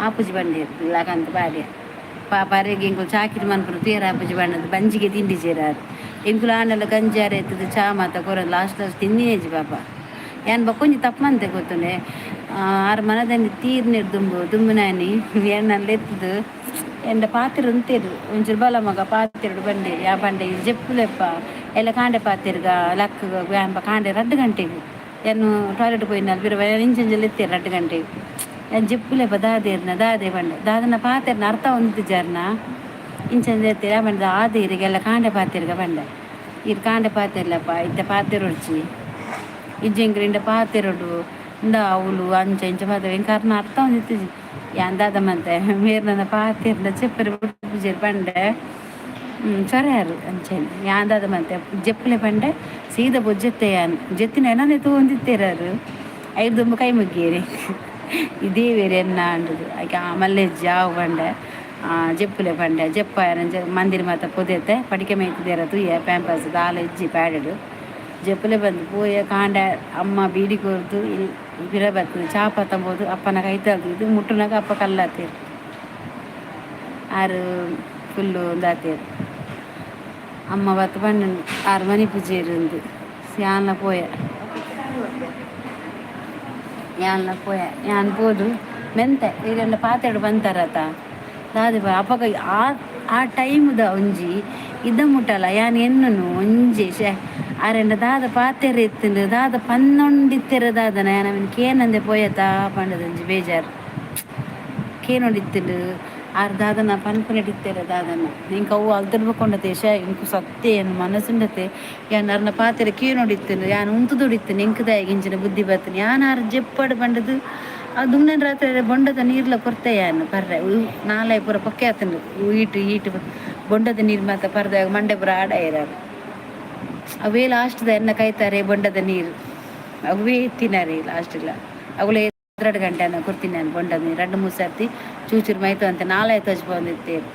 ಆಪುಜಿ ಬಂಡಿಯರು ಇಲ್ಲಕಂತ ಬಾಡಿಯ ಪಾಪ ಅರೆಗೆ ಇಂಕುಲು ಚಾಕಿರಿ ಮನ್ಪುರು ತೇರ ಆಪುಜಿ ಬಣ್ಣದ ಬಂಜಿಗೆ ತಿಂಡಿ ಸೇರಾರು ಇಂಕುಲು ಆನೆಲ್ಲ ಗಂಜಾರ ಎತ್ತದು ಚಾ ಮಾತ ಕೊರೋದು ಲಾಸ್ಟ್ ತಿಂದಿನೇಜಿ ಪಾಪ ಏನು ಬಕ್ಕೊಂಜಿ ತಪ್ಪು ಮಂತೆ ಗೊತ್ತುಂಡೆ ಆರು ಮನದಲ್ಲಿ ತೀರ್ನಿರು ದುಂಬುನಾನಿ ಎಣ್ಣಲ್ಲಿ ಎತ್ತದು ಎಂಡ ಪಾತ್ರೆ ಉಂತೇರು ಒಂಚೂರು ಬಲ ಮಗ ಪಾತ್ರೆಡು ಬಂಡೆ ಯಾ ಬಂಡೆ ಜೆಪ್ಪುಲೆಪ್ಪ ಎಲ್ಲ ಕಾಂಡೆ ಪಾತ್ರೆಗ ಲಕ್ಕ ವ್ಯಾಂಬ ಕಾಂಡೆ 2 ಗಂಟೆಗೆ ಏನು ಟಾಯ್ಲೆಟ್ ಪೋಯಿನಲ್ಲಿ ಬಿರುವ ಇಂಚಂಜಲ್ಲಿ ಎತ್ತೇರು 2 ಗಂಟೆಗೆ ಏನು ಜೆಪ್ಪುಲೆಪ್ಪ ದಾದೆ ಬಂಡೆ ದಾದನ ಪಾತ್ರೆನ ಅರ್ಥ ಹೊಂದಿದ್ದು ಜರ್ನ ಇಂಚಂಜ ಎತ್ತೇರು ಆ ಬಂಡೆ ಆದೇರಿಗೆಲ್ಲ ಕಾಂಡೆ ಪಾತ್ರೆಗ ಬಂಡೆ ಇದು ಕಾಂಡೆ ಪಾತ್ರೆಲ್ಲಪ್ಪ ಇತ್ತ ಪಾತ್ರೆ ಹೊಡ್ಚಿ ಇಜ್ಜಂಗ್ರಿಂದ ಪಾತೆರಡು ಇಂದ ಅವಳು ಅಂಚ ಇಂಚ ಪಾತ್ರೆ ಕರ್ನ ಅರ್ಥ ಒಂದಿತ್ತು ಯಾಂದಾದ ಮತ್ತೆ ಮೇರ್ ನನ್ನ ಪಾತೆರ್ನ ಚೆಪ್ಪರಿ ಪೂಜೆ ಬಂಡೆ ಸೊರೆಯಾರು ಅಂಚೆನ್ ಯಾಂದಾದ ಮತ್ತೆ ಜೆಪ್ಪಲೆ ಬಂಡೆ ಸೀದಾ ಬೊಜ್ಜೆತ್ತೆ ಜೆತ್ತಿನ ಏನೇ ತೊಗೊಂಡಿತ್ತೇರಾರು 5 ದುಂಬು ಕೈ ಮುಗ್ಗೇರಿ ಇದೇ ಬೇರೆ ಎನ್ನ ಅಂಡದು ಆಕೆ ಆಮೇಲೆ ಜಾವು ಬಂಡೆ ಜೆಪ್ಪಲೆ ಬಂಡೆ ಜೆಪ್ಪ ಮಂದಿರ ಮಾತ ಪೊದೆತ್ತೆ ಪಡಿಕೆ ಮೇಯ್ತಿದ್ದೇರ ತುಯ್ಯ ಪ್ಯಾಂಪಸ್ ದಾಲ ಇಜ್ಜಿ ಪ್ಯಾಡಡು ಜೆಪ್ಪಲೆ ಬಂದು ಪೋಯ ಕಾಂಡ ಅಮ್ಮ ಬೀಡಿ ಕೊರ್ದು ಬಿರ ಬರ್ತದೆ ಚಾಪ ತಂಬೋದು ಅಪ್ಪನ ಕೈ ತಗ್ದು ಮುಟ್ಟುನಾಗ ಅಪ್ಪ ಕಲ್ಲಾತೀರು ಆರು ಫುಲ್ಲು ಒಂದಾತೀರು ಅಮ್ಮ ಬತ್ತು ಬಣ್ಣ 6 ಮನೆ ಪೂಜೆ ಇருந்து ಯಾನ್ಲ ಪೋಯ ಯಾನ್ ಪೋದು ಮೆಂತೆ ಈಗೆಲ್ಲ ಪಾತೆಡು ಬಂತಾರತ ದಾದಿ ಅಪ್ಪಗ ಆ ಟೈಮ್ದ ಒಂಜಿ ಇದ್ದ ಮುಟ್ಟಲ್ಲ ಯಾನ್ ಎನ್ನನು ಒಂಜಿ ಆರೆಂಡ ದಾದ ಪಾತೆರೆ ಎತ್ತಿಂಡು ದಾದ ಪನ್ನೊಂಡಿತ್ತೆರ ದಾದನ ಯಾನವನ್ ಕೇನಂದೆ ಪೋಯತಾ ಪಂಡದೊಂಜಿ ಬೇಜಾರು ಕೇನೊಂಡಿತ್ತಿಂಡು ಆರು ದಾದನ ಪನ್ಪುನೆಡಿತ್ತೆರ ದಾದನ ಇಂಕ ಅವು ಅಲ್ತಡ್ಬೇಕೊಂಡತೆ ಇಂಕು ಸತ್ಯ ಏನು ಮನಸ್ಸುಂಡತೆ ಯಾನ್ ಅರ್ನ ಪಾತೆರೆ ಕೇನೊಡಿತ್ತಿಂಡು ಯಾನ್ ಉಂತುದೊಡಿತ್ತಿನ ಇಂಕದಾಯ ಗಿಂಚಿನ ಬುದ್ಧಿ ಬರ್ತನೆ ಯಾನ್ ಆರು ಜೆಪ್ಪಡು ಬಂಡದು ಅದು ದುಮ್ನ ರಾತ್ರಿ ಬೊಂಡದ ನೀರ್ಲ ಕೊರ್ತೆ ಯಾನು ಪರ್ರೆ ನಾಳೆ ಪೂರ ಪೊಕ್ಕೆ ಆತಂಡು ಈಟು ಬೊಂಡದ ನೀರು ಮಾತ ಪರ್ದಾಗ ಮಂಡೆ ಪುರ ಆಡ ಇರಾರು ಅವೇ ಲಾಸ್ಟ್ದ ಎನ್ನ ಕಾಯ್ತಾರೆ ಬೊಂಡದ ನೀರು ಅವೇ ತಿನ್ನರಿ ಲಾಸ್ಟ್ ಇಲ್ಲ ಅವಳು 2 ಗಂಟೆ ಅನ್ನ ಕೊಡ್ತೀನಿ ನಾನು ಬೊಂಡದ ನೀರು 2-3 ಸರ್ತಿ ಚೂಚೂರು ಮೈತು ಅಂತ 4 ತಜ್ ಬಂದಿತ್ತೇರು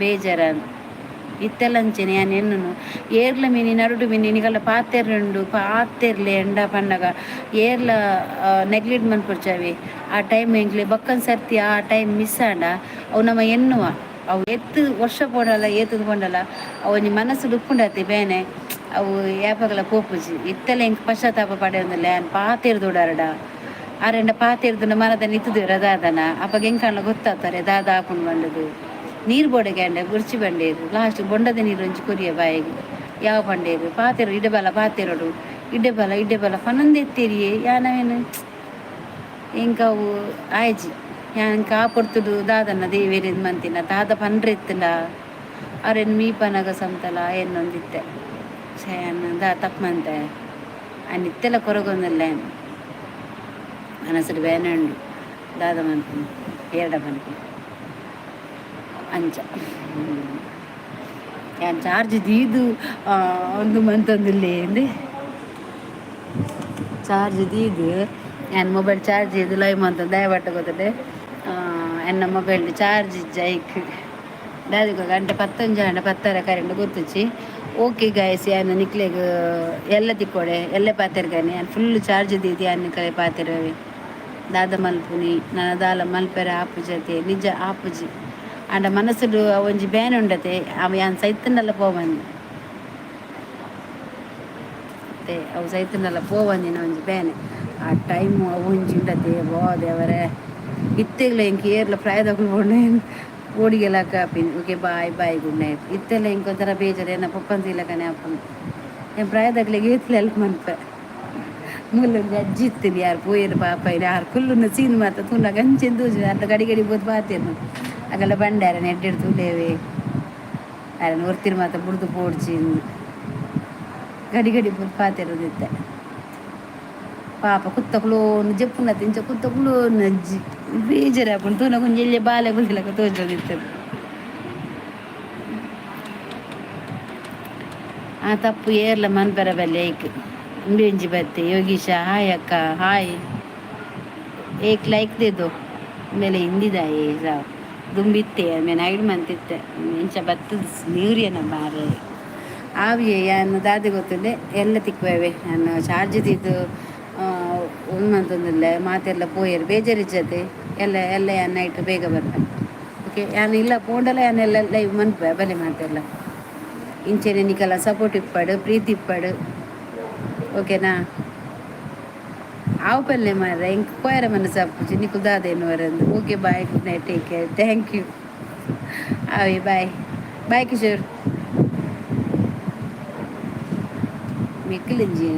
ಬೇಜಾರ ಇತ್ತೆಲ್ಲ ಅಂಚೆನೆ ನಾನು ಎನ್ನನು ಏರ್ಲ ಮೀನಿ ನಡುಡು ಮೀನಿ ನಿಗಲ್ಲ ಪಾತೆರ್ಲೆ ಎಂಡ ಪಂಡಗ ಏರ್ಲ ನೆಗ್ಲೆಕ್ಟ್ ಮನ್ಪುರ್ಚಾವೆ ಆ ಟೈಮ್ ಎಂಗ್ಲೆ ಬಕ್ಕನ್ ಸರ್ತಿ ಆ ಟೈಮ್ ಮಿಸ್ ಆಂಡ ಅವು ನಮ್ಮ ಎನ್ನುವ ಅವು ಎತ್ತು ವರ್ಷ ಪೋಡಲ್ಲ ಏತದು ಪೋಂಡಲ್ಲ ಅವು ನಿಮ್ಮ ಮನಸ್ಸು ದುಪ್ಪುಂಡತ್ತೆ ಬೇನೆ ಅವು ಯಾಪಗಲ ಪೋಪುಜಿ ಇತ್ತೆಲ್ಲ ಹಿಂಗೆ ಪಶ್ಚಾತ್ತಾಪ ಪಡೆಯೋದಿಲ್ಲ ಏನು ಪಾತೆರ್ದೋಡಾರಡ ಆರೆಂಡ ಪಾತೆರ್ದು ಮರದ ನಿಂತದು ರದಾದನ ಅಪ್ಪ ಹೆಂಗೆ ಕಾಣಲ ಗೊತ್ತಾಗ್ತಾರೆ ದಾದ ಹಾಕೊಂಡು ಬಂಡದು ನೀರು ಬೋಡೆಗೆ ಬುರ್ಚಿ ಬಂಡೇರು ಲಾಸ್ಟ್ ಬೊಂಡದ ನೀರು ಒಂಚಿ ಕೊರಿಯ ಬಾಯಿಗೆ ಯಾವ ಬಂಡೇರು ಪಾತೆರು ಇಡ್ಡೆಬಲ ಪಾತೆರಡು ಇಡ್ಡೆಬಲ ಪನ್ನೊಂದು ಎತ್ತೇರಿಯೇ ಯಾನವೇನು ಇಂಕವು ಆಯ್ಜಿ ಯಾನ್ ಕಾಪೊಡ್ತುಡು ದಾದನ ದೇವೇರಿದ ಮಂತಿನ ದಾದ ಪನ್ರೆ ಎತ್ತಲ ಅವ್ರೇನು ಮೀಪನಾಗ ಸಂತಲ ಏನೊಂದಿತ್ತೆ ದಾ ತಪ್ಪಂತೆ ಅನ್ನಿತ್ತೆಲ್ಲ ಕೊರಗೊಂದಲ್ಲ ಏನು ಮನಸ್ಸು ಬೇನುಂಡು ದಾದ ಮನ್ಪು ಎರಡ ಮನ್ಪು ಅಂಚ ಯಾನ್ ಚಾರ್ಜ್ ದೀದು ಒಂದು ಮಂತೊಂದಿಲ್ಲ ಎಂದೆ ಚಾರ್ಜ್ ದೀದು ನಾನು ಮೊಬೈಲ್ ಚಾರ್ಜ್ ಇದು ಲೈವ್ ಅಂತ ದಯವಿಟ್ಟು ಗೊತ್ತದೆ ಎನ್ನ ಮೊಬೈಲ್ ಚಾರ್ಜ್ ಜೈಕ್ ದಾದಿಗೆ ಗಂಟೆ 11 ಗಂಟೆ 10 ಕರೆಂಟ್ ಗೊತ್ತಿಚ್ಚಿ ಓಕೆ ಗಾಯಸಿ ಅನ್ನ ನಿಕ್ಲೆಗ್ ಎಲ್ಲ ತಿಕ್ಕೊಡೆ ಎಲ್ಲ ಪಾತಿರ್ಗಾನೆ ನಾನು ಫುಲ್ ಚಾರ್ಜ್ ದೀದಿ ಅನ್ನ ಕೈ ಪಾತಿರವಿ ದಾದ ಮಲ್ಪುನಿ ನನ್ನ ದಾಲ ಮಲ್ಪೆರ ಆಪು ಜೊತೆ ನಿಜ ಆಪುಜಿ ಆಂಡ ಮನಸ್ಸುಡು ಒಂಜಿ ಬ್ಯಾನ್ ಉಂಡತೆ ಅವ ಯಾನ್ ಸೈತನ್ನೆಲ್ಲ ಪೋವಂದಿ ಮತ್ತೆ ಅವು ಸೈತನ್ನೆಲ್ಲ ಪೋವಂದಿನ ಒಂಜಿ ಬ್ಯಾನೆ ಆ ಟೈಮು ಅವು ಒಂಜಿ ಉಂಡತೆ ಬೋದೆ ಅವರೇ ಇತ್ತೆಗ್ಲ ಇಂಕ ಏರ್ಲ ಪ್ರಾಯದಗಳು ಬೋಣೆ ಓಡಿಗೆಲ್ಲ ಕಾಪಿನಿ okay bye bye good night ಇತ್ತೆಲ್ಲ ಇಂಕ ಒಂಥರ ಬೇಜಾರು ಏನ ಪಪ್ಪಂತಿಲ್ಲ ಕನೆ ಅಪ್ಪನ ಏನು ಪ್ರಾಯದಾಗ್ಲಿಗೆ ಏತ್ಲ ಹೆಲ್ಪ್ ಮನ್ಪೆ ಮುಲ್ಲೊಂದು ಅಜ್ಜಿ ಇತ್ತೀನಿ ಯಾರು ಪೋಯರು ಪಾಪ ಯಾರು ಕುಲ್ಲುನ ಸೀನ್ ಮಾತ ತುನ್ನ ಗಂಚೆಂದು ಅರ್ಧ ಗಡಿ ಗಡಿ ಬೋದು ಬಾತೇನು ಆಗಲ್ಲ ಬಂಡ್ಯಾರ ಎಡ್ಡೆಡು ತುಲೇವೆ ಯಾರನ್ನ ಹೊರ್ತಿರು ಮಾತ ಬುಡ್ದು ಪೋಡ್ಚಿ ಗಡಿ ಗಡಿ ಬೋದು ಪಾತಿರೋದಿತ್ತೆ ಪಾಪ ಕುತ್ತಕುಳು ಜಪ್ಪುನ ತಿಂಚ ಕುತ್ತಕುಳು ಅಜ್ಜಿ ಬೇಜಾರು ಹಾಕೊಂಡು ತೂನ ಕುಂಜೆಲ್ಲೆ ಬಾಲೆ ಬುದಿಲಕ ತೋಜೋದಿತ್ತು ಆ ತಪ್ಪು ಏರ್ಲ ಮನ್ಪೆರ ಬಲ್ಲೆ ಏಕ್ ಬೇಂಜಿ ಬತ್ತೆ ಯೋಗೀಶ ಹಾಯ್ ಅಕ್ಕ ಹಾಯ್ ಏಕ್ ಲೈಕ್ ದೇದು ಮೇಲೆ ಹಿಂದಿದಾಯಿ ಸಾವು ದುಂಬಿತ್ತೆ ಆಮೇಲೆ ಐಡು ಮಂತಿತ್ತೆ ಮೆಂಚ ಬತ್ತದ ನೀರಿಯನ ಬಾರೆ ಆವಿಯೇ ಯಾನು ದಾದಿ ಗೊತ್ತಿದ್ದೆ ಎಲ್ಲ ತಿಕ್ಕುವೆ ನಾನು ಚಾರ್ಜ್ ದಿದ್ದು ಉಣ್ಮಂತಂದಿಲ್ಲ ಮಾತೆಲ್ಲ ಪೋಯರು ಬೇಜಾರಿಜ್ಜತೆ ಎಲ್ಲ ಎಲ್ಲ ನೈಟ್ ಬೇಗ ಬರ್ತಾನೆ ಓಕೆ ಯಾನು ಇಲ್ಲ ಪೋಂಡಲ್ಲ ಯಾನೆಲ್ಲ ಲೈವ್ ಮನ್ಪೆ ಬಲೆ ಮಾತೆಲ್ಲ ಇಂಚೆನೆ ನಿಕಲ್ಲ ಸಪೋರ್ಟ್ ಇಪ್ಪಾಡು ಪ್ರೀತಿ ಇಪ್ಪಾಡು ಓಕೆನಾ ಆವು ಪಲ್ಲೆ ಮಾರ್ರೆ ಇಂಕ ಪೋಯರ ಮನಸ್ಸು ಅಪ್ಪುಜಿ ನಿಕ್ಕು ದಾದೇನು ವರಂದು okay bye good night take care thank you ಆವಿ ಬಾಯ್ ಬಾಯ್ ಕಿಶೋರ್ ಮಿಕ್ಕಲಿಂಜಿ